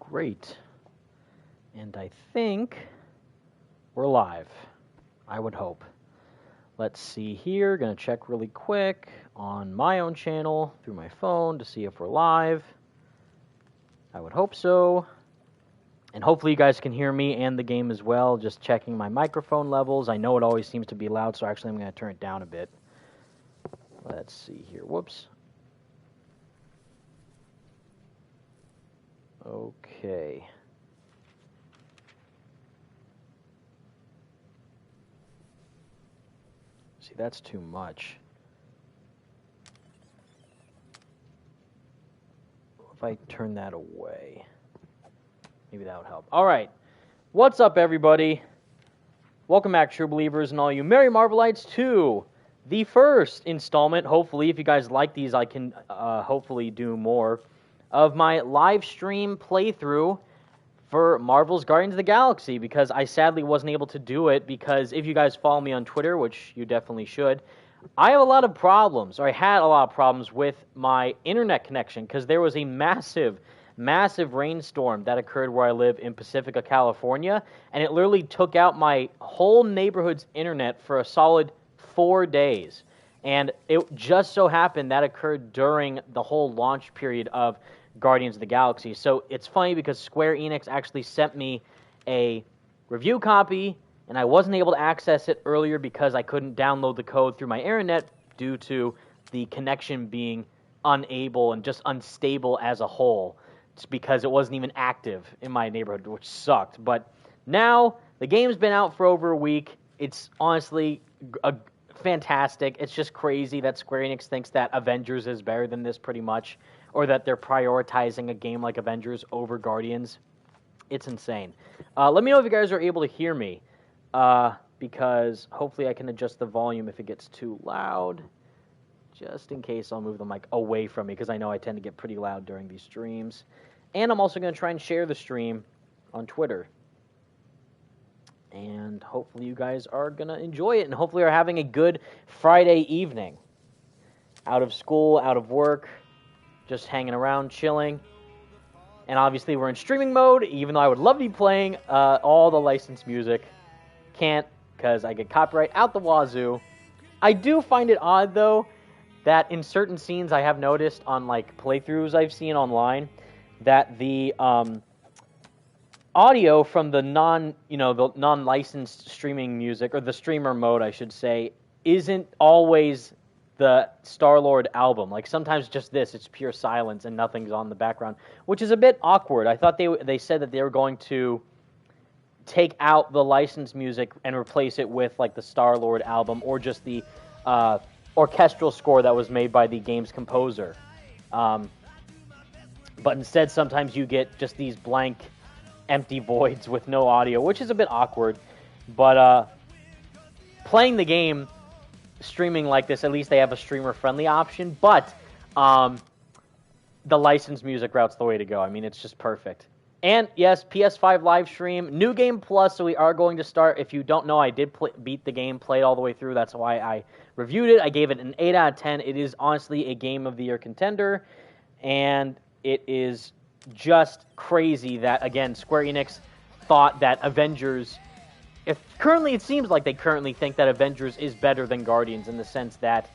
Great. And I think we're live. I would hope. Let's see here. Going to check really quick on my own channel through my phone to see if we're live. I would hope so. And hopefully you guys can hear me and the game as well. Just checking my microphone levels. I know it always seems to be loud, so actually I'm going to turn it down a bit. Let's see here. Whoops. Okay. See, that's too much. If I turn that away, maybe that would help. All right. What's up, everybody? Welcome back, True Believers, and all you Merry Marvelites, to the first installment. Hopefully, if you guys like these, I can hopefully do more of my live stream playthrough for Marvel's Guardians of the Galaxy, because I sadly wasn't able to do it, because if you guys follow me on Twitter, which you definitely should, I have a lot of problems, or I had a lot of problems with my internet connection, because there was a massive rainstorm that occurred where I live in Pacifica, California, and it literally took out my whole neighborhood's internet for a solid 4 days. And it just so happened that occurred during the whole launch period of Guardians of the Galaxy. So it's funny because Square Enix actually sent me a review copy, and I wasn't able to access it earlier because I couldn't download the code through my internet due to the connection being unable and just unstable as a whole. It's because it wasn't even active in my neighborhood, which sucked. But now the game's been out for over a week. It's honestly fantastic. It's just crazy that Square Enix thinks that Avengers is better than this pretty much, or that they're prioritizing a game like Avengers over Guardians. It's insane. Let me know if you guys are able to hear me, because hopefully I can adjust the volume if it gets too loud. Just in case, I'll move the mic away from me, because I know I tend to get pretty loud during these streams. And I'm also going to try and share the stream on Twitter. And hopefully you guys are going to enjoy it, and hopefully are having a good Friday evening. Out of school, out of work, just hanging around, chilling. And obviously we're in streaming mode, even though I would love to be playing all the licensed music. Can't, because I get copyright out the wazoo. I do find it odd, though, that in certain scenes I have noticed on like playthroughs I've seen online, that the audio from the non-licensed streaming music, or the streamer mode, I should say, isn't always the Star-Lord album. Like sometimes just this, it's pure silence and nothing's on the background, which is a bit awkward. I thought they said that they were going to take out the licensed music and replace it with like the Star-Lord album, or just the orchestral score that was made by the game's composer. But instead, sometimes you get just these blank, empty voids with no audio, which is a bit awkward. But playing the game, streaming like this, at least they have a streamer-friendly option. But the licensed music route's the way to go. I mean, it's just perfect. And yes, PS5 live stream, New Game Plus, so we are going to start. If you don't know, I did beat the game, play it all the way through. That's why I reviewed it. I gave it an 8 out of 10. It is honestly a Game of the Year contender, and it is just crazy that, again, Square Enix thought that Avengers... Currently, it seems like they currently think that Avengers is better than Guardians, in the sense that,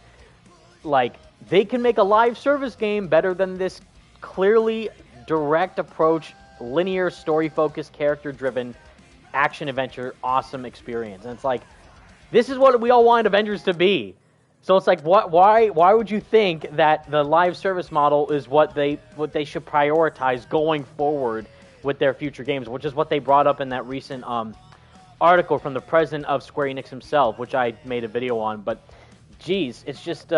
like, they can make a live service game better than this clearly direct approach, linear, story-focused, character-driven, action-adventure, awesome experience. And it's like, this is what we all wanted Avengers to be. So it's like, why would you think that the live service model is what they should prioritize going forward with their future games, which is what they brought up in that recent article from the president of Square Enix himself, which I made a video on. But geez, it's just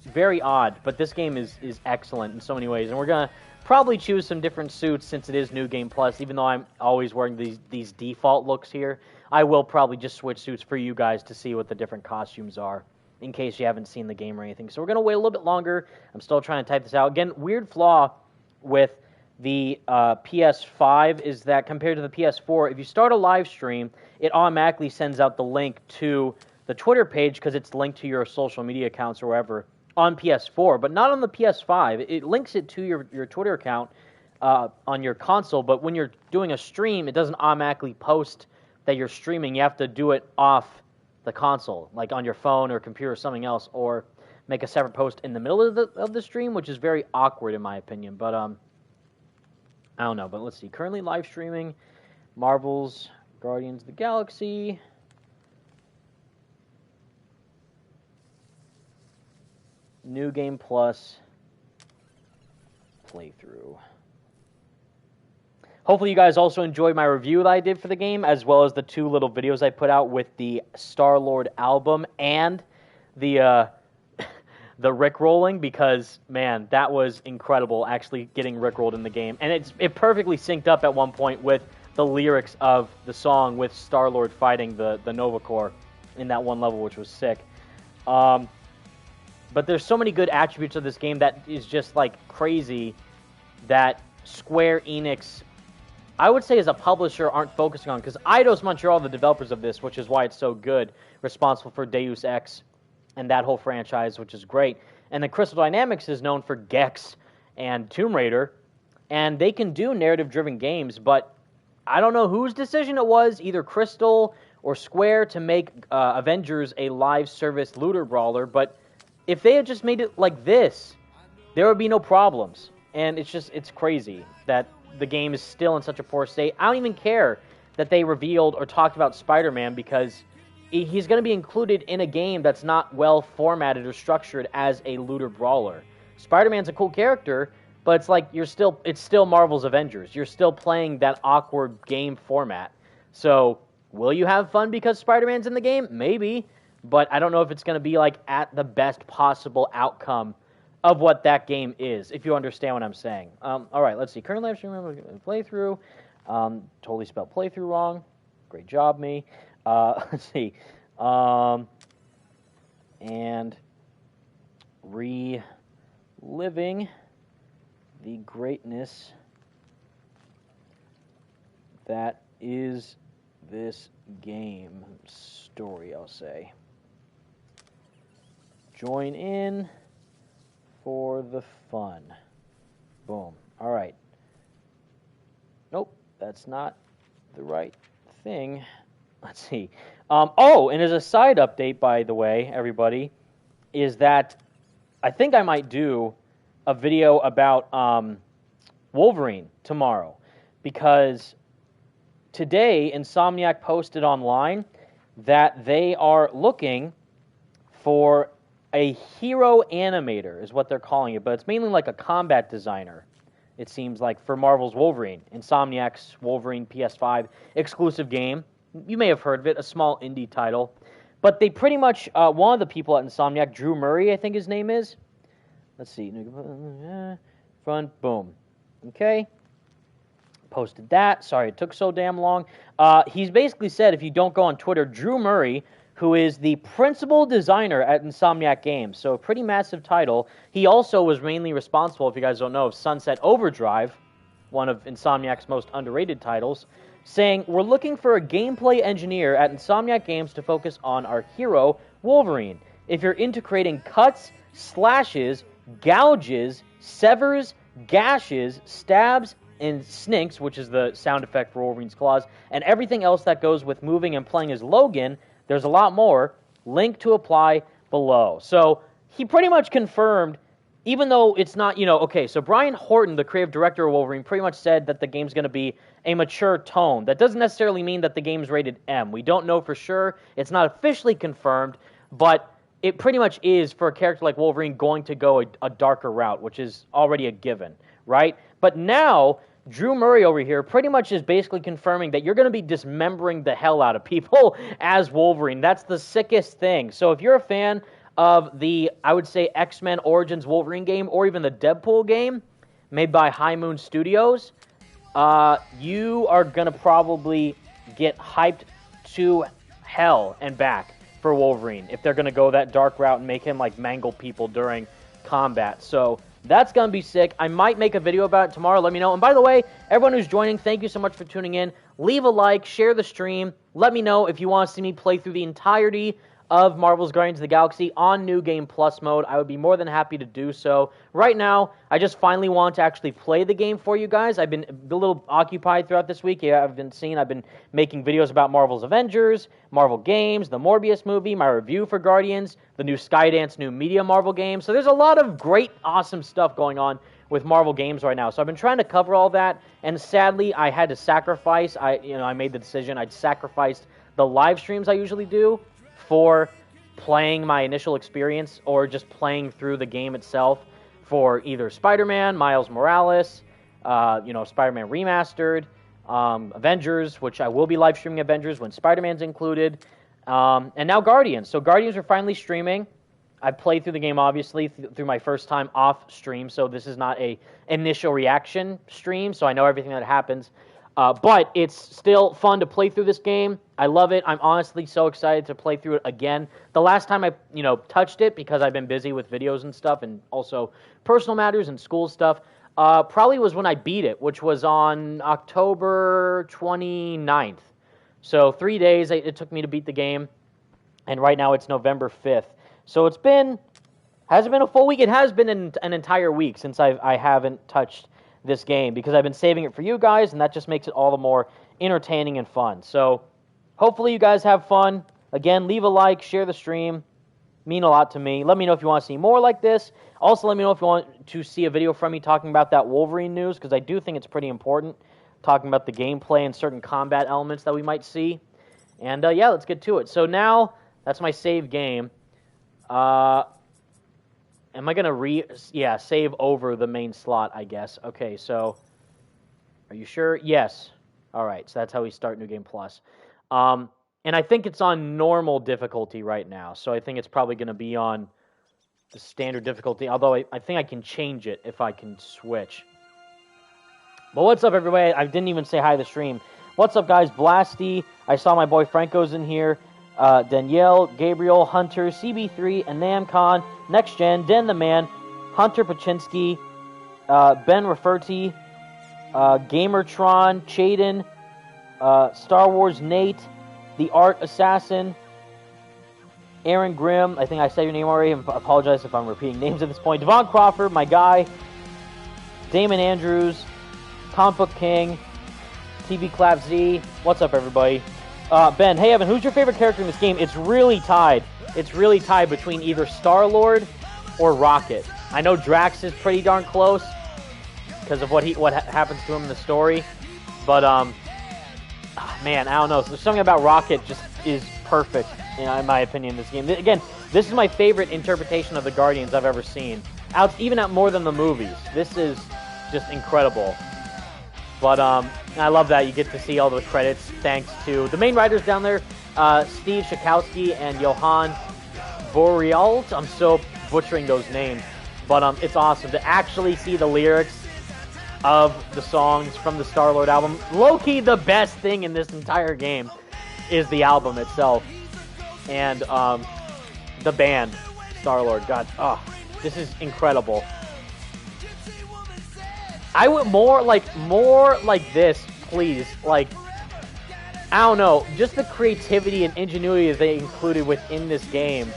very odd. But this game is excellent in so many ways, and we're gonna probably choose some different suits since it is New Game Plus. Even though I'm always wearing these default looks here, I will probably just switch suits for you guys to see what the different costumes are, in case you haven't seen the game or anything. So we're going to wait a little bit longer. I'm still trying to type this out. Again, weird flaw with the PS5 is that compared to the PS4, if you start a live stream, it automatically sends out the link to the Twitter page because it's linked to your social media accounts or wherever on PS4, but not on the PS5. It links it to your Twitter account on your console, but when you're doing a stream, it doesn't automatically post that you're streaming. You have to do it off the console, like on your phone or computer or something else, or make a separate post in the middle of the stream, which is very awkward in my opinion. But I don't know. But let's see. Currently live streaming Marvel's Guardians of the Galaxy. New Game Plus playthrough. Hopefully you guys also enjoyed my review that I did for the game, as well as the 2 little videos I put out with the Star-Lord album and the Rickrolling, because, man, that was incredible, actually getting Rickrolled in the game. And it perfectly synced up at one point with the lyrics of the song, with Star-Lord fighting the Nova Corps in that one level, which was sick. But there's so many good attributes of this game that is just, like, crazy that Square Enix, I would say as a publisher, aren't focusing on. Because Eidos Montreal, the developers of this, which is why it's so good, responsible for Deus Ex and that whole franchise, which is great. And then Crystal Dynamics is known for Gex and Tomb Raider. And they can do narrative-driven games, but I don't know whose decision it was, either Crystal or Square, to make Avengers a live service looter brawler, but if they had just made it like this, there would be no problems. And it's crazy that the game is still in such a poor state. I don't even care that they revealed or talked about Spider-Man, because he's going to be included in a game that's not well formatted or structured as a looter brawler. Spider-Man's a cool character, but it's like it's still Marvel's Avengers. You're still playing that awkward game format. So, will you have fun because Spider-Man's in the game? Maybe. But I don't know if it's going to be like at the best possible outcome of what that game is, if you understand what I'm saying. All right, let's see. Current live stream playthrough. Totally spelled playthrough wrong. Great job, me. Let's see. And reliving the greatness that is this game story, I'll say. Join in for the fun. Boom. All right. Nope, that's not the right thing. Let's see. Oh, and as a side update, by the way, everybody, is that I think I might do a video about Wolverine tomorrow, because today Insomniac posted online that they are looking for a hero animator, is what they're calling it, but it's mainly like a combat designer, it seems like, for Marvel's Wolverine. Insomniac's Wolverine PS5 exclusive game. You may have heard of it, a small indie title. But they pretty much, one of the people at Insomniac, Drew Murray, I think his name is. Let's see. Front, boom. Okay. Posted that. Sorry it took so damn long. He's basically said, if you don't go on Twitter, Drew Murray, who is the principal designer at Insomniac Games, so a pretty massive title. He also was mainly responsible, if you guys don't know, of Sunset Overdrive, one of Insomniac's most underrated titles, saying, we're looking for a gameplay engineer at Insomniac Games to focus on our hero, Wolverine. If you're into creating cuts, slashes, gouges, severs, gashes, stabs, and sninks, which is the sound effect for Wolverine's claws, and everything else that goes with moving and playing as Logan, there's a lot more. Link to apply below. So he pretty much confirmed, even though it's not, okay, so Brian Horton, the creative director of Wolverine, pretty much said that the game's going to be a mature tone. That doesn't necessarily mean that the game's rated M. We don't know for sure. It's not officially confirmed, but it pretty much is, for a character like Wolverine, going to go a darker route, which is already a given, right? But now, Drew Murray over here pretty much is basically confirming that you're going to be dismembering the hell out of people as Wolverine. That's the sickest thing. So if you're a fan of the, I would say, X-Men Origins Wolverine game, or even the Deadpool game made by High Moon Studios, you are going to probably get hyped to hell and back for Wolverine if they're going to go that dark route and make him like mangle people during combat. So that's going to be sick. I might make a video about it tomorrow. Let me know. And by the way, everyone who's joining, thank you so much for tuning in. Leave a like, share the stream. Let me know if you want to see me play through the entirety of Marvel's Guardians of the Galaxy on New Game Plus mode, I would be more than happy to do so. Right now, I just finally want to actually play the game for you guys. I've been a little occupied throughout this week. Yeah, I've been making videos about Marvel's Avengers, Marvel games, the Morbius movie, my review for Guardians, the new Skydance new media Marvel game. So there's a lot of great, awesome stuff going on with Marvel games right now. So I've been trying to cover all that, and sadly, I had to sacrifice. I made the decision. I'd sacrificed the live streams I usually do for playing my initial experience or just playing through the game itself for either Spider-Man, Miles Morales, Spider-Man Remastered, Avengers, which I will be live streaming Avengers when Spider-Man's included, and now Guardians. So Guardians are finally streaming. I've played through the game, obviously, through my first time off stream, so this is not a initial reaction stream, so I know everything that happens. But it's still fun to play through this game. I love it. I'm honestly so excited to play through it again. The last time I, touched it, because I've been busy with videos and stuff, and also personal matters and school stuff, probably was when I beat it, which was on October 29th. So 3 days it took me to beat the game, and right now it's November 5th. So hasn't been a full week. It has been an entire week since I haven't touched this game, because I've been saving it for you guys, and that just makes it all the more entertaining and fun. So hopefully you guys have fun. Again, leave a like, share the stream. Mean a lot to me. Let me know if you want to see more like this. Also, let me know if you want to see a video from me talking about that Wolverine news, because I do think it's pretty important, talking about the gameplay and certain combat elements that we might see. And yeah, let's get to it. So now, that's my save game. Am I going to save over the main slot, I guess. Okay, so, are you sure? Yes. All right, so that's how we start New Game Plus. And I think it's on normal difficulty right now, so I think it's probably going to be on the standard difficulty, although I think I can change it if I can switch. But what's up, everybody? I didn't even say hi to the stream. What's up, guys? Blasty. I saw my boy Franco's in here. Danielle, Gabriel, Hunter, CB3, and Namcon, Next Gen, Den the Man, Hunter Paczynski, Ben Rafferty, Gamertron, Chaden, Star Wars Nate, The Art Assassin, Aaron Grimm, I think I said your name already, I apologize if I'm repeating names at this point, Devon Crawford, my guy, Damon Andrews, Comic Book King, TV Clap Z, what's up, everybody? Ben, hey Evan, who's your favorite character in this game? It's really tied. It's really tied between either Star-Lord or Rocket. I know Drax is pretty darn close because of what happens to him in the story. But, man, I don't know. There's something about Rocket just is perfect, in my opinion, in this game. Again, this is my favorite interpretation of the Guardians I've ever seen. Even out more than the movies. This is just incredible. But I love that you get to see all the credits thanks to the main writers down there, Steve Shakowski and Johan Borealt. I'm so butchering those names. But it's awesome to actually see the lyrics of the songs from the Star-Lord album. Low-key, the best thing in this entire game is the album itself. And the band, Star-Lord. God, this is incredible. I would more like this, please. Like, I don't know, just the creativity and ingenuity that they included within this game,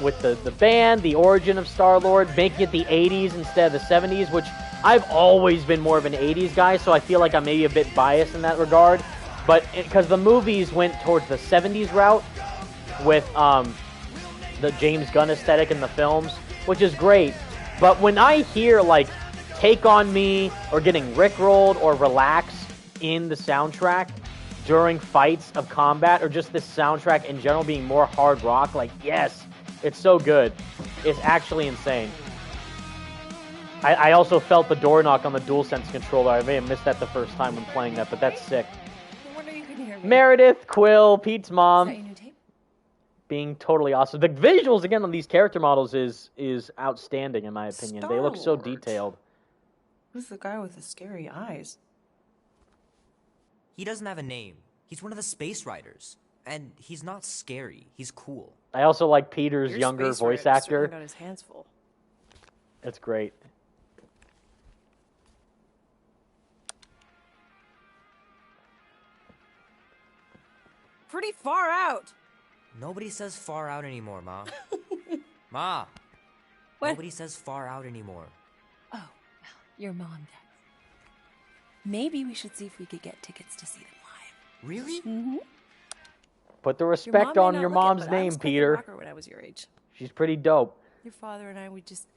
with the band, the origin of Star-Lord, making it the 80s instead of the 70s, which I've always been more of an 80s guy, so I feel like I'm maybe a bit biased in that regard. But because the movies went towards the 70s route with the James Gunn aesthetic in the films, which is great. But when I hear like Take On Me, or getting rickrolled, or Relax in the soundtrack during fights of combat, or just this soundtrack in general being more hard rock, like, yes, it's so good. It's actually insane. I also felt the door knock on the DualSense controller. I may have missed that the first time when playing that, but that's sick. No wonder you couldn't hear me. Meredith, Quill, Pete's mom. Is that your new tape? Being totally awesome. The visuals, again, on these character models is outstanding, in my opinion. They look so detailed. Who's the guy with the scary eyes? He doesn't have a name. He's one of the Space Riders. And he's not scary. He's cool. I also like Peter's Your younger Space voice Rider actor. certainly got his hands full. It's great. Pretty far out. Nobody says far out anymore, Ma. Ma! What? Nobody says far out anymore. Oh, well, your mom does. Maybe we should see if we could get tickets to see them live. Really? Mm-hmm. Put the Your respect mom may on not your look it, mom's but I name, was quite the Peter. rocker when I was your age. She's pretty dope. Your father and I would just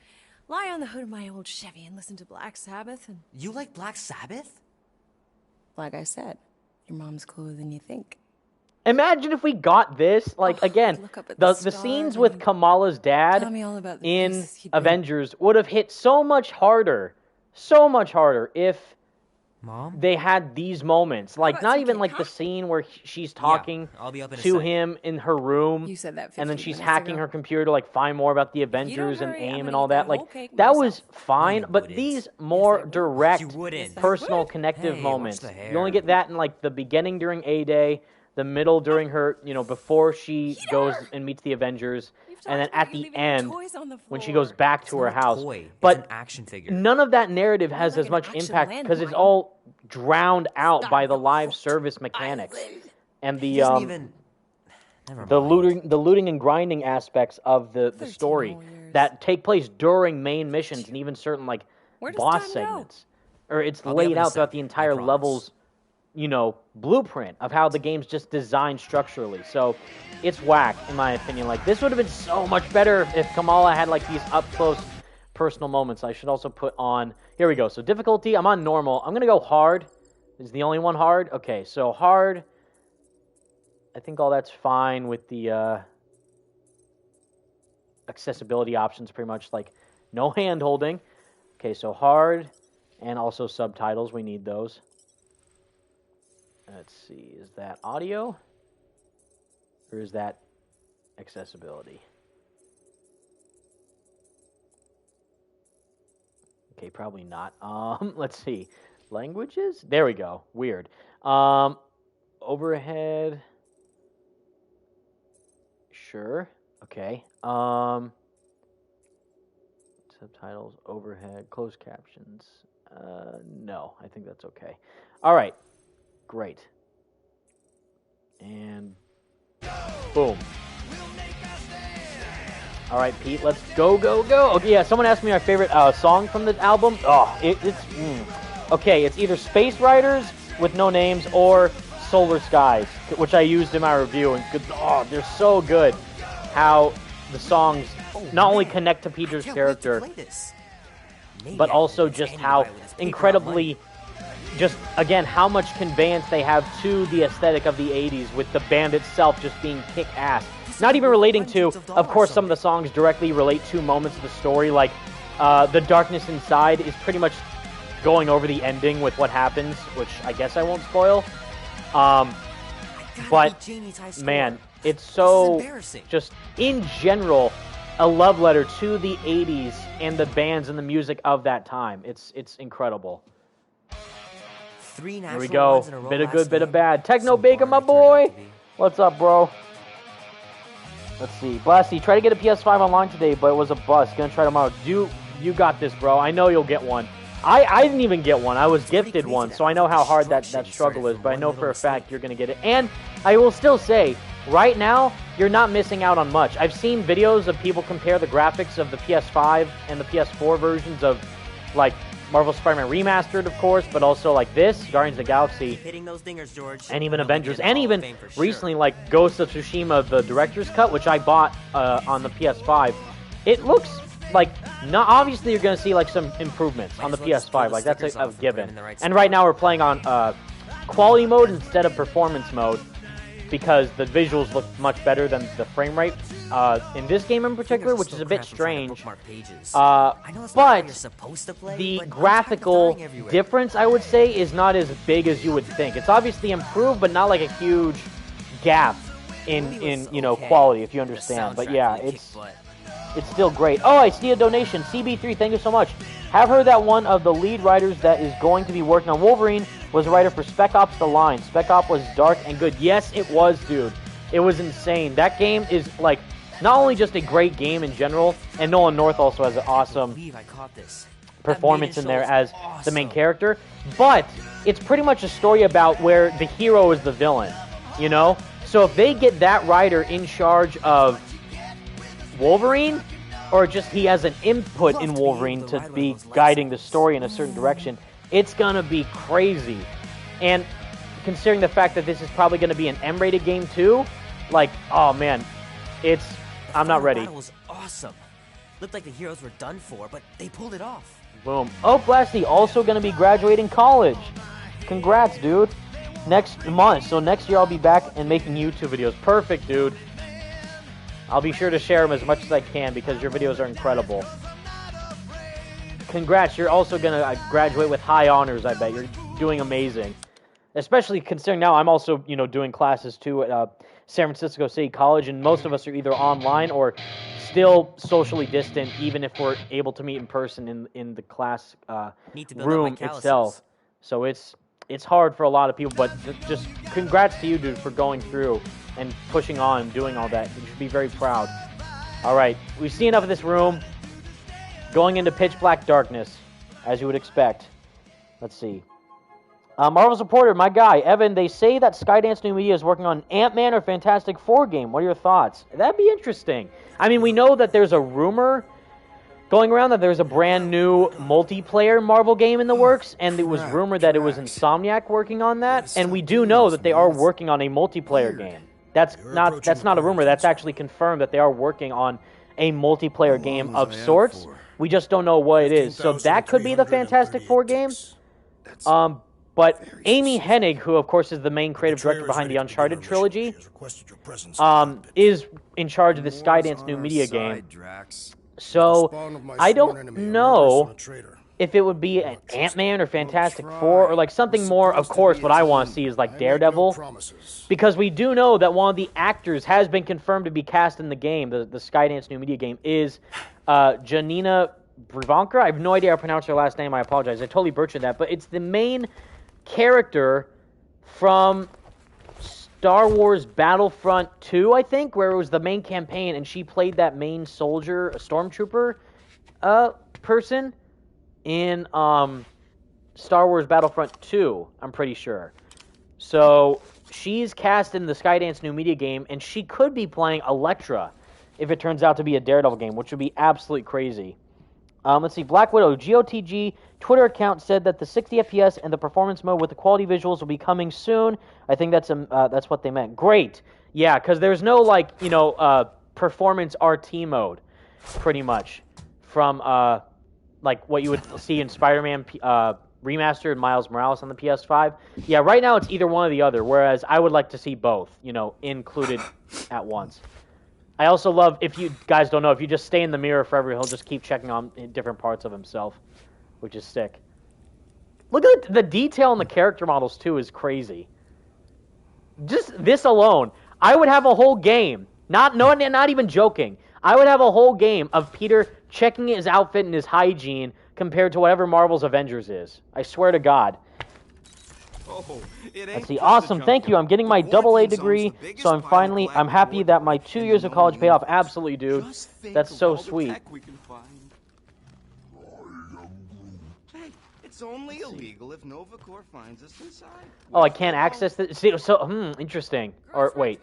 lie on the hood of my old Chevy and listen to Black Sabbath and... You like Black Sabbath? Like I said, your mom's cooler than you think. Imagine if we got this, like, Oh, again, look up at the the scenes star with and Kamala's dad tell me all about the in places he'd been. Avengers would have hit so much harder if Mom? they had these moments. Like, about not some even cake, like the huh? scene where she's talking I'll be up in a to sec. him in her room, You said that and then 15 she's minutes hacking ago. her computer to like find more about the Avengers and hurry, I'm AIM gonna and all eat that. that whole Like, cake that was myself. fine, No, you but wouldn't. these Yes, more I would. direct, You wouldn't. Yes, I personal, would. connective Hey, watch moments. the You only hair. get that in like the beginning during A-Day, the middle during her, before she goes and meets the Avengers, You've and then talked about at you the leaving your end toys on the when she floor. goes back to her It's not a house. toy. But It's an action figure. none of that narrative has like as an much action impact because it's landmine. all drowned out by the Stop live the service mechanics island. and He the doesn't even... Never the mind. looting and grinding aspects of the 13 story whole years. that take place during main missions and even certain like Where does boss time go? segments. Or it's I'll be up laid in a out throughout sec, the I entire promise. level's blueprint of how the game's just designed structurally. So it's whack in my opinion. Like, this would have been so much better if Kamala had like these up close personal moments. I should also put on, here we go. So difficulty, I'm on normal. I'm gonna go hard. Is the only one hard? Okay, so hard. I think all that's fine with the accessibility options, pretty much like no hand holding. Okay, so hard and also subtitles. We need those. Let's see, is that audio or is that accessibility? Okay, probably not. Let's see, languages. There we go. Weird. Overhead. Sure. Okay. Subtitles, overhead, closed captions. No, I think that's okay. All right. Great. And boom. All right, Pete, let's go, go, go. Okay, yeah, someone asked me my favorite song from the album. Oh, okay, it's either Space Riders with no names or Solar Skies, which I used in my review. And they're so good. How the songs not only connect to Peter's character, but also just how incredibly, just again, how much conveyance they have to the aesthetic of the 80s with the band itself just being kick-ass. Not even relating to, of course, some of the songs directly relate to moments of the story, like The Darkness Inside is pretty much going over the ending with what happens, which I guess I won't spoil. But, man, it's so, just in general, a love letter to the 80s and the bands and the music of that time. It's incredible. Here we go. Bit of good, bit of bad. Techno Baker, my boy. What's up, bro? Let's see. Blasty, try to get a PS5 online today, but it was a bust. Gonna try tomorrow. You got this, bro. I know you'll get one. I didn't even get one. I was gifted one, so I know how hard that struggle is, but I know for a fact you're gonna get it. And I will still say, right now, you're not missing out on much. I've seen videos of people compare the graphics of the PS5 and the PS4 versions of, like, Marvel Spider-Man Remastered, of course, but also like this, Guardians of the Galaxy, Hitting those dingers, George. and even You'll be Avengers, getting and Hall of even Fame for sure. recently like Ghost of Tsushima, the director's cut, which I bought on the PS5. It looks like, not obviously you're going to see like some improvements on the Might as well just pull PS5, the like that's stickers a off and put 'em given. in the right And right spot. now we're playing on quality mode instead of performance mode, because the visuals look much better than the frame rate in this game in particular, which is a bit strange. But the graphical difference, I would say, is not as big as you would think. It's obviously improved, but not like a huge gap in quality, if you understand. But yeah, it's still great. Oh, I see a donation. CB3, thank you so much. Have heard that one of the lead writers that is going to be working on Wolverine was a writer for Spec Ops The Line. Spec Ops was dark and good. Yes, it was, dude. It was insane. That game is, like, not only just a great game in general, and Nolan North also has an awesome performance in there as the main character, but it's pretty much a story about where the hero is the villain, you know? So if they get that writer in charge of Wolverine, or just he has an input in Wolverine to be guiding the story in a certain direction, it's going to be crazy. And considering the fact that this is probably going to be an M-rated game too, like, oh man, I'm not ready. That was awesome. Looked like the heroes were done for, but they pulled it off. Boom. Oh, Blasty also going to be graduating college. Congrats, dude. Next month. So next year I'll be back and making YouTube videos. Perfect, dude. I'll be sure to share them as much as I can because your videos are incredible. Congrats. You're also going to graduate with high honors, I bet. You're doing amazing. Especially considering now I'm also, doing classes too at San Francisco City College, and most of us are either online or still socially distant, even if we're able to meet in person in the class room itself. So it's hard for a lot of people, but just congrats to you, dude, for going through and pushing on and doing all that. You should be very proud. All right, we've seen enough of this room. Going into pitch black darkness, as you would expect. Let's see. Marvel's reporter, my guy, Evan, they say that Skydance New Media is working on an Ant-Man or Fantastic Four game. What are your thoughts? That'd be interesting. I mean, we know that there's a rumor going around that there's a brand new multiplayer Marvel game in the works, and it was rumored that it was Insomniac working on that, and we do know that they are working on a multiplayer game. That's not a rumor. That's actually confirmed that they are working on a multiplayer game of sorts. We just don't know what it is. So that could be the Fantastic Four game. But Amy Hennig, who of course is the main creative director behind the Uncharted trilogy, is in charge of the Skydance New Media game. So I don't know if it would be an Ant-Man or Fantastic Four or like something more. Of course, what I want to see is like Daredevil, because we do know that one of the actors has been confirmed to be cast in the game, the Skydance New Media game, is Janina Brivanka. I have no idea how to pronounce her last name. I apologize. I totally butchered that. But it's the main character from Star Wars Battlefront 2, I think, where it was the main campaign, and she played that main soldier, a stormtrooper person in Star Wars Battlefront 2, I'm pretty sure. So she's cast in the Skydance New Media game, and she could be playing Elektra if it turns out to be a Daredevil game, which would be absolutely crazy. Let's see, Black Widow, GoTG Twitter account said that the 60 FPS and the performance mode with the quality visuals will be coming soon. I think that's what they meant. Great. Yeah, because there's no, performance RT mode, pretty much, from, like, what you would see in Spider-Man Remastered Miles Morales on the PS5. Yeah, right now it's either one or the other, whereas I would like to see both, included at once. I also love, if you guys don't know, if you just stay in the mirror forever, he'll just keep checking on different parts of himself, which is sick. Look at the detail in the character models, too, is crazy. Just this alone, I would have a whole game, not even joking, I would have a whole game of Peter checking his outfit and his hygiene compared to whatever Marvel's Avengers is. I swear to God. Let's see. Awesome. Thank you. I'm getting my AA degree, so I'm happy that my 2 years of college paid off. Absolutely, dude. That's so sweet. It's only illegal if Novacore finds us inside. Oh, I can't access this. See, so interesting. Or wait.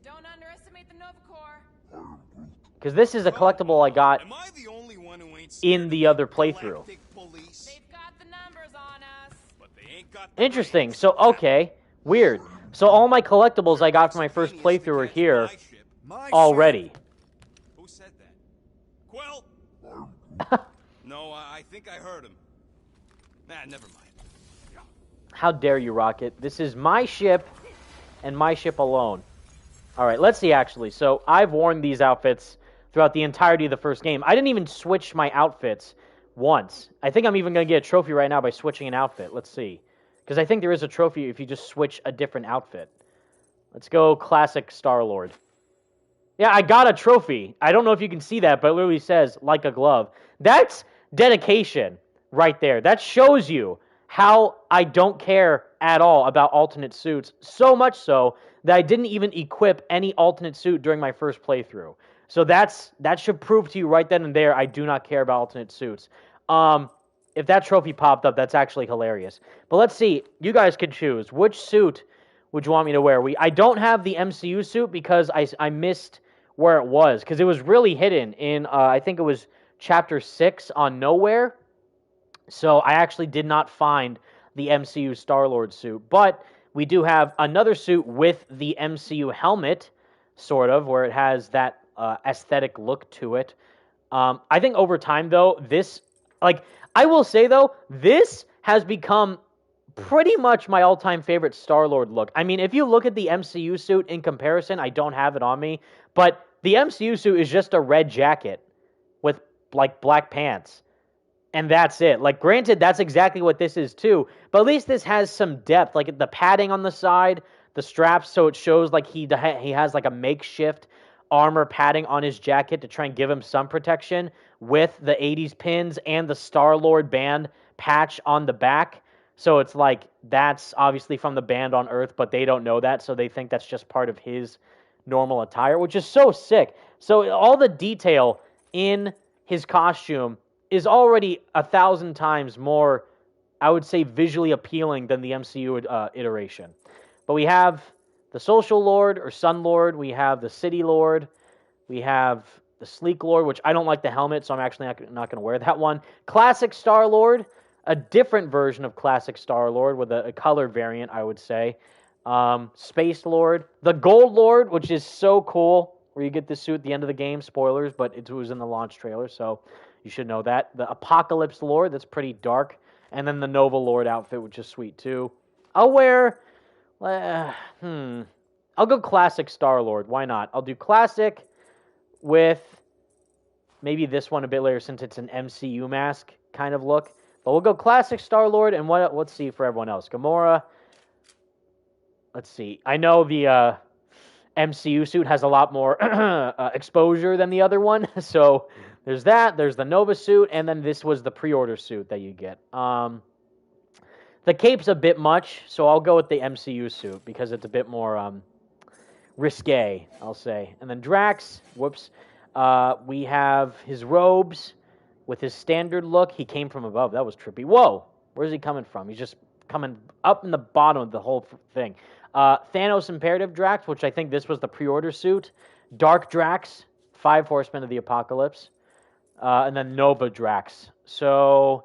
Don't underestimate the Novacore. Because this is a collectible I got in the other playthrough. Interesting. So, okay. Weird. So all my collectibles I got from my first playthrough are here already. Who said that? Quill? No, I think I heard him. Nah, never mind. How dare you, Rocket? This is my ship and my ship alone. Alright, let's see actually. So I've worn these outfits throughout the entirety of the first game. I didn't even switch my outfits once. I think I'm even going to get a trophy right now by switching an outfit. Let's see. Because I think there is a trophy if you just switch a different outfit. Let's go classic Star-Lord. Yeah, I got a trophy. I don't know if you can see that, but it literally says, like a glove. That's dedication right there. That shows you how I don't care at all about alternate suits. So much so that I didn't even equip any alternate suit during my first playthrough. So that should prove to you right then and there I do not care about alternate suits. If that trophy popped up, that's actually hilarious. But let's see. You guys can choose. Which suit would you want me to wear? I don't have the MCU suit because I missed where it was, because it was really hidden in, I think it was Chapter 6 on Nowhere. So I actually did not find the MCU Star-Lord suit. But we do have another suit with the MCU helmet, sort of, where it has that aesthetic look to it. I think over time, though, this, like, I will say, though, this has become pretty much my all-time favorite Star-Lord look. I mean, if you look at the MCU suit in comparison, I don't have it on me, but the MCU suit is just a red jacket with, like, black pants. And that's it. Like, granted, that's exactly what this is, too, but at least this has some depth. Like, the padding on the side, the straps, so it shows, like, he has, like, a makeshift armor padding on his jacket to try and give him some protection with the 80s pins and the Star-Lord band patch on the back. So it's like, that's obviously from the band on Earth, but they don't know that, so they think that's just part of his normal attire, which is so sick. So all the detail in his costume is already 1,000 times more, I would say, visually appealing than the MCU iteration. But we have the Social Lord, or Sun Lord, we have the City Lord, we have the Sleek Lord, which I don't like the helmet, so I'm actually not going to wear that one. Classic Star-Lord, a different version of Classic Star-Lord with a colored variant, I would say. Space Lord, the Gold Lord, which is so cool, where you get this suit at the end of the game. Spoilers, but it was in the launch trailer, so you should know that. The Apocalypse Lord, that's pretty dark. And then the Nova Lord outfit, which is sweet, too. I'll wear... I'll go Classic Star-Lord. Why not? I'll do Classic with maybe this one a bit later, since it's an MCU mask kind of look. But we'll go Classic Star-Lord, and let's see for everyone else. Gamora. Let's see. I know the MCU suit has a lot more exposure than the other one, so there's that. There's the Nova suit, and then this was the pre-order suit that you get. The cape's a bit much, so I'll go with the MCU suit because it's a bit more risque, I'll say. And then Drax, we have his robes with his standard look. He came from above. That was trippy. Whoa! Where's he coming from? He's just coming up in the bottom of the whole thing. Thanos Imperative Drax, which I think this was the pre-order suit. Dark Drax, 5 Horsemen of the Apocalypse. And then Nova Drax. So...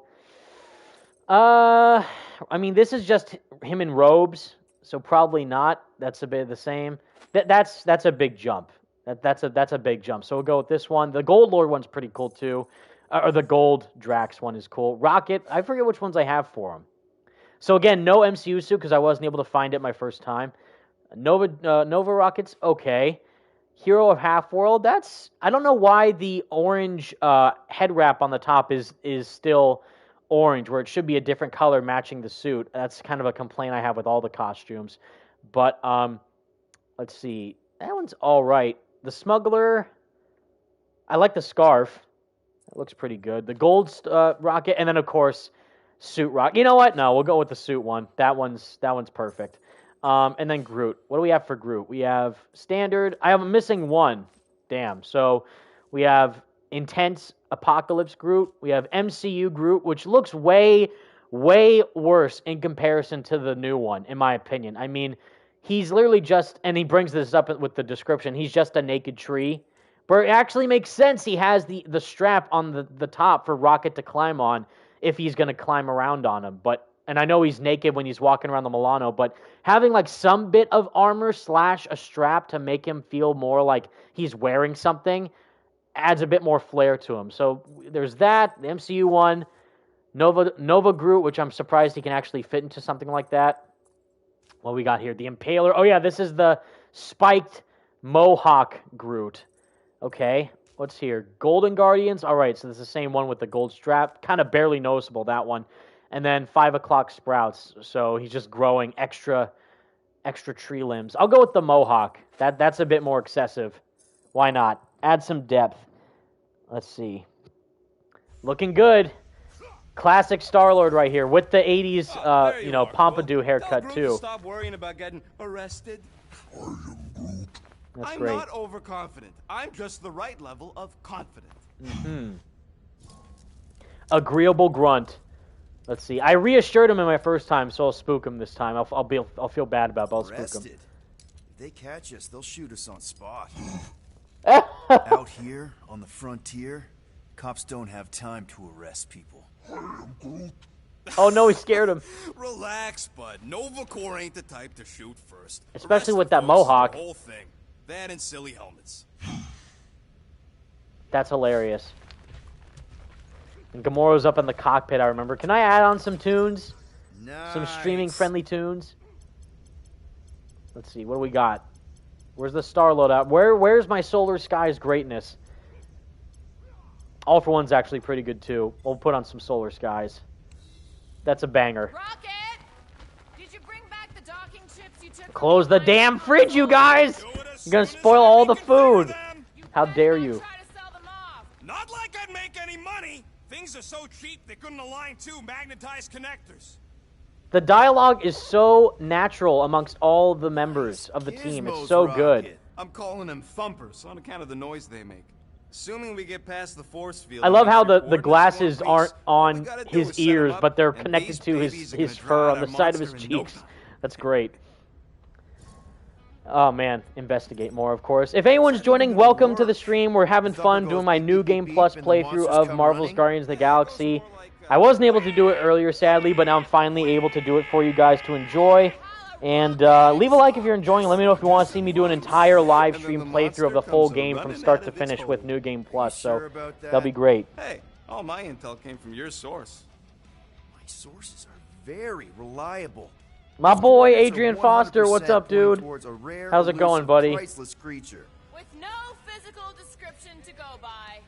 I mean, this is just him in robes, so probably not. That's a bit of the same. That's a big jump. That's a big jump. So we'll go with this one. The Gold Lord one's pretty cool too, or the Gold Drax one is cool. Rocket, I forget which ones I have for him. So again, no MCU suit because I wasn't able to find it my first time. Nova Rocket's okay. Hero of Half-World, I don't know why the orange head wrap on the top is still orange, where it should be a different color matching the suit. That's kind of a complaint I have with all the costumes. But, let's see. That one's all right. The Smuggler, I like the scarf. It looks pretty good. The Gold Rocket, and then, of course, Suit Rocket. You know what? No, we'll go with the suit one. That one's perfect. And then Groot. What do we have for Groot? We have Standard. I am missing one. Damn. So we have Intense Apocalypse Groot. We have MCU Groot, which looks way, way worse in comparison to the new one, in my opinion. I mean, he's literally just, and he brings this up with the description, he's just a naked tree. But it actually makes sense he has the strap on the top for Rocket to climb on if he's going to climb around on him. And I know he's naked when he's walking around the Milano, but having like some bit of armor / a strap to make him feel more like he's wearing something adds a bit more flair to him. So there's that, the MCU one, Nova Groot, which I'm surprised he can actually fit into something like that. What we got here? The Impaler. Oh yeah, this is the spiked Mohawk Groot. Okay, what's here? Golden Guardians. All right, so this is the same one with the gold strap. Kind of barely noticeable, that one. And then 5 o'clock Sprouts. So he's just growing extra tree limbs. I'll go with the Mohawk. That's a bit more excessive. Why not? Add some depth. Let's see. Looking good. Classic Star-Lord right here with the 80s, pompadour haircut too. Stop worrying about getting arrested. That's I'm great. not overconfident. I'm just the right level of confident. Agreeable grunt. Let's see. I reassured him in my first time, so I'll spook him this time. I'll feel bad about it, but I'll spook him. If they catch us, they'll shoot us on spot. Out here, on the frontier, cops don't have time to arrest people. Oh no, he scared him. Relax, bud. Nova Corps ain't the type to shoot first. Especially with Arrest that the folks, mohawk. The whole thing. That and silly helmets. That's hilarious. And Gamora's up in the cockpit, I remember. Can I add on some tunes? Nice. Some streaming-friendly tunes? Let's see, what do we got? Where's the star loadout? Where's my Solar Skies greatness? All for One's actually pretty good, too. We'll put on some Solar Skies. That's a banger. Rocket! Did you bring back the docking chips you took? Close the damn fridge, you guys! You're gonna spoil all the food. How dare you? Try to sell them off. Not like I'd make any money. Things are so cheap they couldn't align two magnetized connectors. The dialogue is so natural amongst all the members of the team. It's so good. I'm calling them thumpers on account of the noise they make. Assuming we get past the force field. I love how the glasses aren't on his ears, but they're connected to his fur on the side of his cheeks. That's great. Oh man, investigate more, of course. If anyone's joining, welcome to the stream. We're having fun doing my New Game Plus playthrough of Marvel's Guardians of the Galaxy. I wasn't able to do it earlier, sadly, but now I'm finally able to do it for you guys to enjoy. And leave a like if you're enjoying. Let me know if you want to see me do an entire live stream playthrough of the full game from start to finish with New Game Plus. So that'll be great. Hey, all my intel came from your source. My sources are very reliable. My boy Adrian Foster, what's up, dude? How's it going, buddy? Priceless creature. With no physical description to go by.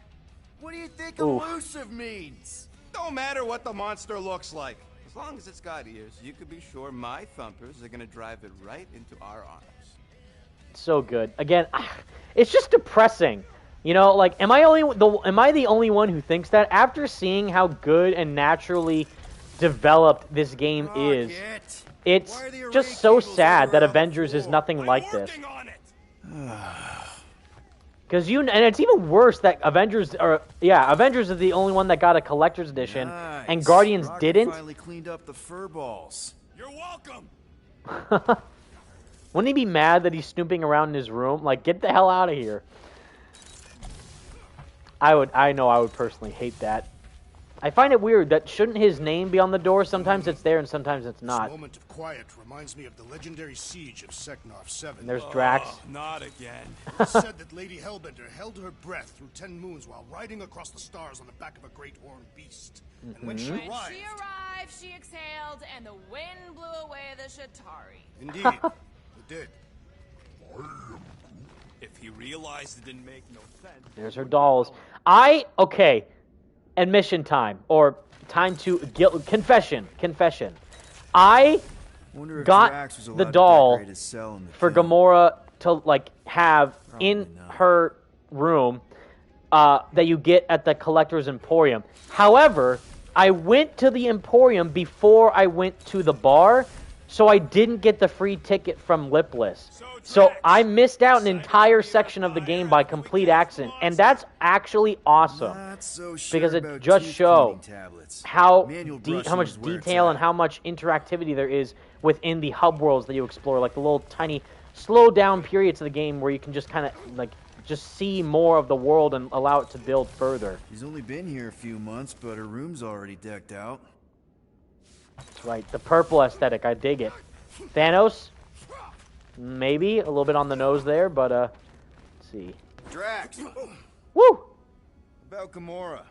What do you think elusive means? Don't matter what the monster looks like. As long as it's got ears, you could be sure my thumpers are gonna drive it right into our arms. So good. Again, it's just depressing. You know, like, am I the only one who thinks that? After seeing how good and naturally developed this game is, it's just so sad that Avengers is nothing like this. Because and it's even worse that Avengers is the only one that got a collector's edition, and Guardians didn't. Finally cleaned up the fur balls. You're welcome. Wouldn't he be mad that he's snooping around in his room? Like, get the hell out of here. I know I would personally hate that. I find it weird that shouldn't his name be on the door? Sometimes it's there and sometimes it's not. This moment of quiet reminds me of the legendary siege of Seknov 7. And there's Drax. Not again. It's said that Lady Hellbender held her breath through 10 moons while riding across the stars on the back of a great horned beast. And when she arrived, She exhaled, and the wind blew away the Shatari. indeed, it did. If he realized it didn't make no sense. There's her dolls. Okay. Admission time, or time to confession. I got the doll for Gamora to like have in her room that you get at the Collector's Emporium. However, I went to the Emporium before I went to the bar, so I didn't get the free ticket from Lipless. So I missed out an entire section of the game by complete accident, and that's actually awesome because it just shows how much detail and how much interactivity there is within the hub worlds that you explore, like the little tiny slow down periods of the game where you can just kind of like just see more of the world and allow it to build further. She's only been here a few months, but her room's already decked out. That's right, the purple aesthetic, I dig it. Thanos? Maybe a little bit on the nose there, but let's see. Drax, Woo! about Gamora.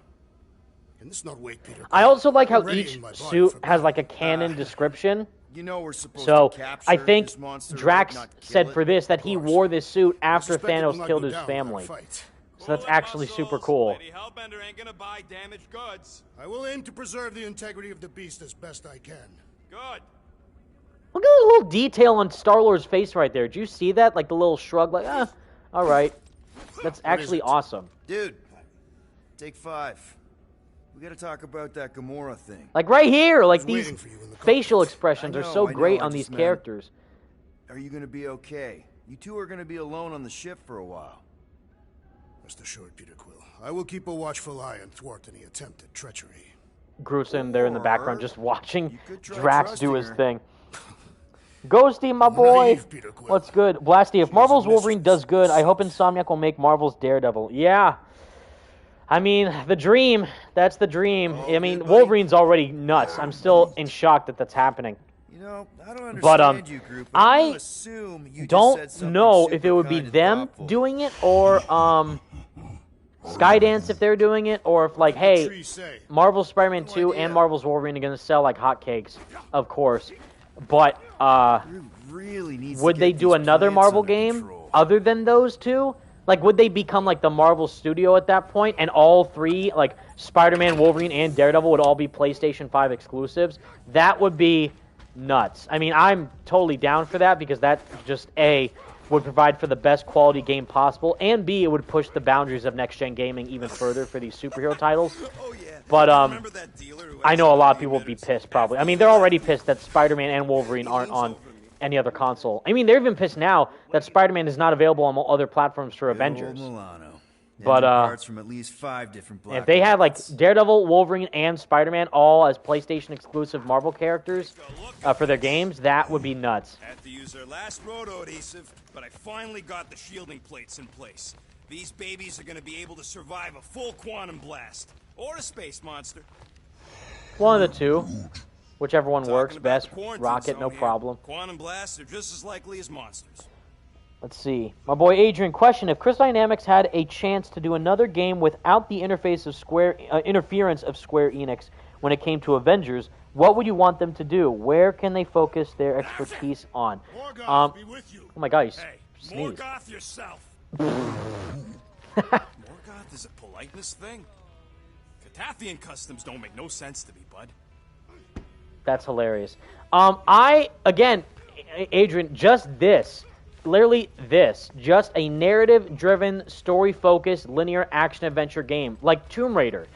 Can this not wait, Peter? I also like how Already each in my body suit for has like a canon description. You know we're supposed So to capture I think this monster, Drax not kill said it. for this that he wore this suit after Suspect it will Thanos not killed go his down family. without a fight. So that's actually super cool. Lady Hellbender ain't gonna buy damaged goods. I will aim to preserve the integrity of the beast as best I can. Good. Look at the little detail on Star-Lord's face right there. Did you see that? Like the little shrug, like, all right. That's actually awesome. Dude, take 5. We gotta talk about that Gamora thing. Like right here, like these waiting for you in the facial cockpit. expressions I are know, so I great know, on I these just meant- characters. Are you gonna be okay? You two are gonna be alone on the ship for a while. Rest assured, Peter Quill, I will keep a watchful eye and thwart any attempt at treachery. gruesome there in the background, just watching You could try Drax trusting do his her. thing. Ghosty, my boy. Naive, Peter Quill. What's good? Blasty, if She's Marvel's a Wolverine mistress. does good, I hope Insomniac will make Marvel's Daredevil. Yeah. I mean, the dream. That's the dream. I mean, buddy. Wolverine's already nuts. I'm still in shock that that's happening. You know, I don't understand But, you, group. I I'm gonna assume you just said Don't something know if super it would be kind and them thoughtful. doing it or Skydance if they're doing it, or if like, hey, Trees say. Marvel's Spider-Man 2 idea. and Marvel's Wolverine are gonna sell like hotcakes, of course. But Drew really needs would to they get do these another plants Marvel under game control. other than those two? Like, would they become like the Marvel Studio at that point, and all three, like Spider-Man, Wolverine, and Daredevil, would all be PlayStation 5 exclusives? That would be nuts. I mean, I'm totally down for that because that just A, would provide for the best quality game possible, and B, it would push the boundaries of next-gen gaming even further for these superhero titles. Oh yeah. But Remember that dealer who I know a lot of asked people would be emitters? pissed probably. I mean, they're already pissed that Spider-Man and Wolverine aren't on any other console. I mean, they're even pissed now that Spider-Man is not available on other platforms for Avengers. Old Milano. But, Engine parts from at least 5 different black If they had like markets. Daredevil, Wolverine, and Spider-Man all as PlayStation exclusive Marvel characters for their games, that would be nuts. Had to use their last roto adhesive, but I finally got the shielding plates in place. These babies are gonna be able to survive a full quantum blast or a space monster. One of the two, whichever one Talking works about best. the quarantine Rocket, zone no here. problem. Quantum blasts are just as likely as monsters. Let's see. My boy Adrian, question: if Crystal Dynamics had a chance to do another game without the interference of Square Enix when it came to Avengers, what would you want them to do? Where can they focus their expertise on? Morgoth be with you. Oh my God, you Hey, sneezed. Morgoth yourself. Morgoth is a politeness thing. Catathian customs don't make no sense to me, bud. That's hilarious. Adrian, just this. Literally this. Just a narrative-driven, story-focused, linear action-adventure game. Like Tomb Raider.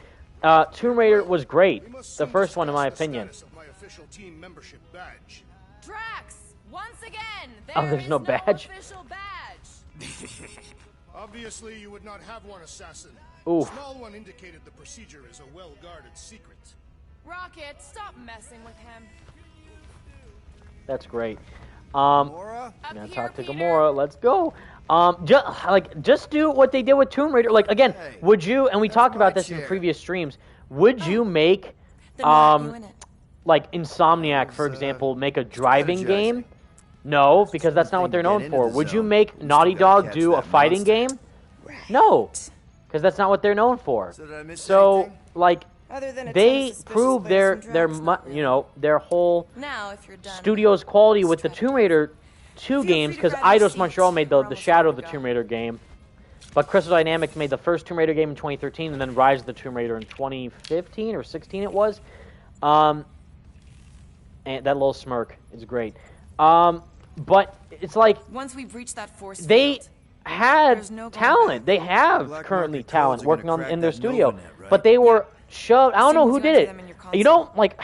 Tomb Raider was great. We must The soon first one, in my discuss the opinion. status of my official team membership badge. Drax, once again, Oh, there's is no badge? official badge. Obviously, you would not have one, assassin. Oof. Small one indicated the procedure is a well-guarded secret. Rocket, stop messing with him. That's great. Laura? Up Now here, talk to Peter. Gamora. Let's go. Just do what they did with Tomb Raider. Like again, Hey, would you? And we that's talked about my this in chair. previous streams. Would you make Then why aren't you in it? like Insomniac, for example, make a driving game? No, because that's not what they're Get known into for. the Would you zone. make We Naughty still gotta Dog catch do a that fighting monster. game? No, because that's not what they're known for. So did I miss So anything? like Other than a ton of they suspicious prove players their and drugs, not really. their whole Now, if you're done. studio's quality with the Let's try Tomb to- Raider 2 Feel games, free to because grab your Eidos Montreal seats. made We're the almost Shadow ready of the to Tomb go. Raider game, but Crystal Dynamics made the first Tomb Raider game in 2013, and then Rise of the Tomb Raider in 2015 or 16 it was. And that little smirk is great. But it's like Once we've reached that force they field, had There's no going talent. back. They have Black currently market talent codes are working gonna on crack in their that studio, Nova net, right? but they were shoved. I don't know Same who as did you it. them in your You console. know, like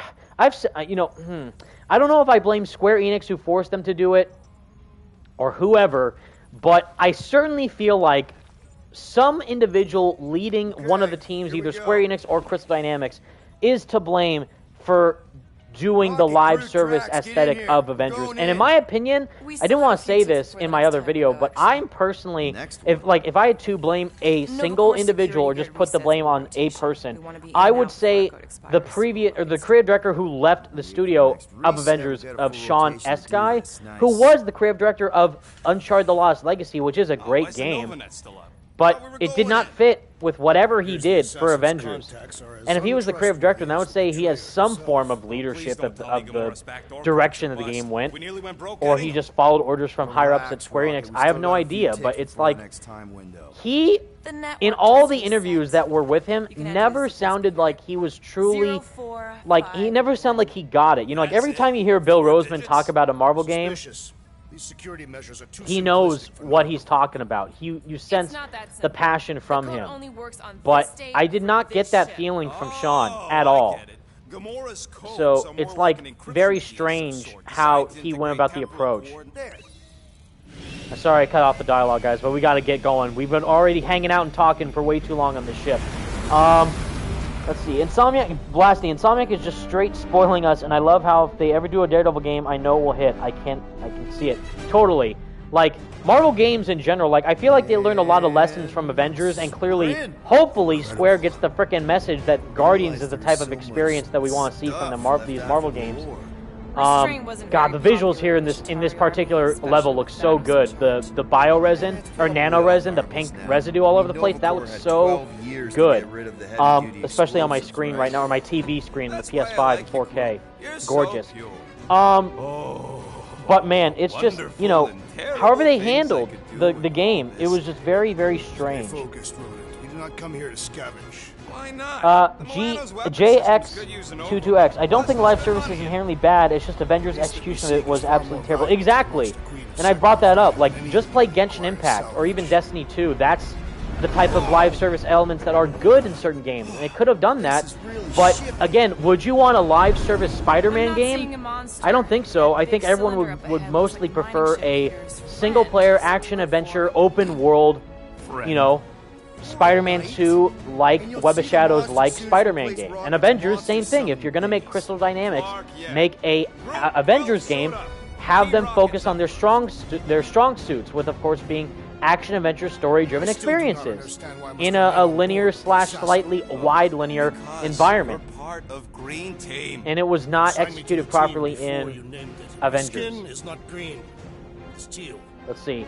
I don't know if I blame Square Enix who forced them to do it, or whoever, but I certainly feel like some individual leading one of the teams, here we either go. Square Enix or Crystal Dynamics, is to blame for doing the Rocket live Crew service Tracks, get in aesthetic here. of We're Avengers. going And in in. my opinion, We I still didn't want have to say pizza this before in the my next other time, video, though, but actually. I'm personally, Next if I had to blame a No single core individual or security just good put the resets blame in on a rotation. person, We wanna be in I and would out before say our code expires. the previous or the creative director who left the studio next of reset, Avengers we got a of full Sean rotation to do Eskai, this. who Nice. was the creative director of Uncharted: The Lost Legacy, which is a Why great is the game. Nova net still up? But Thought we were it did going not in. fit with whatever he Here's the did for assassin's Avengers. contacts are as And if he was the creative director, then I would say he has some untrustworthy as form of Please leadership don't of tell me the Gamora's backdoor direction that the bust. game went, We nearly went broke or getting he him. just followed orders from higher ups at Relax, Square Rocket, Enix. we I have still no got a few idea, ticks but it's before the like next time window. he, The network in all just the interviews resets. that were with him, You can enter never this as sounded like he was truly 04, like he 5, never sounded like he got it. You know, like That's every it? time you hear Bill 4 Roseman digits? talk about a Marvel game, Suspicious. These security measures are too he knows simplistic for what now. he's talking about. You sense not that the simple. passion from the code him. only works on But this date I did for not get this that ship. feeling from Sean Oh, at I all. get it. Gamora's codes So are more it's like like an encryption very key of some strange sort, how designed to he went integrate about the temporal approach. coordinates. Sorry I cut off the dialogue, guys, but we got to get going. We've been already hanging out and talking for way too long on this ship. Let's see. Insomniac, Blasty. Insomniac is just straight spoiling us, and I love how if they ever do a Daredevil game, I know it will hit. I can see it. Totally. Like, Marvel games in general, like, I feel like they learned a lot of lessons from Avengers, and clearly, hopefully, Square gets the frickin' message that Guardians is the type of experience that we want to see from these Marvel games. God, the visuals here in this particular level look so good. The bio-resin, or nano-resin, the pink residue all over the place, that looks so good. Especially on my screen right now, or my TV screen, the PS5 in 4K. Gorgeous. But man, it's just, you know, however they handled the game, it was just very, very strange. Focused, rodent. We do not come here to scavenge. Why not? JX22X. I don't think live service is inherently bad. It's just Avengers' execution of it was absolutely terrible. Exactly. And I brought that up. Like, just play Genshin Impact or even Destiny 2. That's the type of live service elements that are good in certain games. And they could have done that. But, again, would you want a live service Spider-Man game? I don't think so. I think everyone would mostly prefer a single-player action-adventure, open-world, you know, Spider-Man 2 like Web of Shadows like Spider-Man game. And Avengers, same thing. If you're going to make Crystal Dynamics make a Avengers game, have them focus on their strong suits, with of course being action-adventure story-driven experiences in a linear / slightly wide linear environment. And it was not executed properly in Avengers. Let's see.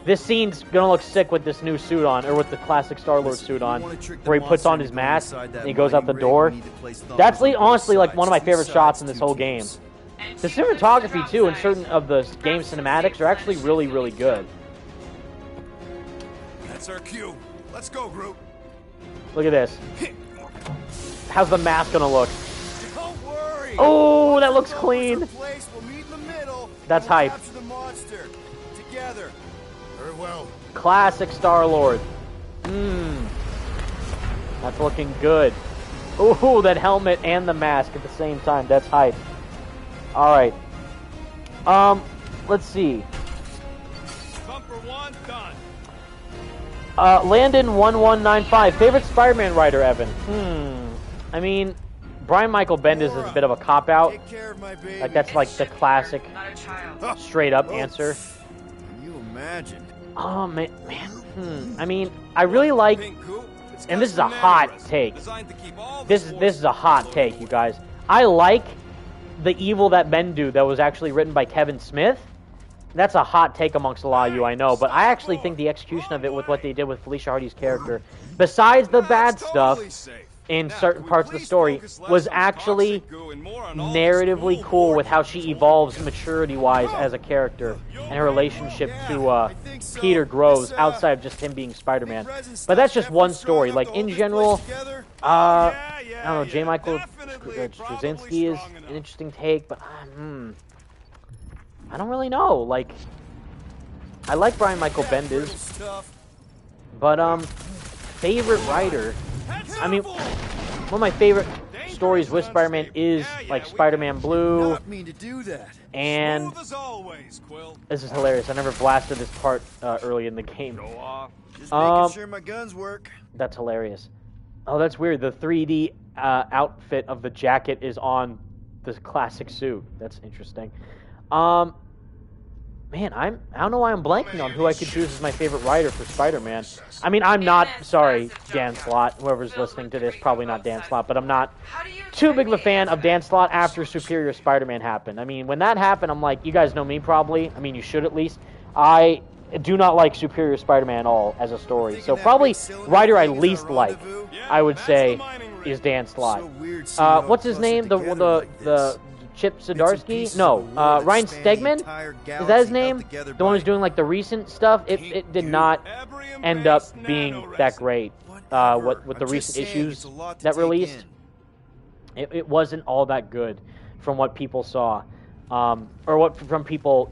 This scene's gonna look sick with this new suit on, or with the classic Star-Lord suit on, where he puts on his mask and he goes out the door. That's honestly like one of my favorite shots in this whole game. The cinematography too, and certain of the game cinematics are actually really, really good. That's our cue. Let's go, Groot. Look at this. How's the mask gonna look? Don't worry. Oh, that looks clean. That's hype. Together. Very well. Classic Star-Lord. That's looking good. Ooh, that helmet and the mask at the same time. That's hype. Alright. Let's see. Bumper 1 done. Landon1195. Favorite Spider-Man writer, Evan? I mean, Brian Michael Bendis is a bit of a cop-out. Like, that's like the classic straight-up answer. Imagine. Oh, man. I mean, I really like... And this is a hot take. This is a hot take, you guys. I like The Evil That Men Do that was actually written by Kevin Smith. That's a hot take amongst a lot of you, I know. But I actually think the execution of it with what they did with Felicia Hardy's character, besides the bad stuff in certain parts of the story, was actually narratively cool with how she evolves maturity-wise as a character and her relationship to Peter grows outside of just him being Spider-Man. But that's just one story. Like, in general, I don't know, J. Michael Straczynski is an interesting take, but I don't really know. Like, I like Brian Michael Bendis, but favorite writer, I mean, one of my favorite stories with Spider-Man is like Spider-Man Blue, and this is hilarious. I never blasted this part early in the game. Just making sure my guns work. That's hilarious. Oh, that's weird. The 3D outfit of the jacket is on the classic suit. That's interesting. Man, I don't know why I'm blanking on who I could choose as my favorite writer for Spider-Man. I mean, I'm not, sorry, Dan Slott, whoever's listening to this, probably not Dan Slott, but I'm not too big of a fan of Dan Slott after Superior Spider-Man happened. I mean, when that happened, I'm like, you guys know me probably. I mean, you should at least. I do not like Superior Spider-Man at all as a story. So probably writer I least like, I would say, is Dan Slott. What's his name? The Chip Zdarsky? No, Ryan Stegman? Is that his name? The one who's doing like the recent stuff? It did not end up being that great. With the recent issues that released, it wasn't all that good from what people saw, or what from people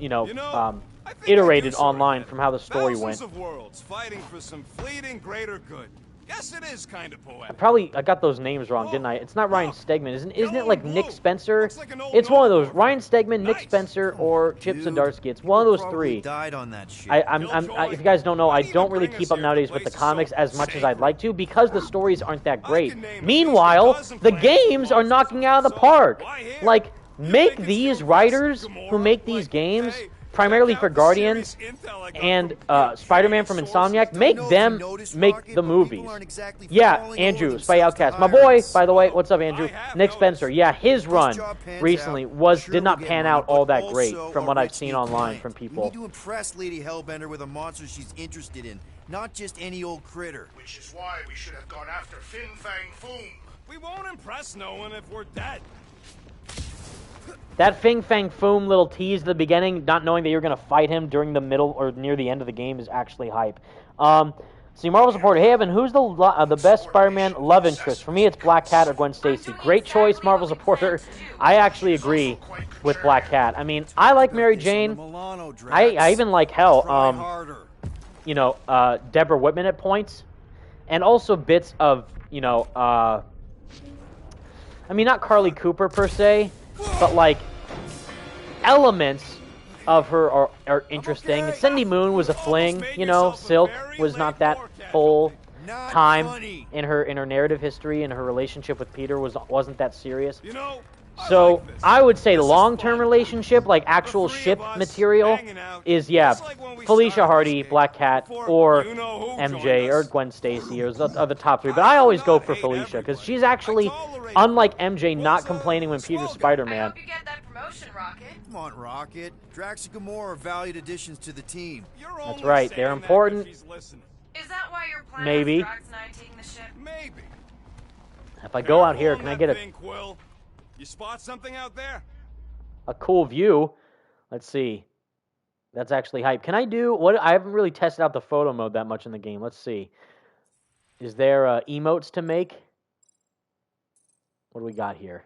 iterated online from how the story went. Of worlds fighting for some fleeting greater good. Yes, it is kind of poetic. I got those names wrong, didn't I? It's not Ryan Stegman, isn't it? Like Nick Spencer? Looks like an old It's one of those. notebook. Ryan Stegman, Nick Nice. Spencer, or Chip Dude, Zdarsky. It's one of those probably three. died on that shit. If you guys don't know, I don't really keep up nowadays with the comics as much as I'd like to because the stories aren't that great. Meanwhile, the games are knocking out of the park. Like, make these writers who make these games, primarily for Guardians and Spider-Man from Insomniac, make them make the movies. Yeah, Andrew, Spy Outcast. My boy, by the way, what's up, Andrew? Nick Spencer. Yeah, his run recently did not pan out all that great from what I've seen online from We people. need to impress Lady Hellbender with a monster she's interested in, not just any old critter. Which is why we should have gone after Fin Fang Foom. We won't impress no one if we're dead. That Fing Fang Foom little tease at the beginning, not knowing that you're going to fight him during the middle or near the end of the game, is actually hype. See, Marvel's reporter, hey Evan, who's the best Spider-Man love interest? For me, it's Black Cat or Gwen Stacy. Great choice, Marvel's reporter. I actually agree with Black Cat. I mean, I like Mary Jane. I even like you know, Deborah Whitman at points, and also bits of, you know, I mean, not Carly Cooper per se, but like elements of her are interesting. Cindy Moon was a fling, you know. Silk was not that full time in her narrative history, and her relationship with Peter wasn't that serious. You know, So I would say long-term relationship, like actual ship material, is Felicia Hardy, Black Cat, or MJ or Gwen Stacy are the top three. But I always go for Felicia because she's actually, unlike MJ, not complaining when Peter's I Spider-Man. hope you get that promotion, Rocket. Come on, Rocket. Drax and Gamora are valued additions to the team. That's right, they're important. Is that why you're planning Maybe. Drax and I taking the ship? Maybe. If I go out here, can I get You spot something out there? a cool view? Let's see. That's actually hype. Can I do what? I haven't really tested out the photo mode that much in the game. Let's see. Is there emotes to make? What do we got here?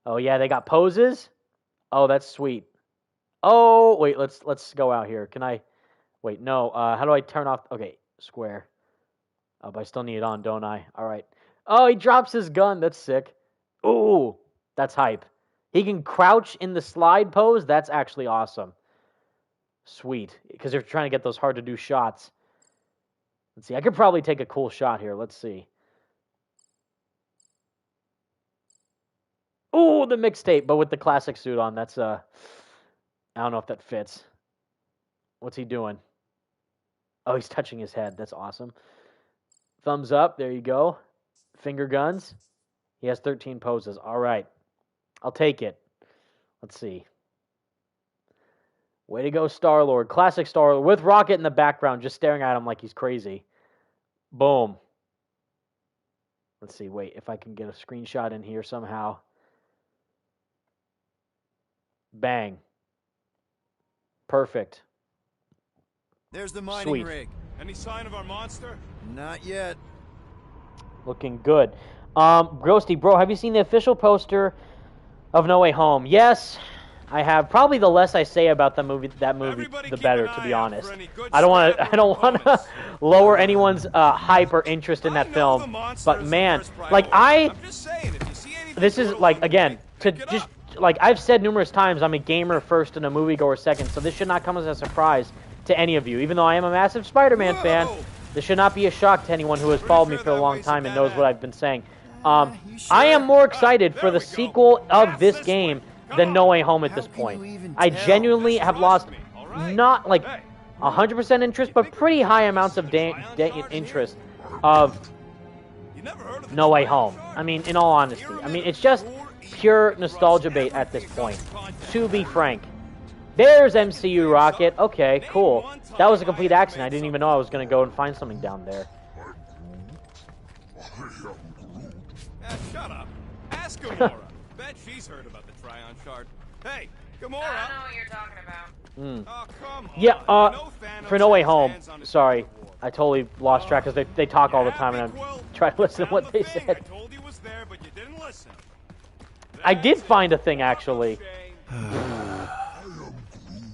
Oh yeah, they got poses. Oh, that's sweet. Oh wait, let's go out here. Can I? Wait, no. How do I turn off? Okay, square. Oh, but I still need it on, don't I? All right. Oh, he drops his gun. That's sick. Ooh, that's hype. He can crouch in the slide pose. That's actually awesome. Sweet, because they're trying to get those hard-to-do shots. Let's see. I could probably take a cool shot here. Let's see. Ooh, the mixtape, but with the classic suit on. That's, I don't know if that fits. What's he doing? Oh, he's touching his head. That's awesome. Thumbs up. There you go. Finger guns. He has 13 poses. All right. I'll take it. Let's see. Way to go, Star-Lord. Classic Star-Lord with Rocket in the background, just staring at him like he's crazy. Boom. Let's see. Wait, if I can get a screenshot in here somehow. Bang. Perfect. There's the mining Sweet. rig. Any sign of our monster? Not yet. Looking good. Ghosty, bro, have you seen the official poster of No Way Home? Yes, I have. Probably the less I say about that movie, the better, to be honest. I don't want to lower anyone's hype or interest in that film. But man, like this is like, again, I've said numerous times, I'm a gamer first and a moviegoer second, so this should not come as a surprise to any of you. Even though I am a massive Spider-Man fan, this should not be a shock to anyone who has followed me for a long time and knows what I've been saying. I am more excited for the sequel of this game than No Way Home at this point. I genuinely have lost not like 100% interest, but pretty high amounts of interest of No Way Home. I mean, in all honesty. I mean, it's just pure nostalgia bait at this point, to be frank. There's MCU Rocket. Okay, cool. That was a complete accident. I didn't even know I was going to go and find something down there. Shut up. Ask Gamora. Bet she's heard about the Tryon shard. Hey, Gamora. I don't know what you're talking about. Oh, come on. Yeah, for No Way Home. Sorry, I totally lost track because they talk all the time and I'm trying to listen to what they said. I told you was there, but you didn't listen. I did find a thing, actually.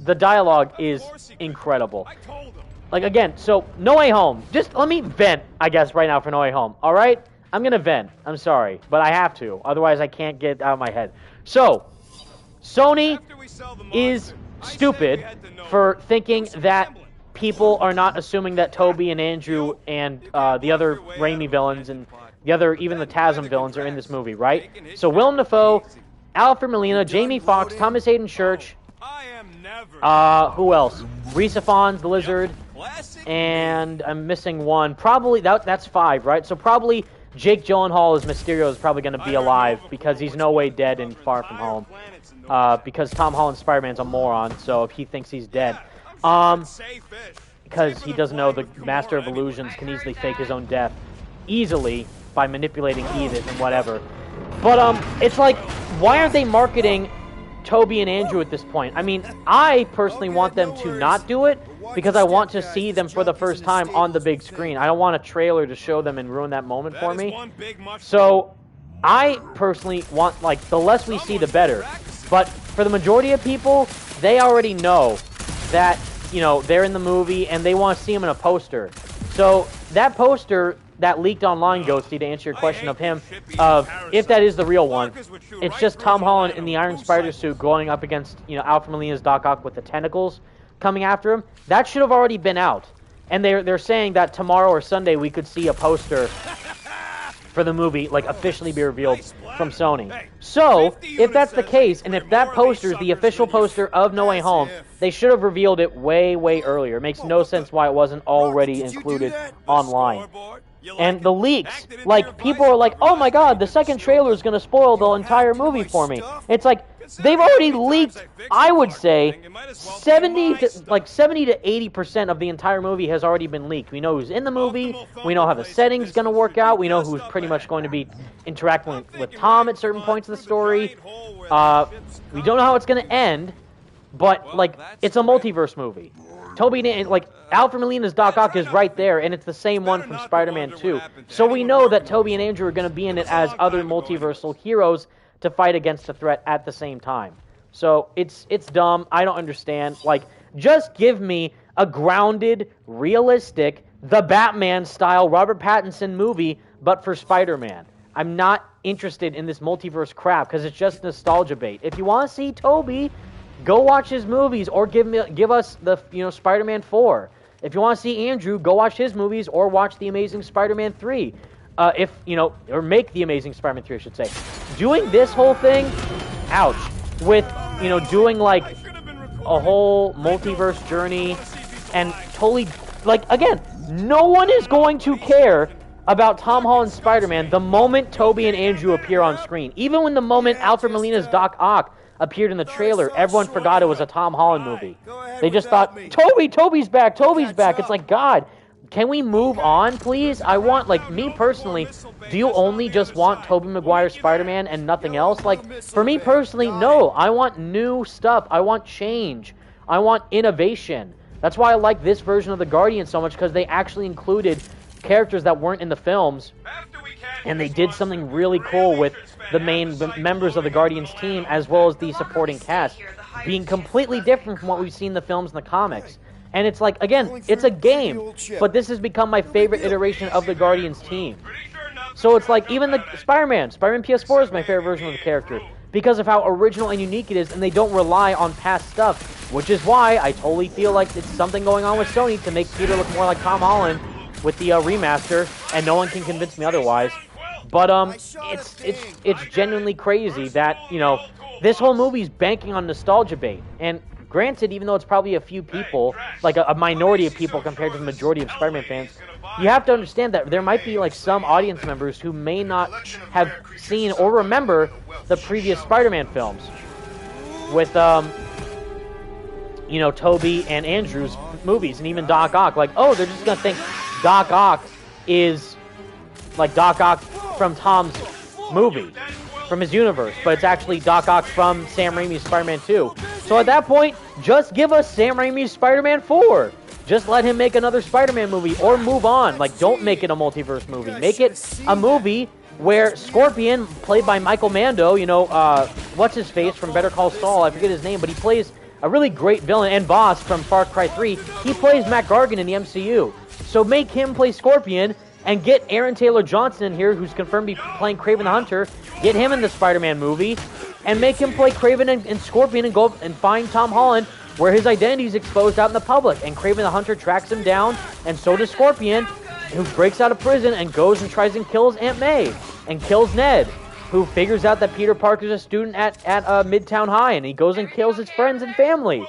The dialogue is incredible. Like, again, so No Way Home. Just let me vent, I guess, right now for No Way Home. All right? I'm going to vent. I'm sorry. But I have to. Otherwise, I can't get out of my head. So, Sony is stupid for thinking that people are not assuming that Toby and Andrew and the other Raimi villains and the other, even the TASM villains are in this movie, right? So, Willem Dafoe, Alfred Molina, Jamie Foxx, Thomas Hayden Church, who else? Risa Fons, the Lizard, and I'm missing one. Probably, that's 5, right? So probably Jake Gyllenhaal as Mysterio is probably going to be alive because he's no way dead in Far From Home. Because Tom Holland's Spider-Man's a moron, so if he thinks he's dead. Because he doesn't know the Master of Illusions can easily fake his own death easily by manipulating Edith and whatever. But it's like, why aren't they marketing Toby and Andrew at this point? I mean, I personally want them to not do it because I want to see them for the first time on the big screen. I don't want a trailer to show them and ruin that moment for me. So I personally want, like, the less we see, the better. But for the majority of people, they already know that, you know, they're in the movie and they want to see them in a poster. So that poster that leaked online, Ghosty, to answer your question of him, of if that is the real one, it's just Tom Holland in the Iron Spider suit going up against, you know, Alfred Molina's Doc Ock with the tentacles coming after him. That should have already been out. And they're saying that tomorrow or Sunday we could see a poster for the movie, like, officially be revealed from Sony. So, if that's the case, and if that poster is the official poster of No Way Home, they should have revealed it way, way earlier. It makes no sense why it wasn't already included online. And the leaks, like, people are like, oh my god, the second trailer is going to spoil the entire movie for me. It's like, they've already leaked, I would say, 70 to 80% of the entire movie has already been leaked. We know who's in the movie, we know how the setting's going to work out, we know who's pretty much going to be interacting with Tom at certain points of the story. We don't know how it's going to end, but, like, it's a multiverse movie. Toby, like, Alfred Molina's Doc Ock is right there, and it's the same one from Spider-Man 2. So we know that Toby and Andrew are going to be in it as other multiversal heroes to fight against the threat at the same time. So it's dumb. I don't understand. Like, just give me a grounded, realistic, the Batman-style Robert Pattinson movie, but for Spider-Man. I'm not interested in this multiverse crap, because it's just nostalgia bait. If you want to see Toby, go watch his movies, or give us the, you know, Spider-Man 4. If you want to see Andrew, go watch his movies, or watch The Amazing Spider-Man 3. If, you know, or make The Amazing Spider-Man 3, I should say. Doing this whole thing, ouch, with, you know, doing, like, a whole multiverse journey, and totally, like, again, no one is going to care about Tom Holland's Spider-Man the moment Toby and Andrew appear on screen. Even when the moment Alfred Molina's Doc Ock appeared in the trailer, everyone forgot it was a Tom Holland movie. They just thought, Toby's back, Toby's back. It's like, God, can we move on, please? I want, like, me personally, do you only just want Tobey Maguire's Spider-Man and nothing else? Like, for me personally, no. I want new stuff. I want change. I want innovation. That's why I like this version of the Guardians so much, because they actually included characters that weren't in the films, and they did something really cool with the main members of the Guardians team, as well as the supporting cast, being completely different from what we've seen in the films and the comics. And it's like, again, it's a game, but this has become my favorite iteration of the Guardians team. So it's like, even the Spider-Man PS4 is my favorite version of the character, because of how original and unique it is, and they don't rely on past stuff, which is why I totally feel like it's something going on with Sony to make Peter look more like Tom Holland with the remaster, and no one can convince me otherwise. But it's genuinely crazy that, you know, this whole movie's banking on nostalgia bait. And granted, even though it's probably a few people, like a minority of people compared to the majority of Spider-Man fans, you have to understand that there might be, like, some audience members who may not have seen or remember the previous Spider-Man films with, you know, Toby and Andrew's movies, and even Doc Ock. Like, oh, they're just gonna think Doc Ock is like Doc Ock from Tom's movie, from his universe, but it's actually Doc Ock from Sam Raimi's Spider-Man 2. So at that point, just give us Sam Raimi's Spider-Man 4. Just let him make another Spider-Man movie, or move on. Like, don't make it a multiverse movie. Make it a movie where Scorpion, played by Michael Mando, you know, what's his face from Better Call Saul, I forget his name, but he plays a really great villain and boss from Far Cry 3. He plays Matt Gargan in the MCU. So make him play Scorpion and get Aaron Taylor Johnson in here, who's confirmed to be playing Kraven the Hunter. Get him in the Spider-Man movie and make him play Kraven and Scorpion and go and find Tom Holland where his identity is exposed out in the public. And Kraven the Hunter tracks him down, and so does Scorpion, who breaks out of prison and goes and tries and kills Aunt May and kills Ned, who figures out that Peter Parker's a student at Midtown High, and he goes and kills his friends and family.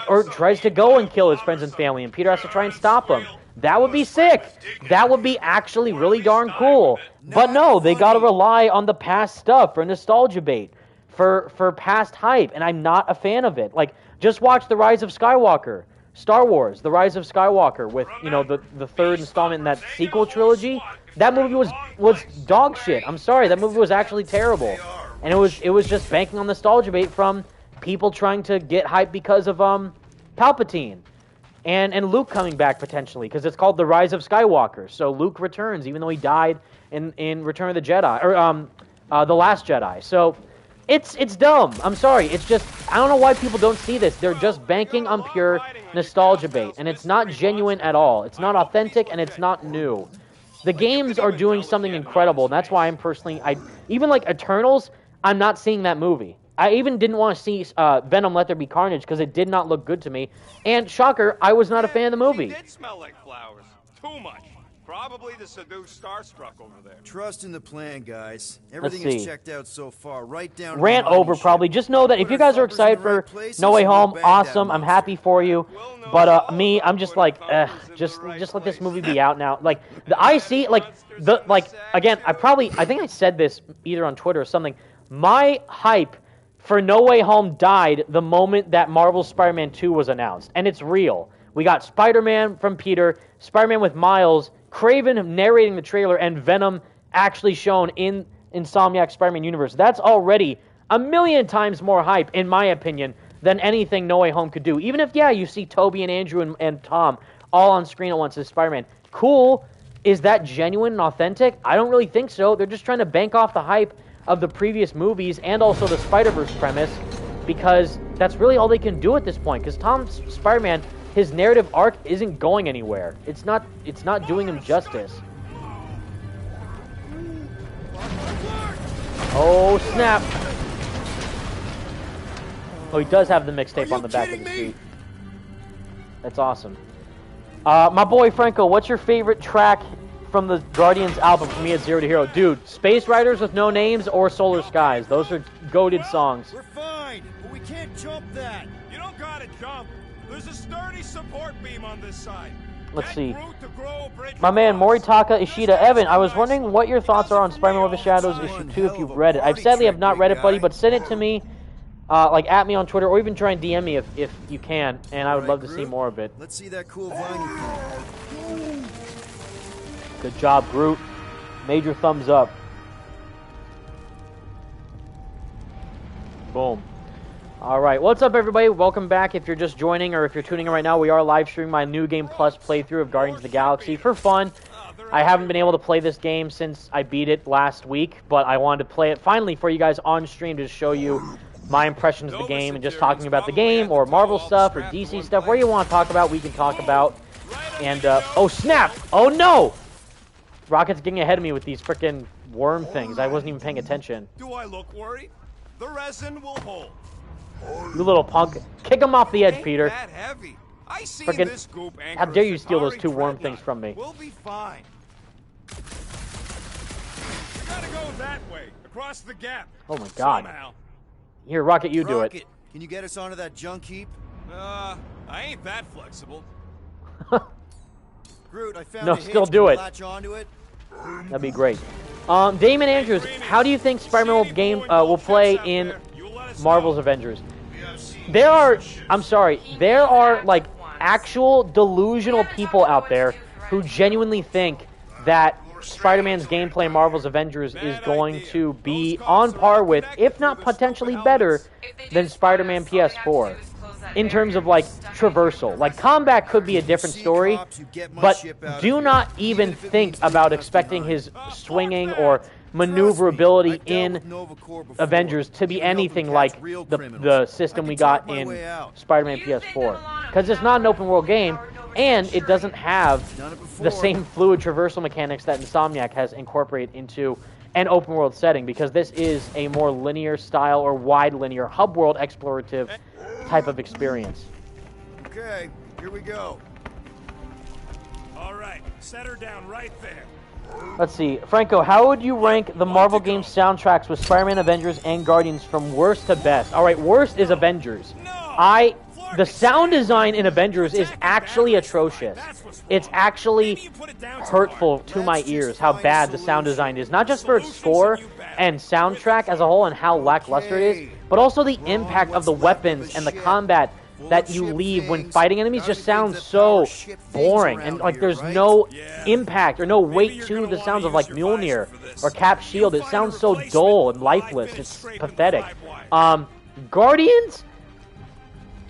Or tries to go and kill his friends and family, and Peter has to try and stop him. That would be sick. That would be actually really darn cool. But no, they gotta rely on the past stuff for nostalgia bait, for past hype, and I'm not a fan of it. Like, just watch The Rise of Skywalker. Star Wars, The Rise of Skywalker, with, you know, the third installment in that sequel trilogy. That movie was dog shit. I'm sorry, that movie was actually terrible. And it was just banking on nostalgia bait from people trying to get hype because of Palpatine. And Luke coming back potentially, because it's called The Rise of Skywalker. So Luke returns, even though he died in Return of the Jedi, or The Last Jedi. So it's dumb. I'm sorry. It's just, I don't know why people don't see this. They're just banking on pure nostalgia bait, and it's not genuine at all. It's not authentic, and it's not new. The games are doing something incredible, and that's why I'm personally, even like Eternals, I'm not seeing that movie. I even didn't want to see Venom Let There Be Carnage because it did not look good to me. And shocker, I was not a fan of the movie. It did smell like flowers. Too much. Probably the seduced starstruck over there. Trust in the plan, guys. Everything is checked out so far. Right down. Rant over probably. Just know that if you guys are excited for No Way Home, awesome. I'm happy for you. But me, I'm just like, just let this movie be out now. Like I see, again, I think I said this either on Twitter or something. My hype for No Way Home died the moment that Marvel's Spider-Man 2 was announced. And it's real. We got Spider-Man from Peter, Spider-Man with Miles, Kraven narrating the trailer, and Venom actually shown in Insomniac's Spider-Man universe. That's already a million times more hype, in my opinion, than anything No Way Home could do. Even if, yeah, you see Toby and Andrew and Tom all on screen at once as Spider-Man. Cool. Is that genuine and authentic? I don't really think so. They're just trying to bank off the hype of the previous movies and also the Spider-Verse premise, because that's really all they can do at this point. Because Tom's Spider-Man, his narrative arc isn't going anywhere. It's not doing him justice. Oh snap! Oh, he does have the mixtape on the back of the seat. That's awesome. My boy Franco, what's your favorite track from the Guardians album from Me at Zero to Hero? Dude, Space Riders with No Names or Solar Skies. Those are goated songs. We're fine, but we can't jump that. You don't gotta jump. There's a sturdy support beam on this side. Let's see. My man Moritaka Ishida. Evan, I was wondering what your thoughts are on Spider-Man With the Shadows issue 2 if you've read it. I sadly have not read it, buddy, but send it to me, at me on Twitter, or even try and DM me if you can, and I would love to see more of it. Let's see that cool vine. Good job, Groot. Major thumbs up. Boom. All right, what's up, everybody? Welcome back. If you're just joining or if you're tuning in right now, we are live streaming my New Game Plus playthrough of Guardians of the Galaxy for fun. I haven't been able to play this game since I beat it last week, but I wanted to play it finally for you guys on stream to show you my impressions of the game and just talking about the game or Marvel stuff or DC stuff. Where you want to talk about, we can talk about. And, oh, snap! Oh, no! Rocket's getting ahead of me with these frickin' worm things. I wasn't even paying attention. Do I look worried? The resin will hold. You little punk. Kick him off the edge, Peter. That heavy. I see Frickin', this group how dare you steal those two worm things from me? We'll be fine. We gotta go that way, across the gap. Oh my god. Somehow. Here, Rocket, you do it. Can you get us onto that junk heap? I ain't that flexible. Groot, I found No, a hitch. still do Can you it. latch onto it? That'd be great. Damon Andrews, how do you think Spider-Man will play in Marvel's Avengers? There are like actual delusional people out there who genuinely think that Spider-Man's gameplay in Marvel's Avengers is going to be on par with, if not potentially better, than Spider-Man PS4. In terms of, like, traversal. Like, combat could be a different story, but do not even think about expecting his swinging or maneuverability in Avengers to be anything like the system we got in Spider-Man PS4. Because it's not an open world game, and it doesn't have the same fluid traversal mechanics that Insomniac has incorporated into an open world setting, because this is a more linear style or wide linear hub world explorative type of experience. Okay, here we go. All right, set her down right there. Let's see. Franco, how would you rank the Marvel game soundtracks with Spider-Man, Avengers, and Guardians from worst to best? All right, worst is Avengers. The sound design in Avengers is actually atrocious. It's actually hurtful to my ears how bad the sound design is. Not just for its score and soundtrack as a whole and how lackluster it is, but also the impact of the weapons and the combat that you leave when fighting enemies just sounds so boring. And like there's no impact or no weight to the sounds of like Mjolnir or Cap's shield. It sounds so dull and lifeless. It's pathetic. Guardians?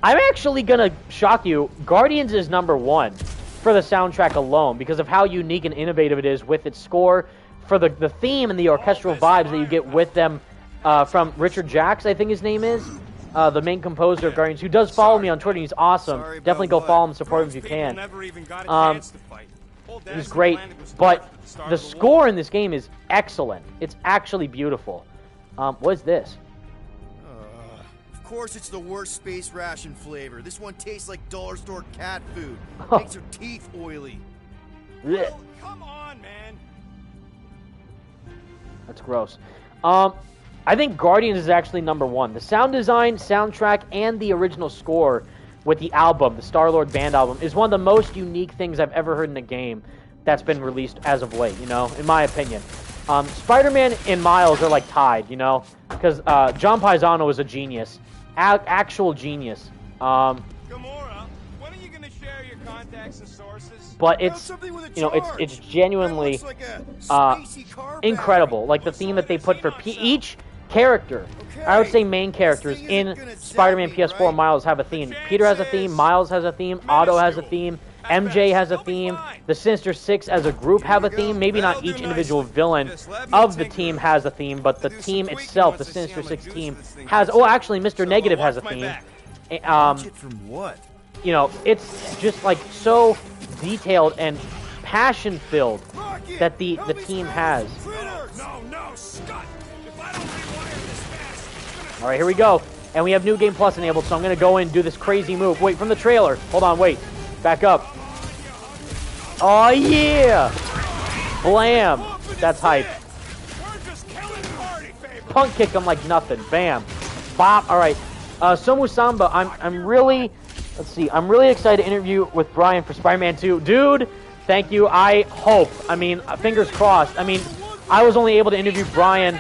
I'm actually going to shock you. Guardians is #1 for the soundtrack alone because of how unique and innovative it is with its score, for the theme and the orchestral vibes that you get with them from Richard Jacks, I think his name is, the main composer of Guardians, who does follow me on Twitter. He's awesome. Definitely go follow him and support him if you can. He's great, but the score in this game is excellent. It's actually beautiful. What is this? Of course it's the worst space ration flavor. This one tastes like dollar store cat food. Makes your teeth oily. Oh, come on, man. That's gross. I think Guardians is actually #1. The sound design, soundtrack, and the original score with the album, the Star-Lord band album, is one of the most unique things I've ever heard in a game that's been released as of late, you know, in my opinion. Spider-Man and Miles are like tied, you know, because John Paisano is a genius. Actual genius. Gamora, when are you going to share your contacts and sources? But it's, you know, it's genuinely incredible. Like the theme that they put for each character. I would say main characters in Spider-Man PS4 Miles have a theme. Peter has a theme, Miles has a theme, Otto has a theme, MJ has a theme, the Sinister Six as a group have a theme. Maybe not each individual villain of the team has a theme, but the team itself, the Sinister Six team, has... Oh, actually, Mr. Negative has a theme. From what? You know, it's just like so detailed and passion-filled that the team has. All right, here we go. And we have New Game Plus enabled, so I'm going to go in and do this crazy move. Wait, from the trailer. Hold on, wait. Back up. Oh, yeah! Blam! That's hype. Punk kick him like nothing. Bam. Bop. All right. Somu Samba, I'm really... Let's see. I'm really excited to interview with Brian for Spider-Man 2. Dude, thank you. I hope. I mean, fingers crossed. I mean, I was only able to interview Brian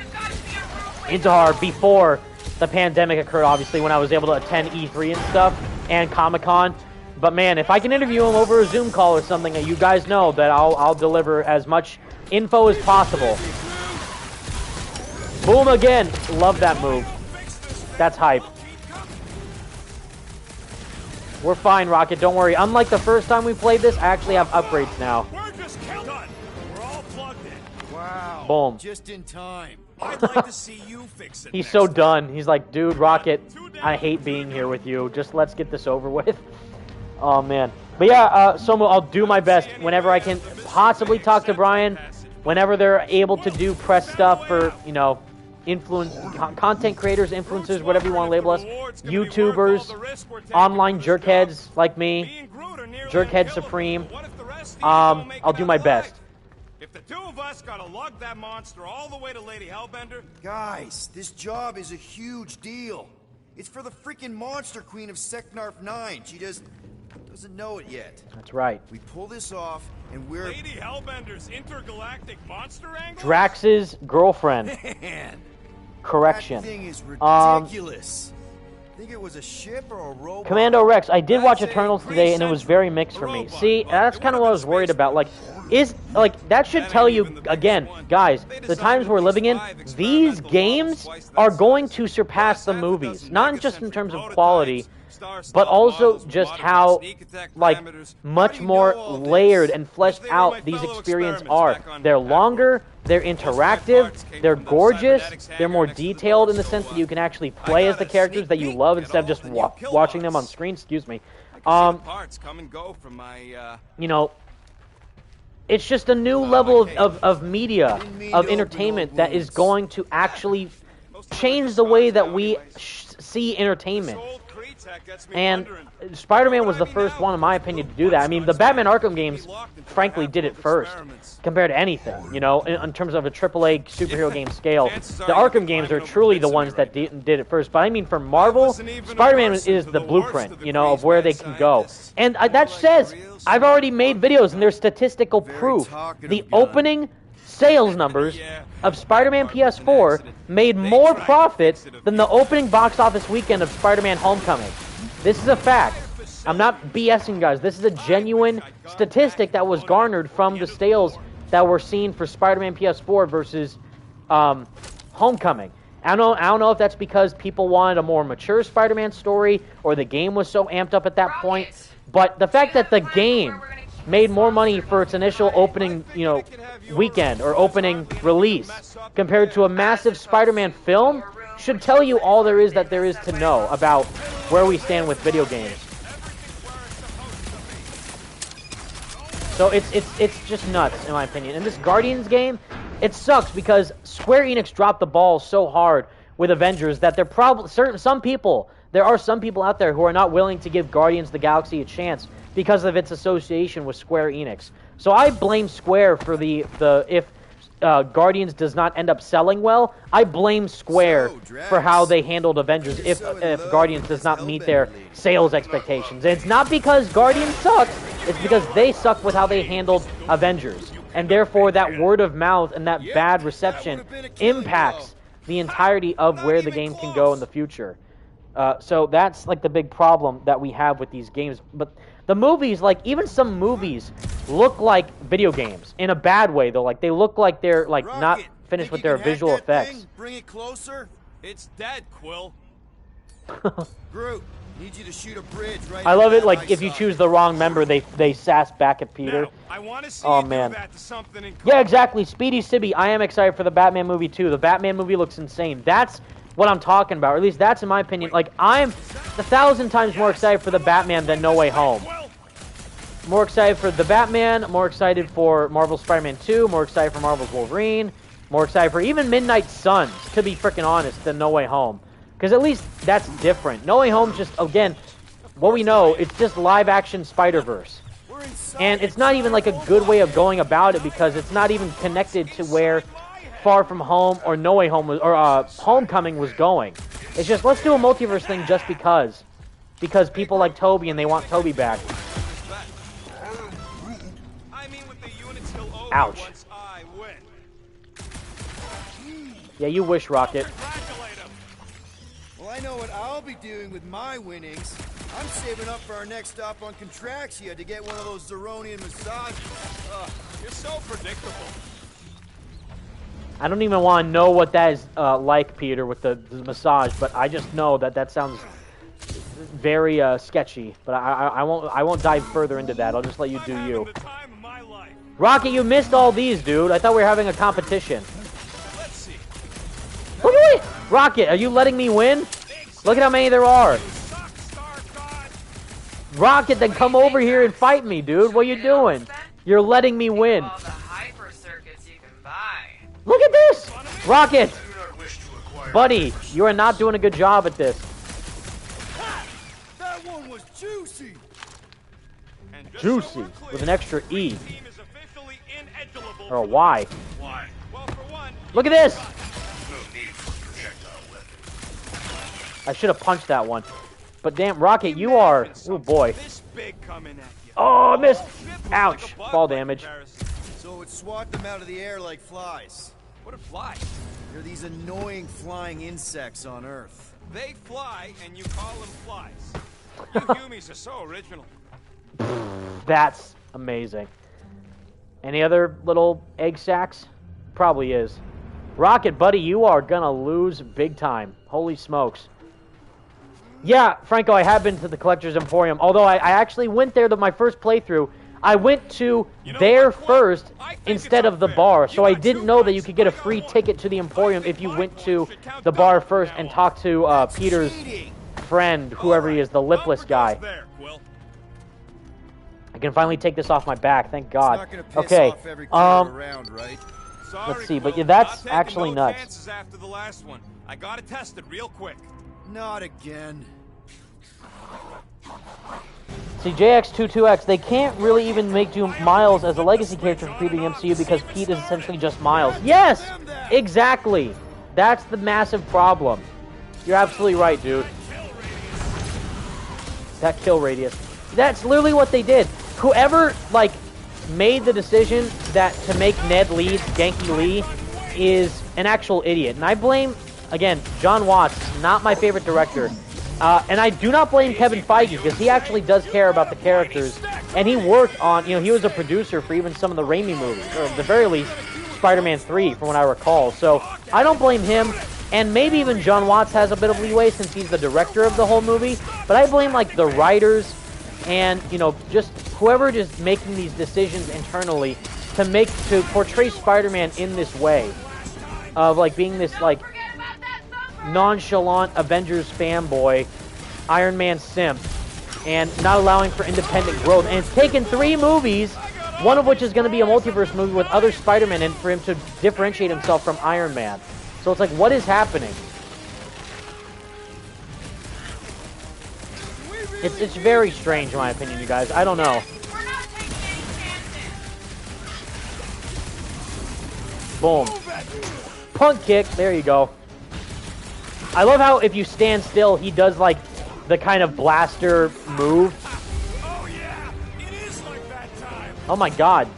Intihar before the pandemic occurred, obviously, when I was able to attend E3 and stuff, and Comic-Con. But man, if I can interview him over a Zoom call or something, you guys know that I'll deliver as much info as possible. Boom again. Love that move. That's hype. We're fine, Rocket. Don't worry. Unlike the first time we played this, I actually have upgrades now. We're all plugged in. Wow. Boom. Just in time. I'd like to see you fix it. He's so done. He's like, dude, Rocket, I hate being here with you. Just let's get this over with. Oh, man. But yeah, Somu, I'll do my best whenever I can possibly talk to Brian, whenever they're able to do press stuff for, you know, content creators, influencers, whatever you want to label us, YouTubers, online jerkheads like me, Jerkhead Supreme. I'll do my best. If the two of us gotta lug that monster all the way to Lady Hellbender... Guys, this job is a huge deal. It's for the freaking Monster Queen of Seknarf 9. She just doesn't know it yet. That's right. We pull this off, and we're... Lady Hellbender's intergalactic monster angle? Drax's girlfriend. Man, Correction. that thing is ridiculous. Think it was a ship or a robot? Commando Rex, I did watch Eternals today, and it was very mixed for me. See, that's kind of what I was worried about. Like, that should tell you, again, guys, the times we're living in, these games are going to surpass the movies. Not just in terms of quality, but also just how like much more layered and fleshed out these experiences are. They're longer, they're interactive, they're gorgeous, they're more detailed in the sense that you can actually play as the characters that you love instead of just watching them on screen. Excuse me. You know, it's just a new level of media, of entertainment that is going to actually change the way that we see entertainment. And Spider-Man was the first one, in my opinion, to do that. I mean, the Batman Arkham games, frankly, did it first, compared to anything, you know, in terms of a AAA superhero game scale. The Arkham games are truly the ones that did it first. But I mean, for Marvel, Spider-Man is the blueprint, you know, of where they can go. And that says, I've already made videos, and there's statistical proof. The opening sales numbers of Spider-Man PS4 made more profit than the opening box office weekend of Spider-Man Homecoming. This is a fact. I'm not BSing, guys. This is a genuine statistic that was garnered from the sales that were seen for Spider-Man PS4 versus Homecoming. I don't know if that's because people wanted a more mature Spider-Man story or the game was so amped up at that point, but the fact that the game made more money for its initial opening, you know, weekend or opening release compared to a massive Spider-Man film should tell you all there is to know about where we stand with video games. So it's just nuts, in my opinion. And this Guardians game, it sucks because Square Enix dropped the ball so hard with Avengers that there are some people out there who are not willing to give Guardians of the Galaxy a chance because of its association with Square Enix. So I blame Square for if Guardians does not end up selling well, I blame Square for how they handled Avengers if Guardians does not meet their sales expectations. And it's not because Guardians sucks, it's because they suck with how they handled Avengers. And therefore that word of mouth and that bad reception impacts the entirety of where the game can go in the future. So that's like the big problem that we have with these games. But the movies, like even some movies, look like video games in a bad way though. Like they look like they're like not finished with their visual effects. Bring it closer. It's dead, Quill. Groot, need you to shoot a bridge right. I love it. Like if you choose the wrong member, they sass back at Peter. Now, I want to see oh you man. do that to something in Yeah, exactly. Speedy Sibby. I am excited for the Batman movie too. The Batman movie looks insane. That's what I'm talking about, or at least that's in my opinion. Like, I'm 1,000 times more excited for the Batman than No Way Home. More excited for the Batman, more excited for Marvel's Spider-Man 2, more excited for Marvel's Wolverine, more excited for even Midnight Suns, to be freaking honest, than No Way Home. Because at least that's different. No Way Home's just, again, what we know, it's just live-action Spider-Verse. And it's not even like a good way of going about it because it's not even connected to where Far From Home or No Way Home was, or Homecoming was going. It's just, let's do a multiverse thing just because. Because people like Toby and they want Toby back. Ouch. Yeah, you wish, Rocket. Well, I know what I'll be doing with my winnings. I'm saving up for our next stop on Contraxia to get one of those Zeronian massages. You're so predictable. I don't even want to know what that is like, Peter, with the massage, but I just know that sounds very sketchy. But I won't dive further into that. I'll just let you do you. Rocket, you missed all these, dude. I thought we were having a competition. Let's see. Look at me! Rocket, are you letting me win? Look at how many there are. Rocket, then come over here and fight me, dude. What are you doing? You're letting me win. Look at this! Rocket! Buddy, you are not doing a good job at this. That one was juicy! Juicy, with an extra E. Or a Y. Look at this! I should have punched that one. But damn, Rocket, you are... Oh boy. Oh, I missed! Ouch. Fall damage. So it swat them out of the air like flies. What are flies? They're these annoying flying insects on Earth. They fly, and you call them flies. You Humies are so original. That's amazing. Any other little egg sacks? Probably is. Rocket, buddy, you are gonna lose big time. Holy smokes. Yeah, Franco, I have been to the Collector's Emporium. Although I actually went there to my first playthrough. I went to there first instead of the bar. So I didn't know that you could get a free ticket to the Emporium if you went to the bar first and talked to Peter's friend, whoever he is, the lipless guy. I can finally take this off my back, thank God. Okay, let's see, but yeah, that's actually nuts. After the last one. I got it tested real quick. Not again. See, JX22X, they can't really even make you Miles as a legacy character for Pete in the MCU because Pete is essentially just Miles. Yes! Exactly! That's the massive problem. You're absolutely right, dude. That kill radius. That's literally what they did. Whoever, like, made the decision that to make Ned lead Genki Lee is an actual idiot. And I blame, again, John Watts, not my favorite director. And I do not blame Kevin Feige because he actually does care about the characters. And he worked on, he was a producer for even some of the Raimi movies, or at the very least, Spider-Man 3, from what I recall. So I don't blame him. And maybe even John Watts has a bit of leeway since he's the director of the whole movie. But I blame, like, the writers and, just whoever is making these decisions internally to portray Spider-Man in this way. Of, like, being this, like, nonchalant Avengers fanboy, Iron Man simp, and not allowing for independent growth. And it's taken 3 movies, one of which is going to be a multiverse movie with other Spider-Man in, for him to differentiate himself from Iron Man. So it's like, what is happening? It's very strange, in my opinion, you guys. I don't know. Boom. Punk kick. There you go. I love how if you stand still, he does, like, the kind of blaster move. Oh yeah, it is like that time. Oh my God.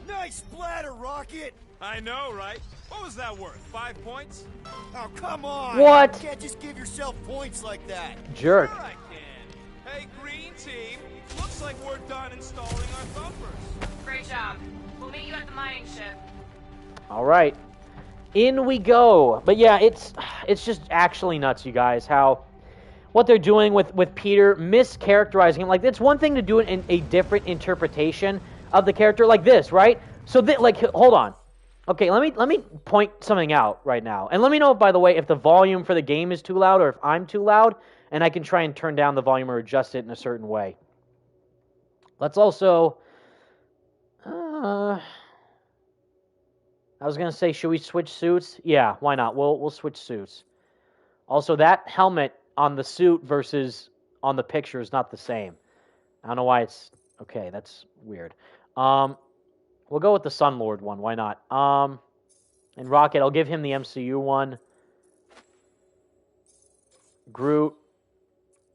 Nice splatter, Rocket. I know, right? What was that worth? 5 points? Oh, come on. What? You can't just give yourself points like that. Jerk. Sure I can. Hey, green team. Looks like we're done installing our thumpers. Great job. We'll meet you at the mining ship. All right. In we go. But yeah, it's just actually nuts, you guys, how what they're doing with Peter, mischaracterizing him. Like, it's one thing to do it in a different interpretation of the character like this, right? So, like, hold on. Okay, let me point something out right now. And let me know, by the way, if the volume for the game is too loud or if I'm too loud, and I can try and turn down the volume or adjust it in a certain way. Let's also... I was going to say, should we switch suits? Yeah, why not? We'll switch suits. Also, that helmet on the suit versus on the picture is not the same. I don't know why it's... Okay, that's weird. We'll go with the Sunlord one. Why not? And Rocket, I'll give him the MCU one. Groot,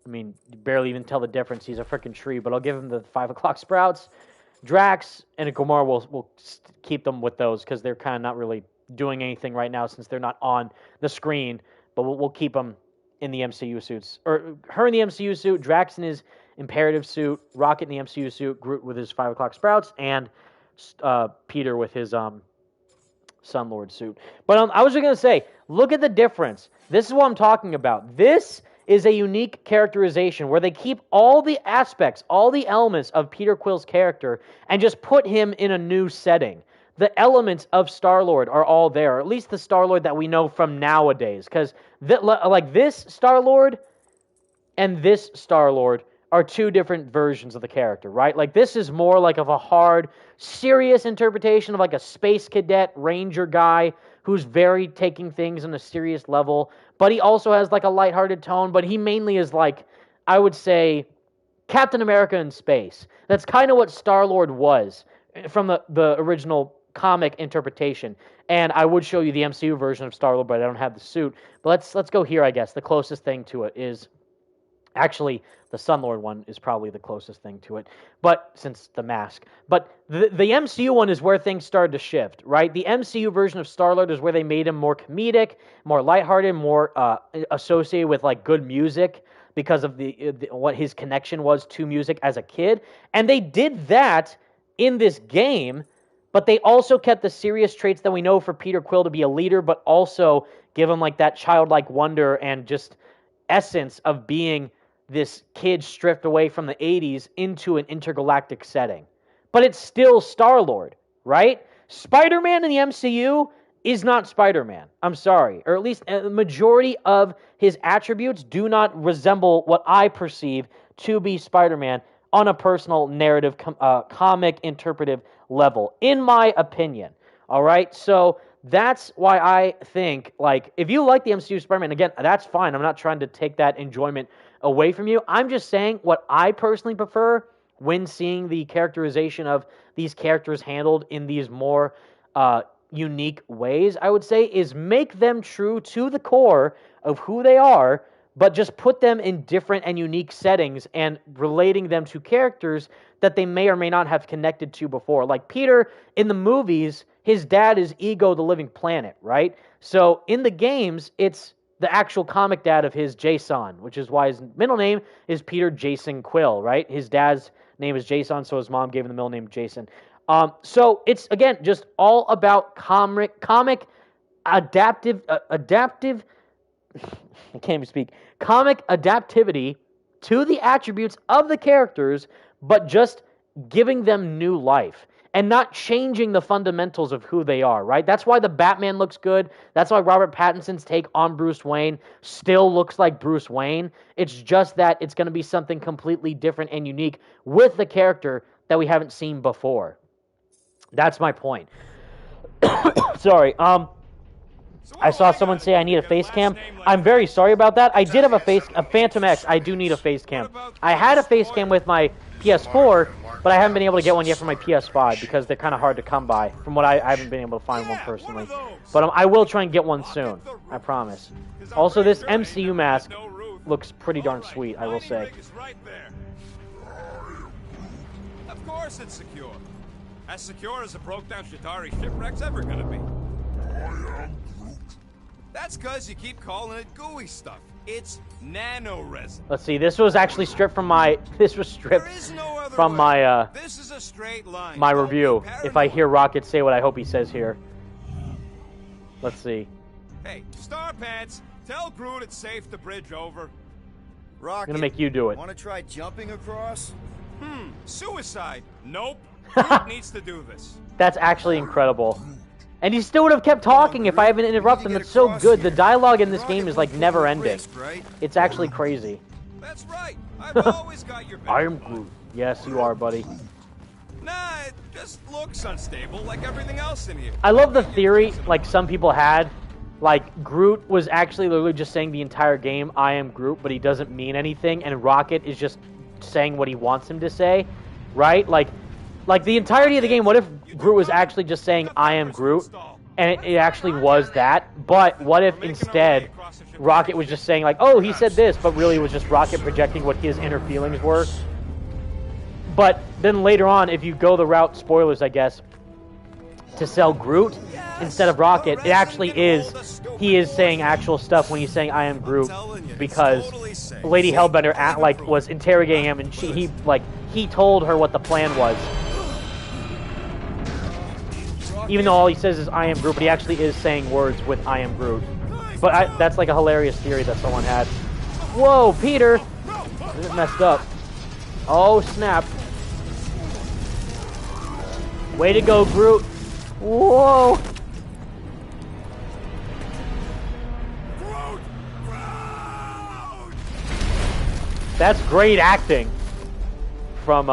I mean, you barely even tell the difference. He's a freaking tree, but I'll give him the 5 o'clock sprouts. Drax and Gamora, we'll keep them with those because they're kind of not really doing anything right now since they're not on the screen. But we'll keep them in the MCU suits. Or her in the MCU suit, Drax in his Imperative suit, Rocket in the MCU suit, Groot with his 5 o'clock sprouts, and Peter with his Sunlord suit. But I was just going to say, look at the difference. This is what I'm talking about. This is a unique characterization where they keep all the aspects, all the elements of Peter Quill's character and just put him in a new setting. The elements of Star-Lord are all there, or at least the Star-Lord that we know from nowadays. Because like this Star-Lord and this Star-Lord are 2 different versions of the character, right? Like, this is more like of a hard, serious interpretation of like a space cadet ranger guy who's very taking things on a serious level, but he also has like a lighthearted tone, but he mainly is like, I would say, Captain America in space. That's kind of what Star-Lord was from the original comic interpretation. And I would show you the MCU version of Star-Lord, but I don't have the suit. But let's go here, I guess. The closest thing to it is... Actually, the Sunlord one is probably the closest thing to it, but since the mask. But the MCU one is where things started to shift, right? The MCU version of Star-Lord is where they made him more comedic, more lighthearted, more associated with like good music because of what his connection was to music as a kid. And they did that in this game, but they also kept the serious traits that we know for Peter Quill to be a leader, but also give him like that childlike wonder and just essence of being this kid stripped away from the 80s into an intergalactic setting. But it's still Star-Lord, right? Spider-Man in the MCU is not Spider-Man. I'm sorry. Or at least a majority of his attributes do not resemble what I perceive to be Spider-Man on a personal narrative, comic interpretive level, in my opinion. All right? So that's why I think, like, if you like the MCU Spider-Man, again, that's fine. I'm not trying to take that enjoyment away from you. I'm just saying what I personally prefer when seeing the characterization of these characters handled in these more unique ways, I would say, is make them true to the core of who they are, but just put them in different and unique settings and relating them to characters that they may or may not have connected to before. Like Peter, in the movies, his dad is Ego the Living Planet, right? So in the games, it's the actual comic dad of his, Jason, which is why his middle name is Peter Jason Quill, right? His dad's name is Jason, so his mom gave him the middle name Jason. So it's, again, just all about comic adaptive, I can't even speak, comic adaptivity to the attributes of the characters, but just giving them new life and not changing the fundamentals of who they are, right? That's why the Batman looks good. That's why Robert Pattinson's take on Bruce Wayne still looks like Bruce Wayne. It's just that it's going to be something completely different and unique with the character that we haven't seen before. That's my point. Sorry. I saw someone say I need a face cam. I'm very sorry about that. I did have a Phantom X. I do need a face cam. I had a face cam with my PS4, but I haven't been able to get one yet for my PS5 because they're kind of hard to come by. From what I haven't been able to find one personally. But I will try and get one soon. I promise. Also, this MCU mask looks pretty darn sweet, I will say. Of course it's secure. As secure as a broke-down Chitauri shipwreck's ever gonna be. That's because you keep calling it gooey stuff. It's nano-resin. Let's see, this was actually stripped from my... This was stripped from my, This is a straight line. my review. If I hear Rocket say what I hope he says here. Let's see. Hey, Star Pants, tell Groot it's safe to bridge over. Rocket, I'm gonna make you do it. Want to try jumping across? Suicide. Nope. Groot needs to do this. That's actually incredible. And he still would have kept talking if I hadn't interrupted him. It's so good. The dialogue in this game is like never ending. It's actually crazy. That's right. I've always got your back. I am Groot. Yes, you are, buddy. Nah, it just looks unstable like everything else in here. I love the theory, like some people had, like Groot was actually literally just saying the entire game, I am Groot, but he doesn't mean anything, and Rocket is just saying what he wants him to say, right? Like the entirety of the game, what if Groot was actually just saying, I am Groot, and it actually was that, but what if instead Rocket was just saying, like, oh, he said this, but really it was just Rocket projecting what his inner feelings were? But then later on, if you go the route, spoilers, I guess, to sell Groot instead of Rocket, it actually is, he is saying actual stuff when he's saying, I am Groot, because Lady Hellbender, like, was interrogating him, and he told her what the plan was. Even though all he says is, I am Groot, but he actually is saying words with, I am Groot. But that's like a hilarious theory that someone had. Whoa, Peter! This is messed up. Oh, snap. Way to go, Groot. Whoa! That's great acting from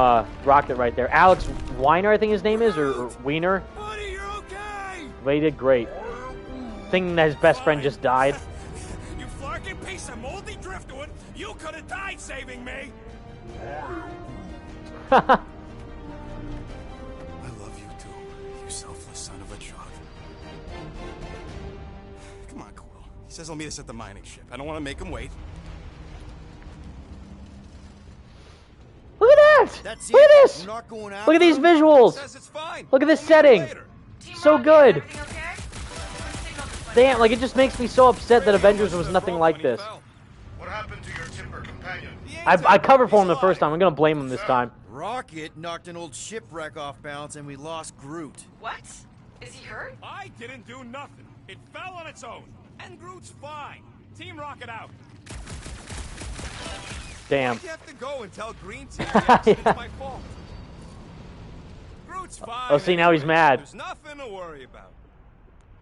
Rocket right there. Alex Weiner, I think his name is, or Wiener. Buddy, you're okay. They did great. Thinking that his best friend just died. You flarking piece of moldy driftwood. You could have died saving me. I love you too, you selfless son of a drug. Come on, Quill. He says he'll meet us at the mining ship. I don't want to make him wait. Look at that! That's Look at it. this! We're not going out. Look at these visuals! Says it's fine. Look at this We'll meet setting! later. So good! Damn, like it just makes me so upset that Avengers was nothing like this. What happened to your timber companion? I covered for him the first time. I'm gonna blame him this time. Rocket knocked an old shipwreck off balance and we lost Groot. What? Is he hurt? I didn't do nothing. It fell on its own. And Groot's fine. Team Rocket out. Damn. Why'd you have to go and tell Green Team the accident's my fault? Groot's fine. Oh, see, now he's mad. There's nothing to worry about.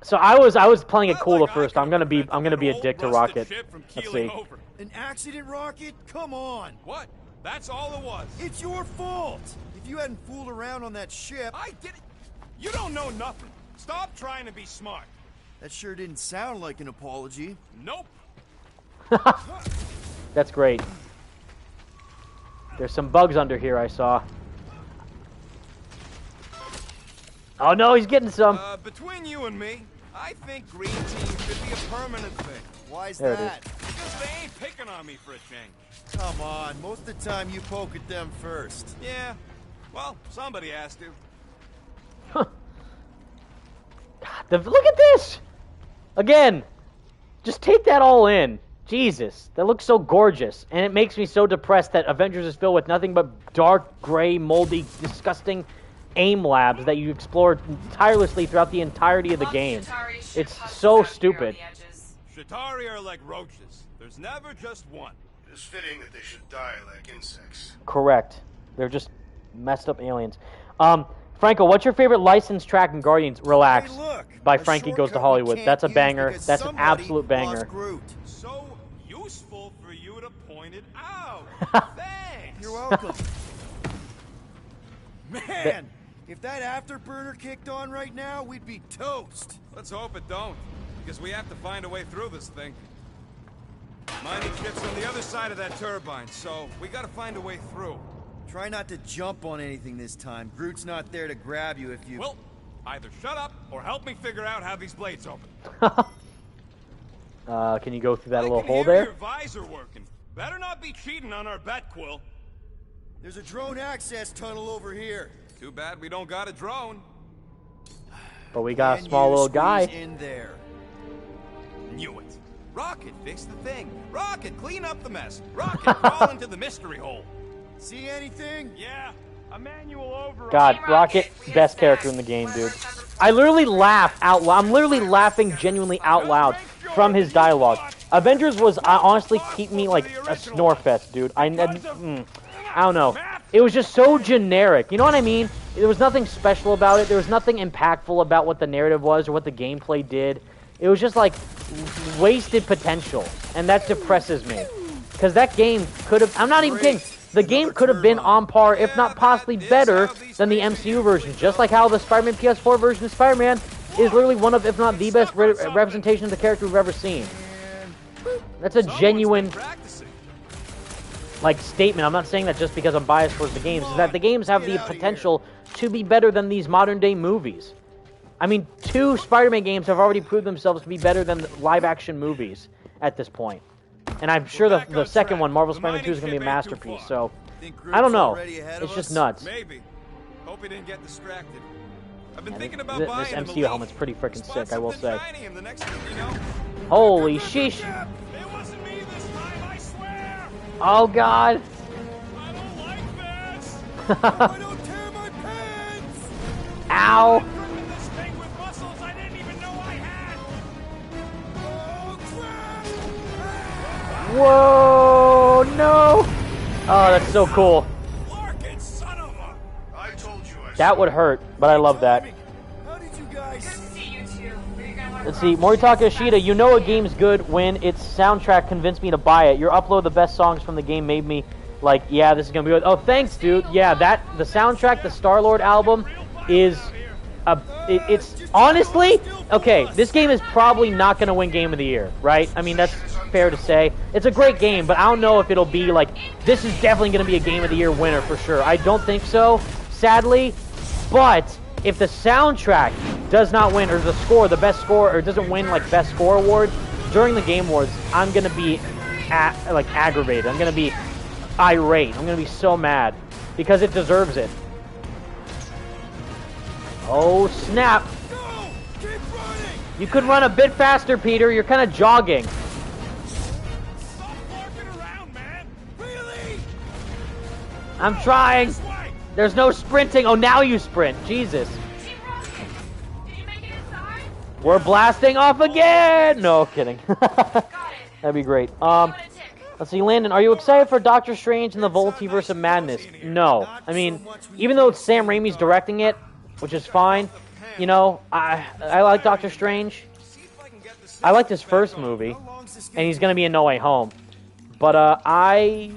So I was playing it Not cool like at first. I I'm gonna be could've a prevented dick to an old rusted Rocket. ship from Let's keeling see. over. An accident rocket? Come on. What? That's all it was. It's your fault. If you hadn't fooled around on that ship, I did it. You don't know nothing. Stop trying to be smart. that sure didn't sound like an apology. Nope. That's great. There's some bugs under here I saw. Oh no, he's getting some. Between you and me, I think Green Team should be a permanent thing. Why's There it that? Because they ain't picking on me for a change. Come on, most of the time you poke at them first. Yeah. Well, somebody has to. Look at this! Again, just take that all in. Jesus, that looks so gorgeous. And it makes me so depressed that Avengers is filled with nothing but dark, gray, moldy, disgusting aim labs that you explored tirelessly throughout the entirety of the game. It's so stupid. Shatari are like roaches. There's never just one. It is fitting that they should die like insects. Correct. They're just messed up aliens. Franco, what's your favorite licensed track in Guardians? Relax. Hey, look, By a Frankie Goes to shortcut we Hollywood. can't That's a use banger. because That's an somebody absolute banger. lost Groot. So useful for you to point it out. Thanks. You're welcome. Man, if that afterburner kicked on right now, we'd be toast. Let's hope it don't, because we have to find a way through this thing. Mining ship's on the other side of that turbine, so we gotta find a way through. Try not to jump on anything this time. Groot's not there to grab you if you... Well, either shut up or help me figure out how these blades open. Can you go through that little I hole can hear there? your visor working. Better not be cheating on our bet, Quill. There's a drone access tunnel over here. Too bad we don't got a drone. But we got a Can small you little guy. squeeze in there. Knew it. Rocket, fix the thing. Rocket, clean up the mess. Rocket, crawl into the mystery hole. See anything? Yeah, a manual override. God, Rocket, best character in the game, dude. I literally laugh out loud. I'm literally laughing genuinely out loud from his dialogue. Avengers was honestly keep me like a snore fest, dude. I don't know. It was just so generic. You know what I mean? There was nothing special about it. There was nothing impactful about what the narrative was or what the gameplay did. It was just like wasted potential, and that depresses me. Because that game could have... I'm not even kidding. The game could have been on par, if not possibly better, than the MCU version. Just like how the Spider-Man PS4 version of Spider-Man is literally one of, if not the best representation of the character we've ever seen. That's a genuine, like, statement. I'm not saying that just because I'm biased towards the games. Is that the games have the potential to be better than these modern-day movies. I mean, 2 Spider-Man games have already proved themselves to be better than live-action movies at this point. And I'm sure the second one, Marvel Spider-Man 2, is going to be a masterpiece. So, I don't know. It's just nuts. Maybe. Hope he didn't get distracted. I've been thinking This about buying him a MCU leaf. helmet's pretty freaking sick, I will say. Tiny, and the next thing you know, Holy sheesh. it wasn't me this time, I swear. Oh, God. I don't like this. I don't tear my pants! Ow. Gripping this thing with muscles I didn't even know I had. Oh, crap! Whoa, no. Oh, that's so cool. Larkin, son of a... I told you I That would hurt, but I love that. How did you guys... See you two. Where you gonna Let's see, Moritaka Ishida, you know a game's good when its soundtrack convinced me to buy it. Your upload of the best songs from the game made me like, yeah, this is gonna be good. Oh, thanks, dude. Yeah, the soundtrack, the Star-Lord album, is it's honestly okay. This game is probably not gonna win Game of the Year, right? I mean, that's fair to say. It's a great game, but I don't know if it'll be like this is definitely gonna be a Game of the Year winner for sure. I don't think so, sadly. But if the soundtrack does not win, or the best score, or doesn't win like best score awards during the Game Awards, I'm gonna be aggravated. I'm gonna be irate. I'm gonna be so mad because it deserves it. Oh snap! Go! Keep running! You could run a bit faster, Peter. You're kind of jogging. Stop larking around, man. Really? I'm trying. This way. There's no sprinting. Oh, now you sprint. Jesus. Team Rocket, did you make it inside? We're blasting off again. No kidding. Got it. That'd be great. On a tick. Let's see, Landon, are you excited for Doctor Strange and the Multiverse of Madness? No. I mean, even though it's Sam Raimi's directing it, which is fine, you know, I like Doctor Strange. I liked his first movie, and he's going to be in No Way Home. But I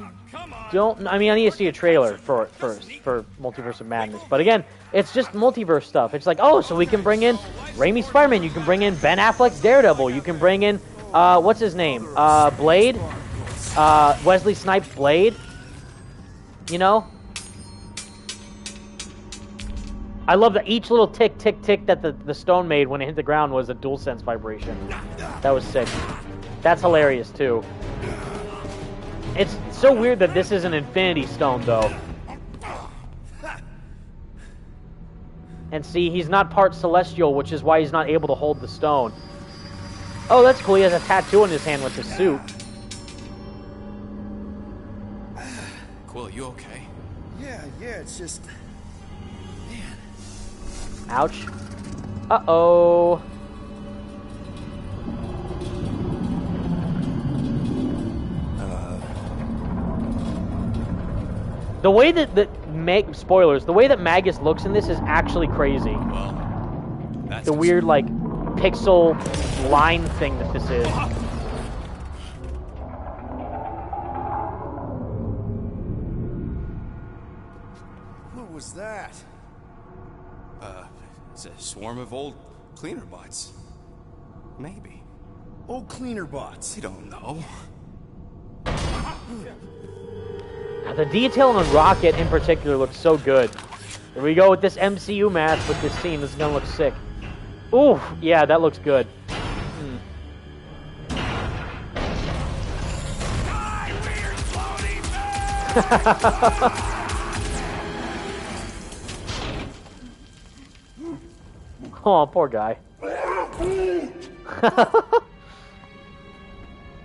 need to see a trailer for it first, for Multiverse of Madness. But again, it's just multiverse stuff. It's like, oh, so we can bring in Raimi's Spider-Man, you can bring in Ben Affleck's Daredevil, you can bring in, what's his name, Blade? Wesley Snipes' Blade? You know? I love that each little tick, tick, tick that the stone made when it hit the ground was a DualSense vibration. That was sick. That's hilarious, too. It's so weird that this is an Infinity Stone, though. And see, he's not part Celestial, which is why he's not able to hold the stone. Oh, that's cool. He has a tattoo on his hand with the suit. Quill, you okay? Yeah, it's just... Man. Ouch. Uh-oh. The way that spoilers, the way that Magus looks in this is actually crazy. Well, that's the weird, like, pixel line thing that this is. What was that? It's a swarm of old cleaner bots. Maybe. Old cleaner bots. I don't know. The detail on Rocket in particular looks so good. Here we go with this MCU mask with this scene. This is gonna look sick. Ooh, yeah, that looks good. Oh, poor guy.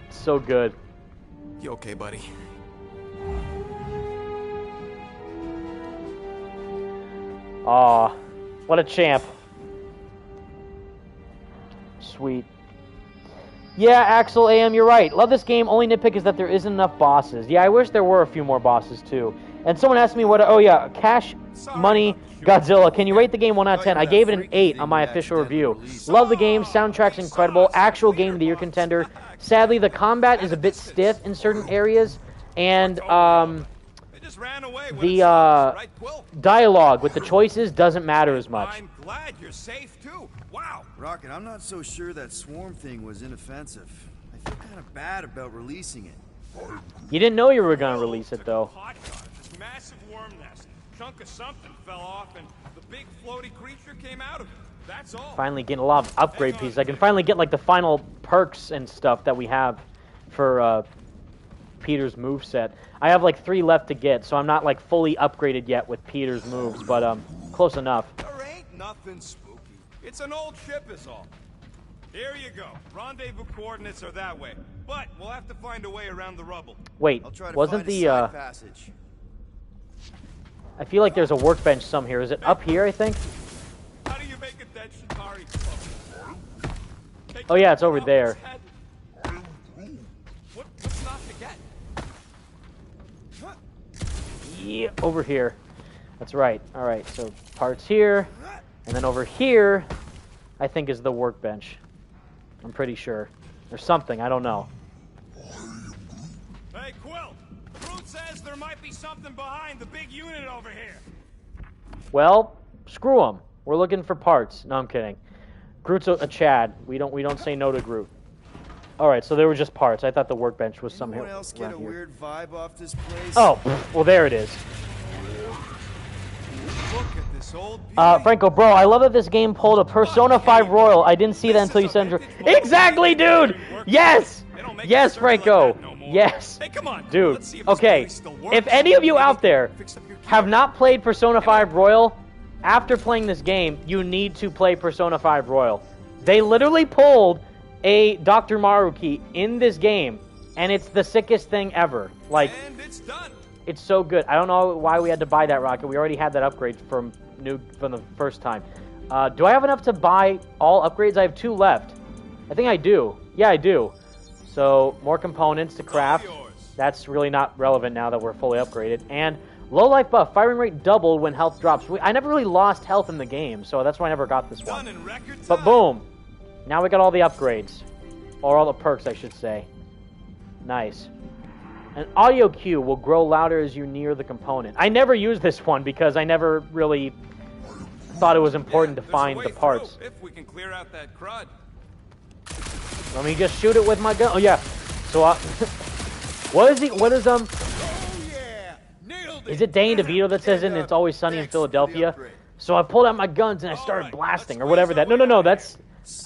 So good. You okay, buddy? Aw, what a champ. Sweet. Yeah, Axel AM, you're right. Love this game. Only nitpick is that there isn't enough bosses. Yeah, I wish there were a few more bosses, too. And someone asked me what... Oh, yeah, Cash Money Godzilla. Can you rate the game 1 out of 10? I gave it an 8 on my official review. Love the game. Soundtrack's incredible. Actual Game of the Year contender. Sadly, the combat is a bit stiff in certain areas. And, the dialogue with the choices doesn't matter as much. I'm glad you're safe too. Wow. Rocket, I'm not so sure that swarm thing was inoffensive. I feel kind of bad about releasing it. You didn't know you were going to release it, though. This massive worm nest. Chunk of something fell off and the big floaty creature came out of it. That's all. Finally getting a lot of upgrade pieces. I can finally get like the final perks and stuff that we have for Peter's moveset. I have like 3 left to get, so I'm not like fully upgraded yet with Peter's moves, but close enough. There ain't nothing spooky. It's an old ship is all. Here you go. Rendezvous coordinates are that way, but we'll have to find a way around the rubble. Wait, I'll try to wasn't find a the side passage. I feel like there's a workbench some here. Is it up here, I think? How do you make a dead Chitauri float? Oh yeah, it's over there. What's not to get? Yeah, over here. That's right. All right, so parts here, and then over here, I think is the workbench. I'm pretty sure. Or something, I don't know. Hey, Quill! Groot says there might be something behind the big unit over here. Well, screw him. We're looking for parts. No, I'm kidding. Groot's a Chad. We don't say no to Groot. All right, so they were just parts. I thought the workbench was somewhere. Anyone else get a weird vibe off this place? Oh, well, there it is. Look at this old Franco, bro, I love that this game pulled a Persona 5 Royal. I didn't see that until you said... Exactly, dude! Yes! Yes, Franco! Yes! Hey, come on, dude. let's see if Okay, this place still works. if any of you out there have not played Persona 5 Royal, after playing this game, you need to play Persona 5 Royal. They literally pulled a Dr. Maruki in this game, and it's the sickest thing ever. Like, And it's done. it's so good. I don't know why we had to buy that rocket. We already had that upgrade from the first time. Do I have enough to buy all upgrades? I have 2 left. I think I do. Yeah, I do. So, more components to craft. That's really not relevant now that we're fully upgraded. And low life buff, firing rate doubled when health drops. I never really lost health in the game, so that's why I never got this one. But boom, now we got all the upgrades. Or all the perks, I should say. Nice. An audio cue will grow louder as you near the component. I never used this one because I never really thought it was important to find the parts. If we can clear out that crud. Let me just shoot it with my gun. Oh yeah. So what is he? What is Is it Danny DeVito that says it? And It's Always Sunny in Philadelphia. So I pulled out my guns and I started blasting or whatever that. No. That's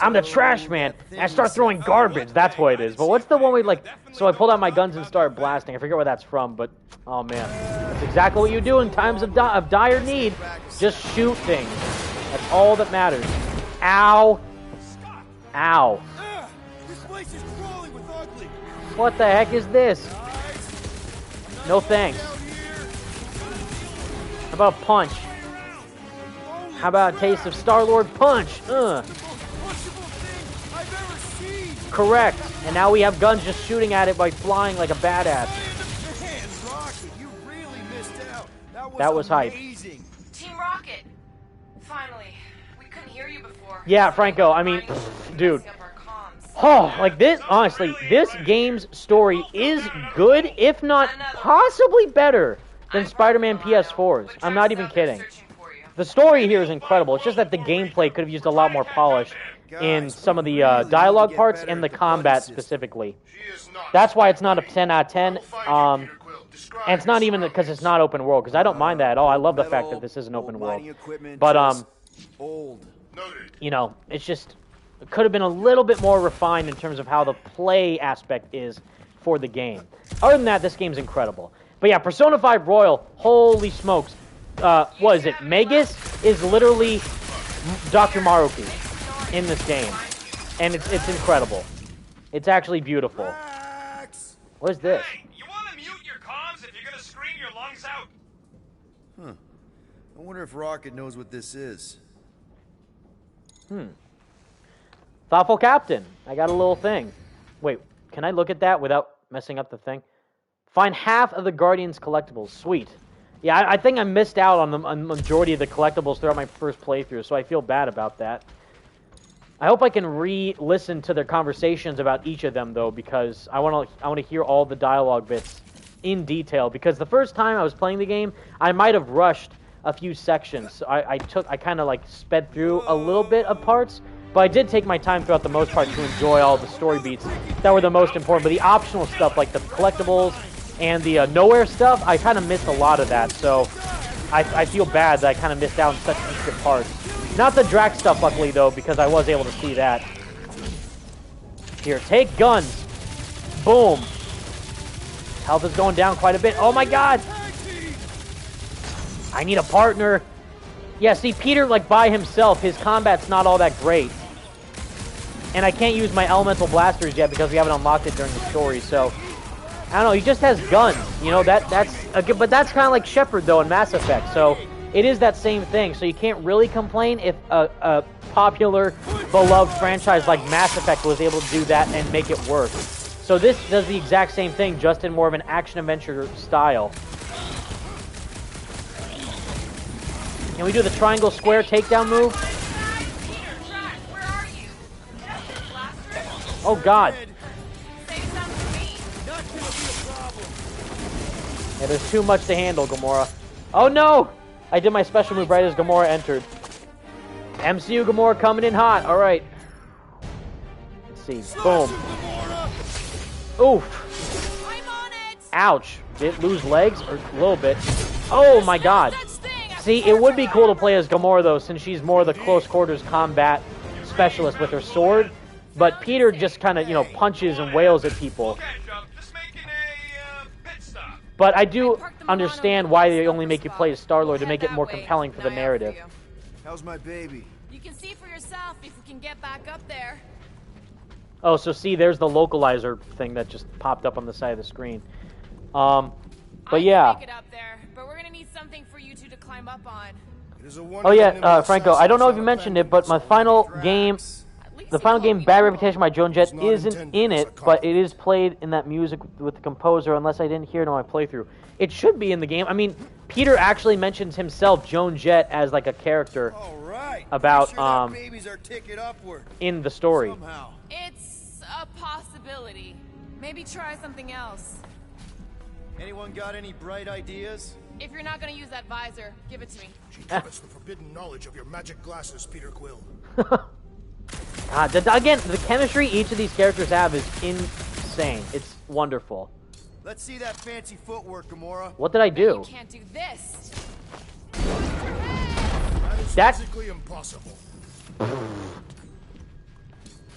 I'm the trash man. And I start throwing garbage. That's what it is. But what's the one where like? So I pulled out my guns and started blasting. I forget where that's from, but oh man, that's exactly what you do in times of dire need. Just shoot things. That's all that matters. Ow. Ow. This place is crawling with ugly. What the heck is this? No thanks. How about a punch? How about a taste of Star-Lord punch? Correct. And now we have guns just shooting at it by flying like a badass. That was hype. Team Rocket. Finally. We couldn't hear you before. Yeah, Franco, I mean, dude. Oh, like this, honestly, this game's story is good, if not possibly better than Spider-Man PS4's. I'm not even kidding. The story here is incredible. It's just that the gameplay could have used a lot more polish in some of the dialogue parts and the combat specifically. That's why it's not a 10 out of 10. And it's not even because it's not open world, because I don't mind that at all. I love the fact that this is an open world. But, you know, it's just, it could have been a little bit more refined in terms of how the play aspect is for the game. Other than that, this game's incredible. But yeah, Persona 5 Royal, holy smokes. What is it? Magus is literally Dr. Maruki in this game. And it's incredible. It's actually beautiful. What is this? Hey, you want to mute your comms if you're going to scream your lungs out? Huh. I wonder if Rocket knows what this is. Thoughtful Captain. I got a little thing. Wait, can I look at that without messing up the thing? Find half of the Guardians collectibles. Sweet. Yeah, I think I missed out on the majority of the collectibles throughout my first playthrough, so I feel bad about that. I hope I can re-listen to their conversations about each of them, though, because I want to hear all the dialogue bits in detail. Because the first time I was playing the game, I might have rushed a few sections. So I kind of like sped through a little bit of parts, but I did take my time throughout the most part to enjoy all the story beats that were the most important. But the optional stuff, like the collectibles and the nowhere stuff, I kind of missed a lot of that. So I feel bad that I kind of missed out on such extra parts. Not the Drax stuff, luckily, though, because I was able to see that. Here, take guns. Boom. Health is going down quite a bit. Oh, my God. I need a partner. Yeah, see, Peter, like, by himself, his combat's not all that great. And I can't use my elemental blasters yet because we haven't unlocked it during the story, so... I don't know, he just has guns. You know, but that's kind of like Shepard, though, in Mass Effect, so... It is that same thing, so you can't really complain if a popular, beloved franchise like Mass Effect was able to do that and make it work. So this does the exact same thing, just in more of an action-adventure style. Can we do the triangle square takedown move? Oh God. Yeah, there's too much to handle, Gamora. Oh no! I did my special move right as Gamora entered. MCU Gamora coming in hot. All right. Let's see. Boom. Oof. Ouch. Did it lose legs? Or a little bit. Oh my God. See, it would be cool to play as Gamora, though, since she's more the close quarters combat specialist with her sword. But Peter just kind of, you know, punches and wails at people. But I do understand why they only make you play as Star-Lord to make it more compelling for the narrative. How's my baby? You can see for yourself if we can get back up there. Oh, so see, there's the localizer thing that just popped up on the side of the screen. But yeah. I can make it up there, but we're gonna need something for you two to climb up on. Oh yeah, Franco, I don't know if you mentioned it, but my final game The final game, Bad Reputation by Joan Jett, isn't in it, but it is played in that music with the composer, unless I didn't hear it on my playthrough. It should be in the game. I mean, Peter actually mentions himself, Joan Jett, as like a character about baby's our ticket upward. in the story. Somehow. It's a possibility. Maybe try something else. Anyone got any bright ideas? If you're not gonna use that visor, give it to me. She covets the forbidden knowledge of your magic glasses, Peter Quill. God, again, the chemistry each of these characters have is insane. It's wonderful. Let's see that fancy footwork, Gamora. What did I do? You can't do this. That is That- physically impossible.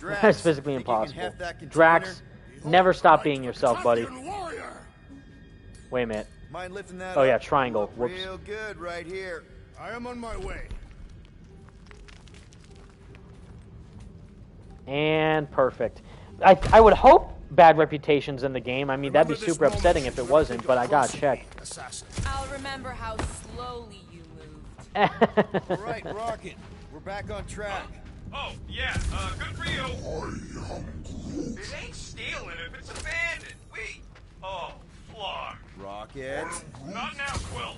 Drax, That's physically think you can impossible. heft that container? Drax, never stop being Right, yourself, buddy. champion warrior. Wait a minute. Mind lifting that Oh up? yeah, triangle. Look Whoops. real good right here. I am on my way. And perfect. I would hope Bad Reputation's in the game. I mean, that'd be Remember this super moment upsetting you if it really wasn't, think but I of gotta Crossing check. the Assassin. I'll remember how slowly you moved. All right, Rocket. We're back on track. Oh, yeah, good for you. It ain't stealing if it's abandoned. Flog. Rocket. Not now, Quill.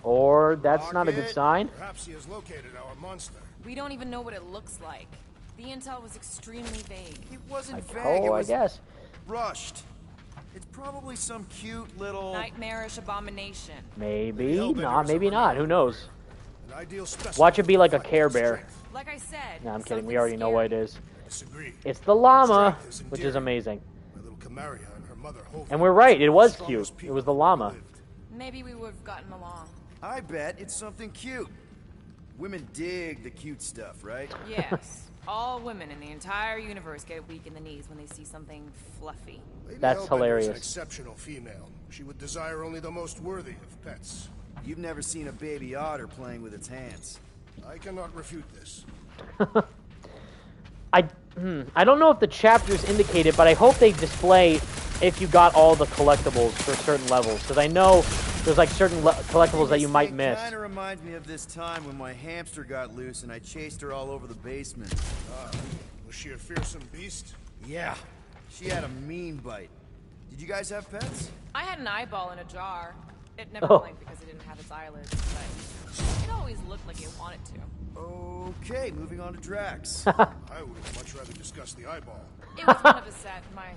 Or that's not a good Rocket. sign. Perhaps he has located our monster. We don't even know what it looks like. The intel was extremely vague. It wasn't vague. Oh, it I was guess. rushed. It's probably some cute little. Nightmarish abomination. Maybe Hellbenders not. Maybe are not. Who knows? An ideal specimen Watch it be like a for Care fighting Bear. strength. Like I said. No, I'm kidding. We something already know what it scary. is. Disagree. It's the llama, Strength is which is endearing. amazing. My little Camaria and her mother Hovi And we're right. It was were the cute. strongest It was people the llama. who lived. Maybe we would have gotten along. I bet it's something cute. Women dig the cute stuff, right? Yes. All women in the entire universe get weak in the knees when they see something fluffy. Lady That's Hellbender is hilarious. an exceptional female. She would desire only the most worthy of pets. You've never seen a baby otter playing with its hands. I cannot refute this. I don't know if the chapters indicate it, but I hope they display if you got all the collectibles for certain levels, because I know there's like certain collectibles that you might miss. Kind of reminds me of this time when my hamster got loose and I chased her all over the basement. Was she a fearsome beast? Yeah, she had a mean bite. Did you guys have pets? I had an eyeball in a jar. It never Oh. blinked because it didn't have its eyelids, but it always looked like it wanted to. Okay, moving on to Drax. I would much rather discuss the eyeball. It was one of a set. My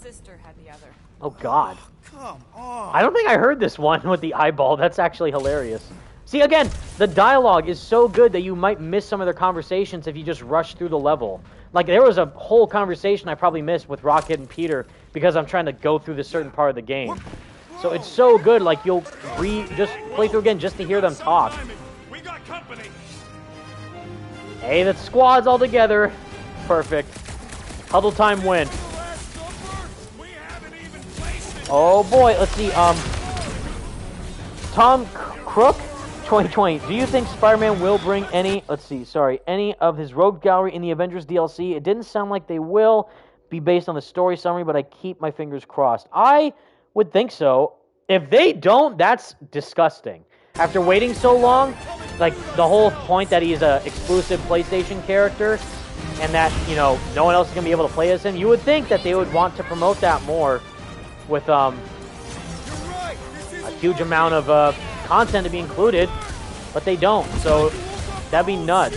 sister had the other. Oh God. Come on. I don't think I heard this one with the eyeball. That's actually hilarious. See, again, the dialogue is so good that you might miss some of their conversations if you just rush through the level. Like, there was a whole conversation I probably missed with Rocket and Peter because I'm trying to go through this certain part of the game. So it's so good, like, you'll just play through again just to hear them talk. We got company. Hey, the squad's all together. Perfect. Huddle time win. We haven't even placed it. Oh boy, let's see, Tom Crook, 2020. Do you think Spider-Man will bring any of his rogue gallery in the Avengers DLC? It didn't sound like they will be based on the story summary, but I keep my fingers crossed. I would think so. If they don't, that's disgusting. After waiting so long, like the whole point that he's an exclusive PlayStation character and that, you know, no one else is going to be able to play as him, you would think that they would want to promote that more with a huge amount of content to be included, but they don't, so that'd be nuts.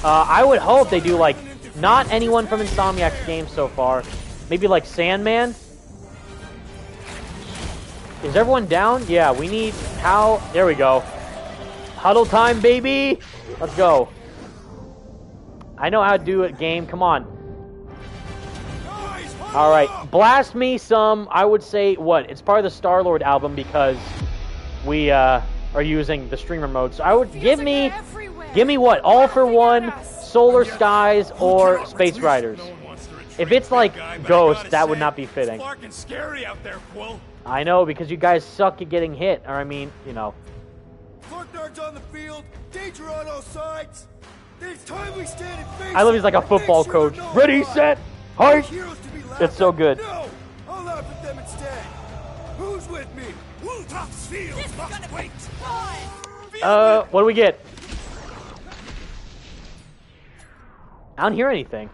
I would hope they do, like, not anyone from Insomniac's games so far. Maybe like Sandman. Is everyone down? Yeah, we need how? There we go. Huddle time, baby. Let's go. I know how to do it, game. Come on. All right, blast me some. I would say what? It's part of the Star-Lord album because we are using the streamer mode. So I would give me what? All for One, Solar Skies, or Space Riders. If it's like Ghost, that would not be fitting. It's fucking scary out there, Quill. I know, because you guys suck at getting hit. Or, I mean, you know. Darts on the field, danger on all sides. It's time we stand and face. I love he's like a football coach. Ready, set, height. It's so good. No, I'll laugh at them instead. Who's with me? Blue Top's field must wait. What do we get? I don't hear anything.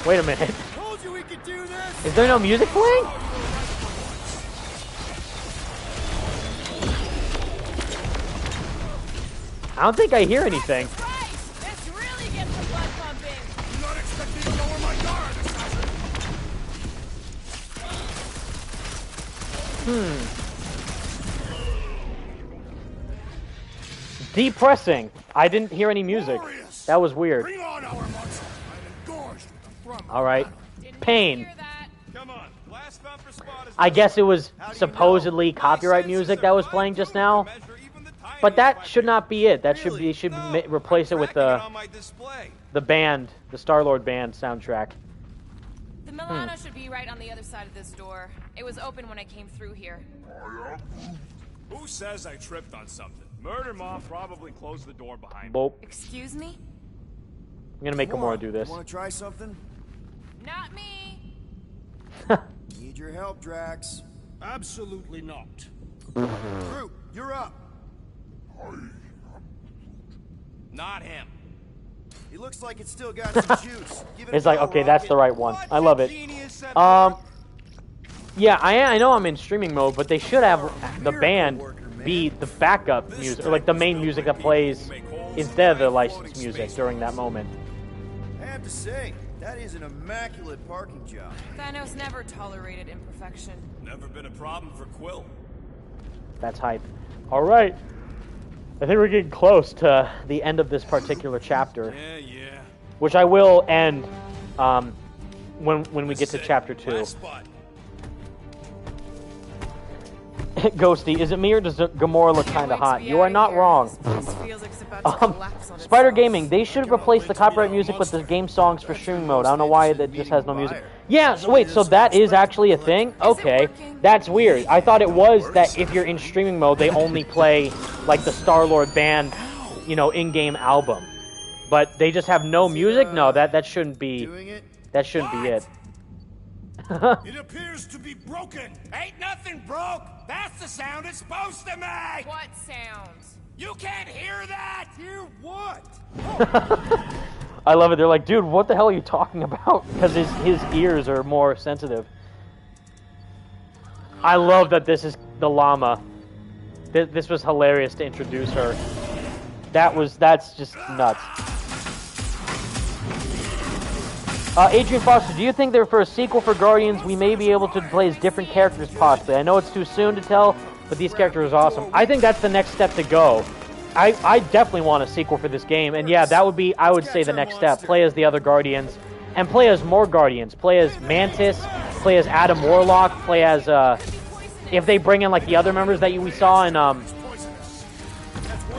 Wait a minute. Told you we could do this. Is there no music playing? I don't think I hear anything. This really gets the blood pumping. Do not expect me to lower my guard, assassin. Depressing. I didn't hear any music. Glorious. That was weird. Bring on our monster. I'm engorged with the front. All right. Pain. Hear that? Come on. Last bumper spot is I guess it was supposedly copyright music that was playing just now, but that should not be it. That should be replace it with the band, the Star-Lord band soundtrack. The Milano should be right on the other side of this door. It was open when I came through here. Who says I tripped on something? Murder Mob probably closed the door behind me. Boop. Excuse me? I'm gonna make Gamora do this. Want to try something? Not me. Need your help, Drax. Absolutely not. Groot, you're up. Not him. He looks like it's still got some juice. Give it It's a like, go, okay, that's the Rocket. right one. I love it. Yeah, I know I'm in streaming mode, but they should have the band be the backup music, or like the main music that plays instead of the licensed music during that moment. I have to say, that is an immaculate parking job. Thanos never tolerated imperfection. Never been a problem for Quill. That's hype. All right. I think we're getting close to the end of this particular chapter, Yeah. which I will end when we get to chapter 2. Last spot. Ghosty, is it me or does Gamora look kind of hot? You are not wrong. Spider Gaming, they should replace the copyright music with the game songs for streaming mode. I don't know why that just has no music. Yeah, so wait, so that is actually a thing? Okay, that's weird. I thought it was that if you're in streaming mode, they only play like the Star-Lord band, you know, in-game album. But they just have no music? No, that shouldn't be. That shouldn't be it. It appears to be broken. Ain't nothing broke. That's the sound it's supposed to make. What sounds? You can't hear that. Hear what? I love it. They're like, dude, what the hell are you talking about? Because his ears are more sensitive. I love that this is the Llama. This was hilarious to introduce her. That's just nuts. Adrian Foster, do you think that for a sequel for Guardians, we may be able to play as different characters possibly? I know it's too soon to tell, but these characters are awesome. I think that's the next step to go. I definitely want a sequel for this game, and yeah, that would be, I would say, the next step. Play as the other Guardians, and play as more Guardians. Play as Mantis, play as Adam Warlock, play as, if they bring in, like, the other members that we saw in,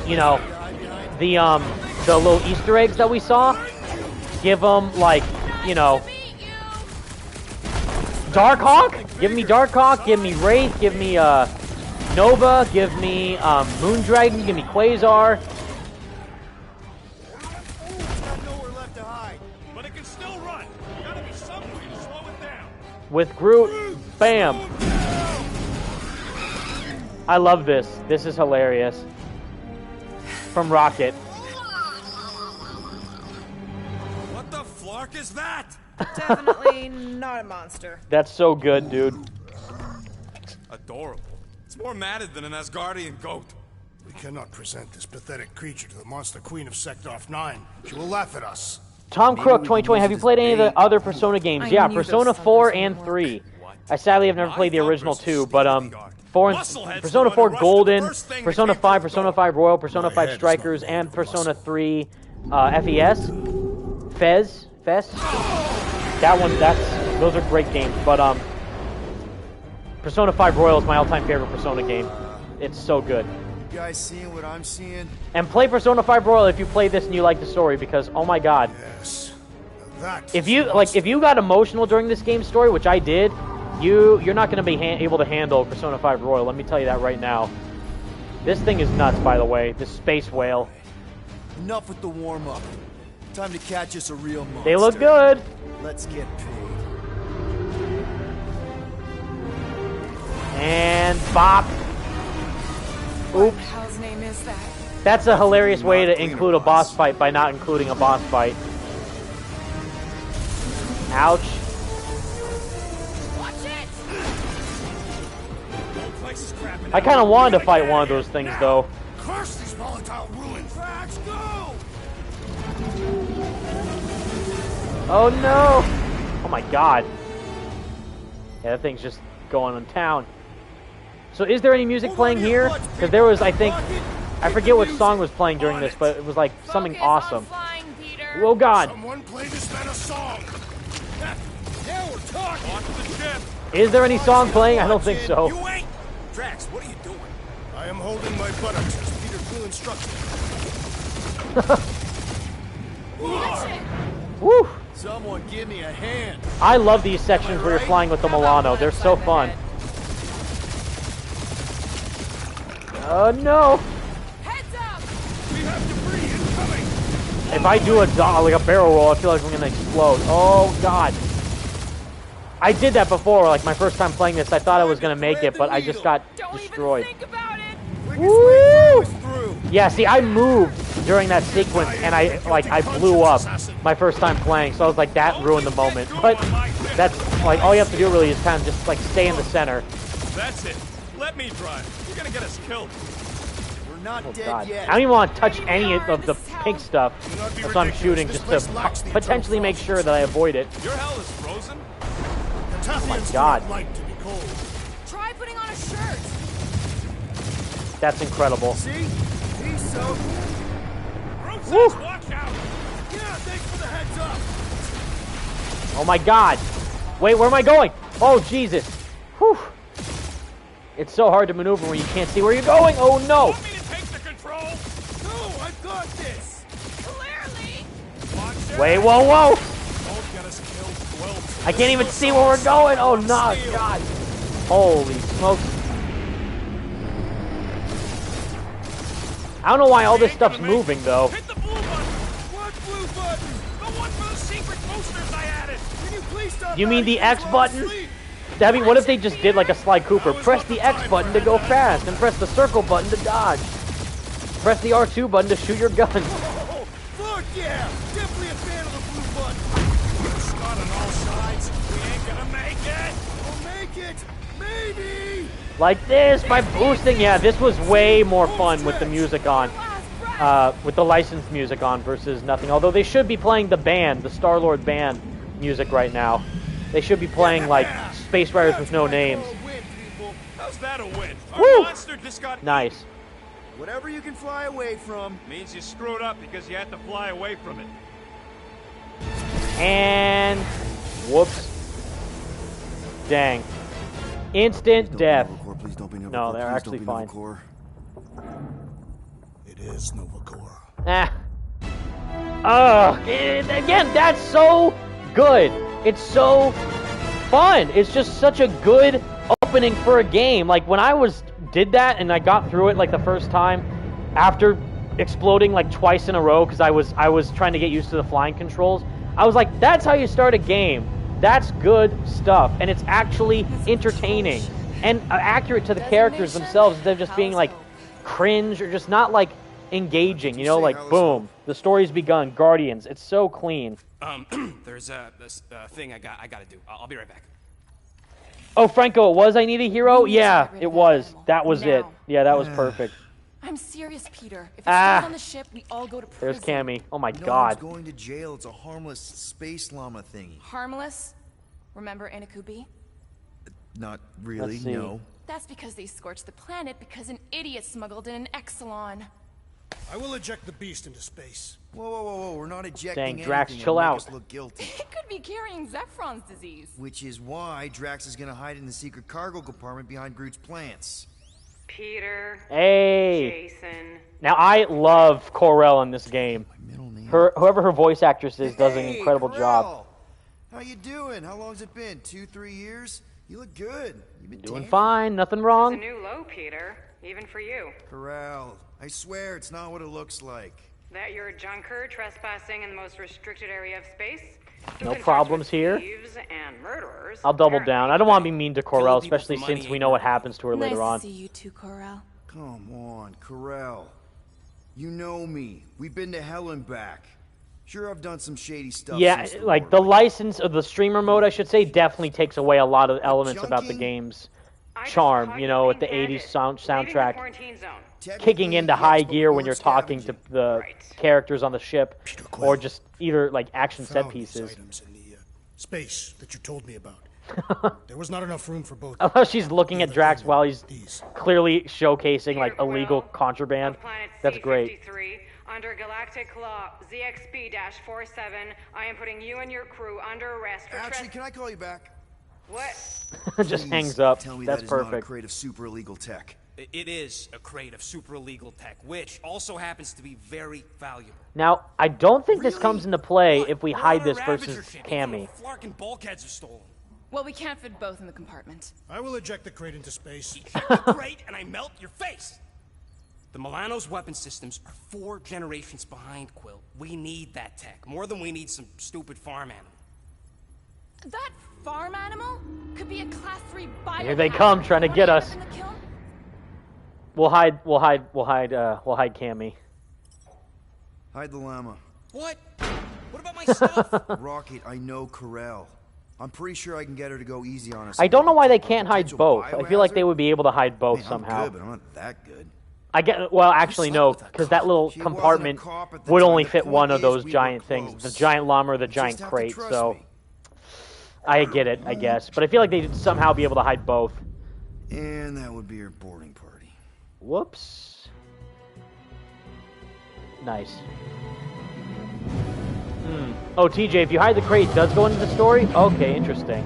you know, the little Easter eggs that we saw, give them, like, you know, Darkhawk? Give me Darkhawk, give me Wraith, give me Nova, give me Moondragon, give me Quasar. It's got nowhere left to hide. But it can still run. Gotta be some way to slow it down. With Groot, bam. I love this. This is hilarious. From Rocket. What the flark is that? Definitely not a monster. That's so good, dude. Adorable. It's more matted than an Asgardian goat. We cannot present this pathetic creature to the monster queen of Sector 9. She will laugh at us. Tom Crook, 2020. Have you played any of the other Persona games? Yeah, Persona 4 and 3. I sadly have never played the original 2, but Persona 4 Golden, Persona 5, Persona 5 Royal, Persona 5 Strikers, and Persona 3 FES. Fez. That one, those are great games, but Persona 5 Royal is my all-time favorite Persona game. It's so good. You guys seeing what I'm seeing? And play Persona 5 Royal if you play this and you like the story, because oh my god. Yes. That If you got emotional during this game's story, which I did, you're not going to be able to handle Persona 5 Royal. Let me tell you that right now. This thing is nuts, by the way. This space whale. Enough with the warm-up. Time to catch us a real monster. They look good. Let's get paid. And bop. Oops. What the hell's name is that? That's a hilarious way to include a boss fight by not including a boss fight. Ouch. I kind of wanted to fight one of those things, though. Curse these volatile ruins! Let's go! Oh no! Oh my god. Yeah, that thing's just going on town. So is there any music playing here? Because there was, I think, I forget what song was playing during this, but it was like something awesome. Oh god. Someone play this man a song! Now we're talking! Watch the ship! Is there any song playing? I don't think so. You ain't! Drax, what are you doing? I am holding my buttocks as Peter Quill instructed. Woo! Someone give me a hand. I love these sections where you're flying with the Milano. They're so fun. Oh no! Heads up! We have debris incoming! If I do like a barrel roll, I feel like I'm gonna explode. Oh god! I did that before. Like my first time playing this, I thought I was gonna make it, but I just got destroyed. Don't even think about it! Woo! Yeah, see, I moved during that sequence, and I blew up my first time playing. So I was like, that ruined the moment. But that's like all you have to do really is kind of just like stay in the center. That's it. Let me drive. You're gonna get us killed. We're not dead God. yet. I don't even want to touch any of the pink stuff. That's why I'm shooting, just to potentially make sure that I avoid it. Your hell is frozen? Oh my god. Like to be cold. Try putting on a shirt. That's incredible. See? He's so... Woo! Watch out! Yeah, thanks for the heads up! Oh my god. Wait, where am I going? Oh, Jesus. Whew. It's so hard to maneuver when you can't see where you're going. Oh no. Want me to take the control? No, I've got this! Clearly! Watch it. Wait, whoa, whoa. Don't get us killed. Well, I can't even see where we're going. Oh no, god. Holy smokes. I don't know why all this stuff's moving though. hit the blue button. What blue button? The one for the secret posters I added. Can you please stop? You mean the X button? I mean, what if they just did like a Sly Cooper? Press the X button to go fast, and press the circle button to dodge. Press the R2 button to shoot your gun. Oh, fuck yeah! Definitely a fan of the blue button. Shot on all sides. We ain't gonna make it. We'll make it! Maybe! Like this, by boosting. Yeah, this was way more fun with the music on. With the licensed music on versus nothing. Although they should be playing the band, the Star-Lord band music right now. They should be playing like Space Riders with no names. How's that a win? Our Woo! monster just got Nice. Whatever you can fly away from. means you screwed up because you had to fly away from it. And whoops. Dang. Instant death. Please don't be Nova No, Corps. they're Please actually don't be Nova fine. Corps. It is Nova Corps. Again, that's so good. It's so fun. It's just such a good opening for a game. Like when I did that and I got through it like the first time after exploding like twice in a row because I was trying to get used to the flying controls. I was like, that's how you start a game. That's good stuff, and it's actually entertaining and accurate to the characters themselves instead of just being like cringe or just not like engaging. You know, like boom, the story's begun. Guardians. It's so clean. There's this thing I gotta do. I'll be right back. Oh, Franco, it was I Need a Hero? Yeah, it was. That was it. Yeah, that was perfect. I'm serious, Peter. If it stays on the ship, we all go to prison. There's Cammy. Oh my No god. one's going to jail. It's a harmless space llama thingy. Harmless? Remember Inakubi? Not really, Let's see. no. That's because they scorched the planet because an idiot smuggled in an Exelon. I will eject the beast into space. Whoa, whoa, whoa, whoa. We're not ejecting Dang, anything. Drax, It'll chill make out. us look guilty. It could be carrying Zephron's disease. Which is why Drax is going to hide in the secret cargo compartment behind Groot's plants. Peter. Hey. Jason. Now I love Corel in this game. My middle name. Whoever her voice actress is does an Hey, incredible job. Corel. How you doing? How long's it been? 2-3 years? You look good. You been Doing tanning? fine, nothing It's a wrong. new low, Peter. Even for you. Corel. I swear it's not what it looks like. That you're a junker trespassing in the most restricted area of space? Who No can problems trust here. thieves and murderers? I'll double Apparently. down. I don't want to be mean to Killing Corel, people especially for money since we ain't know what nothing. happens to her Nice later on. to see you too, Corel. Come on, Corel. You know me. We've been to hell and back. Sure, I've done some shady stuff. Yeah, since the like war, the but license of the streamer mode, I should say, definitely takes away a lot of elements about the game's charm. You know, with the 80s soundtrack kicking into high gear when you're talking to the characters on the ship, or just either like action set pieces. Items in the space that you told me about. There was not enough room for both. I love she's looking at Drax while he's clearly showcasing like illegal contraband. That's great. Under Galactic Law ZXP-47, I am putting you and your crew under arrest for Actually, can I call you back? What? Just hangs up. Tell me That's that is perfect. not a crate of super illegal tech. It is a crate of super illegal tech, which also happens to be very valuable. Now, I don't think this comes into play What? if we We're hide on our this Ravager versus ship. Cammy. Flarkin' bulkheads are stolen. Well, we can't fit both in the compartment. I will eject the crate into space. Eject the crate and I melt your face. The Milano's weapon systems are 4 generations behind, Quill. We need that tech, more than we need some stupid farm animal. That farm animal could be a class 3 biohazard. Here they come, trying to get us. In the kiln? We'll hide Cammy. Hide the llama. What? What about my stuff? Rocket, I know Corel. I'm pretty sure I can get her to go easy on us. I don't know why they can't hide Potential both. I feel like they biohazard? would be able to hide both Man, somehow. I'm good, but I'm not that good. I get. Well, actually, no, because that little She wasn't a compartment cop at the would time. only The fit point one of is those we were giant things, the close. giant llama or the You giant just have to crate. trust So me. I get it, I guess. But I feel like they'd somehow be able to hide both. And that would be her boarding party. Whoops. Nice. Oh, TJ, if you hide the crate, it does go into the story? Okay, interesting.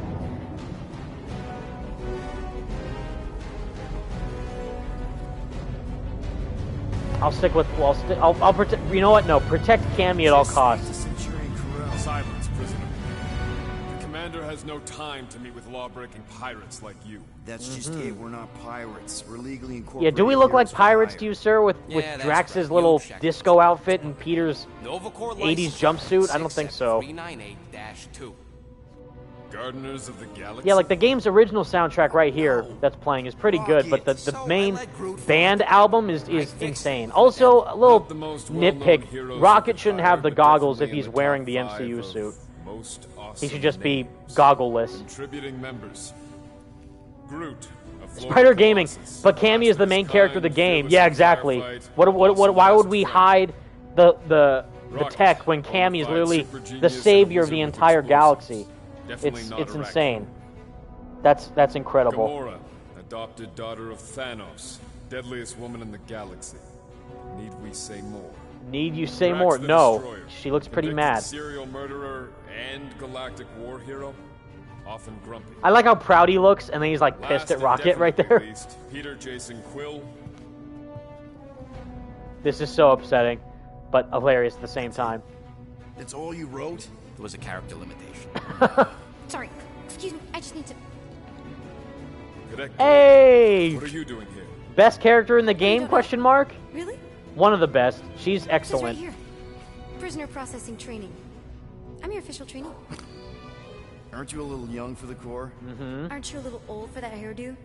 I'll stick with. Well, I'll protect. You know what? No, protect Cammy at all costs. Silence, prisoner. The commander has no time to meet with law-breaking pirates like you. That's just it. We're not pirates. We're legally Yeah, incorporated. do we look like heroes for pirates hire. to you, sir? With that's Drax's right. little You checked disco outfit and Peter's Novacore 80s jumpsuit? I don't think so. 398-2. Gardeners of the Galaxy? Yeah, like the game's original soundtrack right here that's playing is pretty good, but the main band album is insane. Also, a little nitpick, Rocket shouldn't have the goggles if he's wearing the MCU suit. He should just be goggleless. Contributing members. Groot. Spider Gaming, but Cammy is the main character of the game. Yeah, exactly. Why would we hide the tech when Cammy is literally the savior of the entire galaxy? It's insane. That's incredible. Gamora, adopted daughter of Thanos, deadliest woman in the galaxy. Need we say more? Need you say Drax more? the No. Destroyer, She looks pretty convicted mad. Serial murderer and galactic war hero, often grumpy. I like how proud he looks, and then he's like pissed Last at and Rocket right there. definitely least, Peter Jason Quill. This is so upsetting, but hilarious at the same time. That's all you wrote? It was a character limitation. Sorry, excuse me, I just need to... Cadet, Hey! what are you doing here? Best character in the game? Question mark. Really? One of the best. She's It says right excellent. here. Prisoner processing training. I'm your official trainee. Aren't you a little young for the Corps? Aren't you a little old for that hairdo?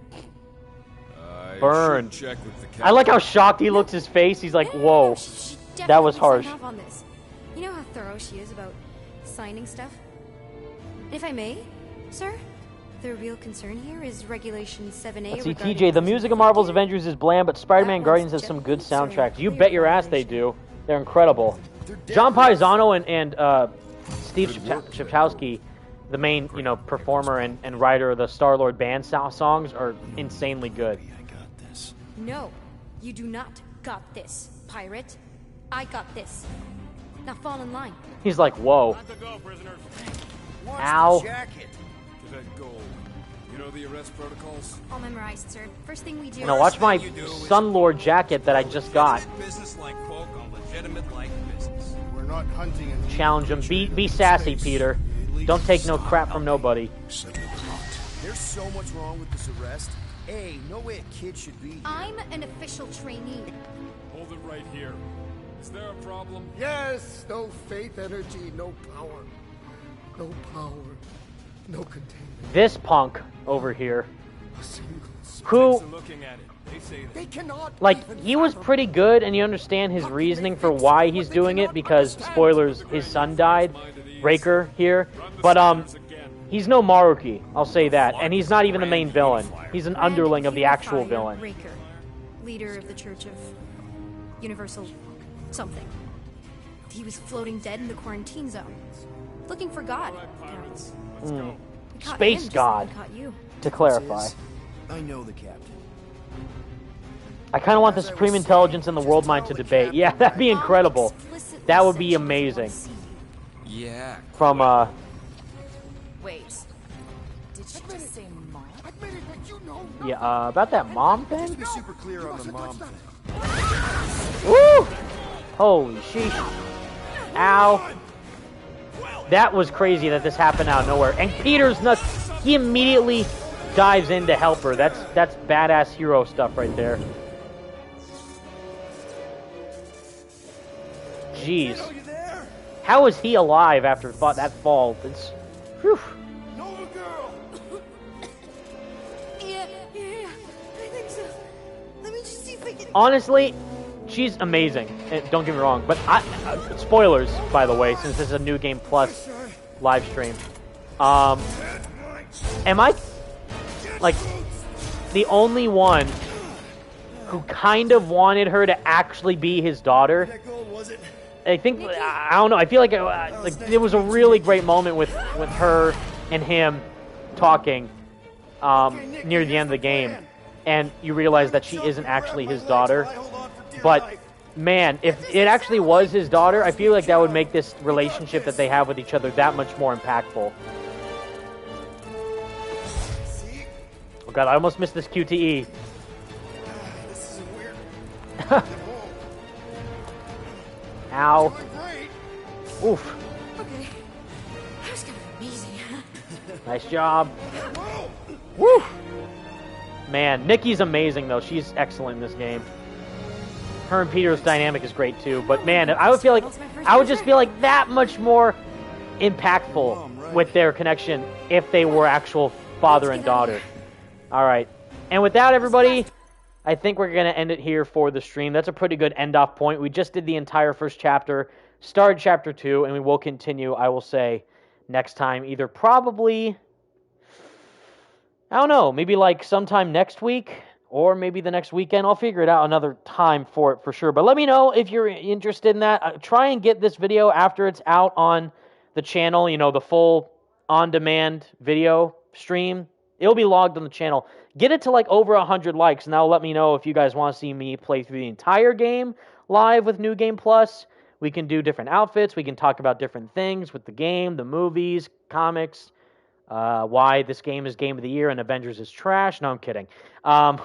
I Burn. should check with the I like how shocked he looks. His face. He's like, "Whoa, She that was definitely signed harsh." off on this. You know how thorough she is about signing stuff? If I may, sir, the real concern here is Regulation 7A. Let's see, regarding TJ. The prisoner music of Marvel's safety. Avengers is bland, but Spider-Man That Guardians one's has some good definitely soundtracks. You clear bet your ass they violation. do. They're incredible. John Paisano and Steve Chapkowski, the main performer and writer of the Star-Lord band songs, are insanely good. I got this. No, you do not got this, pirate. I got this. Now fall in line. He's like, "Whoa, Time to go, prisoners. Watch Ow. the jacket. Cadet Gold. You know the arrest protocols? All memorized, sir. First thing we do. now watch my thing you do is- Sunlord jacket that I just got." Legitimate business like folk on legitimate like business. We're not hunting and Challenge him. Be sassy, Peter. Don't take no crap from nobody. There's so much wrong with this arrest. A, no way a kid should be here. I'm an official trainee. Hold it right here. Is there a problem? Yes, no faith energy, no power. No power, no containment. This punk over here. who, Looking at it, they say that. They cannot like, even he was fathom pretty good, and you understand his reasoning for why he's doing it, because, spoilers, his son died, Raker here, but, he's no Maruki, I'll say that, and he's not even the main villain. He's an underling of the actual villain. Raker, leader of the Church of Universal something. He was floating dead in the quarantine zone, looking for God. We caught Space him just God, like we caught you. to clarify. I know the captain. I kind of want the Supreme Intelligence and the World Mind to debate. Yeah, that'd be incredible. That would be amazing. Yeah. From, Wait. Did she just say mom? Admit it that you know. yeah, about that mom thing? Let's be super clear on the mom thing. Woo! Holy sheesh. Ow. That was crazy that this happened out of nowhere. And Peter's nuts. He immediately dives in to help her. That's badass hero stuff right there. Jeez. How is he alive after that fall? It's... Whew. Nova girl. Yeah, I think so. Let me just see if I can. Honestly, she's amazing. Don't get me wrong, but spoilers, by the way, since this is a New Game Plus live stream. Am I like the only one who kind of wanted her to actually be his daughter? I think I don't know. I feel like it was a really great moment with her and him talking near the end of the game, and you realize that she isn't actually his daughter. But man, if it actually was his daughter, I feel like that would make this relationship that they have with each other that much more impactful. Oh god, I almost missed this QTE. This is weird. Ow. Oof. Okay. That was kind of amazing. Nice job. Woo! Man, Nikki's amazing though. She's excellent in this game. Her and Peter's dynamic is great too. But man, I would just feel like that much more impactful with their connection if they were actual father and daughter. All right. And with that, everybody, I think we're going to end it here for the stream. That's a pretty good end-off point. We just did the entire first chapter, started chapter 2, and we will continue, I will say, next time. Either probably, I don't know, maybe like sometime next week, or maybe the next weekend. I'll figure it out another time for it for sure. But let me know if you're interested in that. Try and get this video after it's out on the channel, you know, the full on-demand video stream. It'll be logged on the channel. Get it to like over 100 likes, and that'll let me know if you guys want to see me play through the entire game live with New Game Plus. We can do different outfits. We can talk about different things with the game, the movies, comics, why this game is Game of the Year and Avengers is trash. No, I'm kidding. I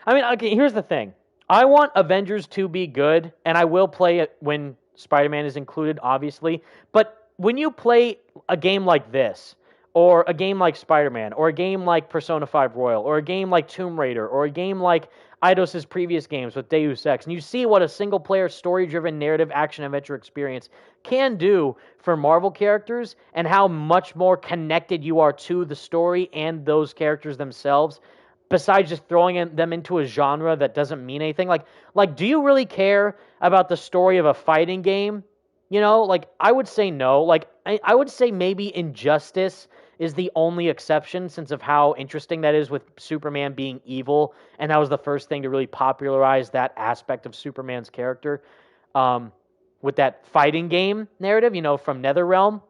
mean, okay, here's the thing. I want Avengers to be good, and I will play it when Spider-Man is included, obviously. But when you play a game like this, or a game like Spider-Man, or a game like Persona 5 Royal, or a game like Tomb Raider, or a game like Eidos' previous games with Deus Ex, and you see what a single-player, story-driven, narrative, action-adventure experience can do for Marvel characters, and how much more connected you are to the story and those characters themselves, besides just throwing them into a genre that doesn't mean anything. Like, do you really care about the story of a fighting game? You know, like, I would say no. Like, I would say maybe Injustice is the only exception, since of how interesting that is with Superman being evil, and that was the first thing to really popularize that aspect of Superman's character, with that fighting game narrative, you know, from NetherRealm.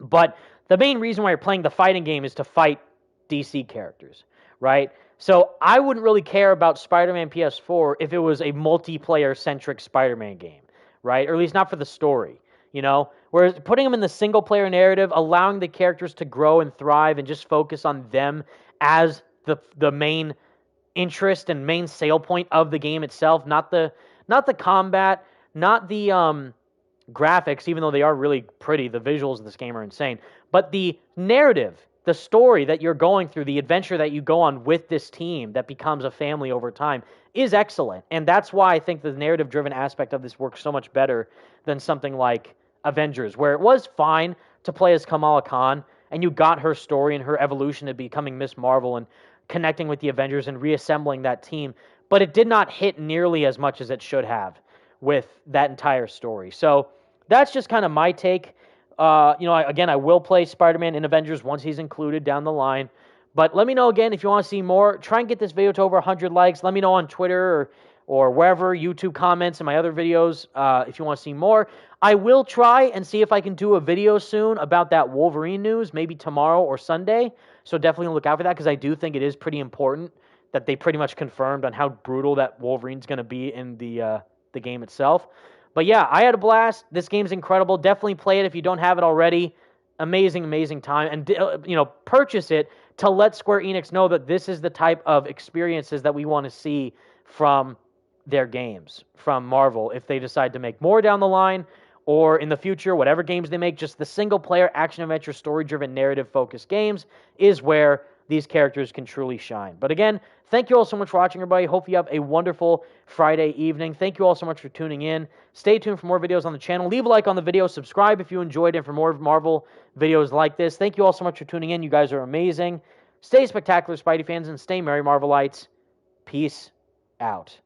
But the main reason why you're playing the fighting game is to fight DC characters, right? So I wouldn't really care about Spider-Man PS4 if it was a multiplayer-centric Spider-Man game, right? Or at least not for the story, you know? Whereas putting them in the single-player narrative, allowing the characters to grow and thrive and just focus on them as the main interest and main sale point of the game itself, not the combat, not the graphics, even though they are really pretty. The visuals of this game are insane. But the narrative, the story that you're going through, the adventure that you go on with this team that becomes a family over time is excellent. And that's why I think the narrative-driven aspect of this works so much better than something like Avengers, where it was fine to play as Kamala Khan, and you got her story and her evolution to becoming Miss Marvel, and connecting with the Avengers and reassembling that team, but it did not hit nearly as much as it should have with that entire story. So that's just kind of my take. Again, I will play Spider-Man in Avengers once he's included down the line. But let me know again if you want to see more. Try and get this video to over 100 likes. Let me know on Twitter or wherever, YouTube comments and my other videos, if you want to see more. I will try and see if I can do a video soon about that Wolverine news, maybe tomorrow or Sunday. So definitely look out for that, because I do think it is pretty important that they pretty much confirmed on how brutal that Wolverine's going to be in the game itself. But yeah, I had a blast. This game's incredible. Definitely play it if you don't have it already. Amazing, amazing time. And, purchase it to let Square Enix know that this is the type of experiences that we want to see from their games, from Marvel, if they decide to make more down the line, or in the future, whatever games they make, just the single-player, action-adventure, story-driven, narrative-focused games is where these characters can truly shine. But again, thank you all so much for watching, everybody. Hope you have a wonderful Friday evening. Thank you all so much for tuning in. Stay tuned for more videos on the channel. Leave a like on the video. Subscribe if you enjoyed it for more Marvel videos like this. Thank you all so much for tuning in. You guys are amazing. Stay spectacular, Spidey fans, and stay merry, Marvelites. Peace out.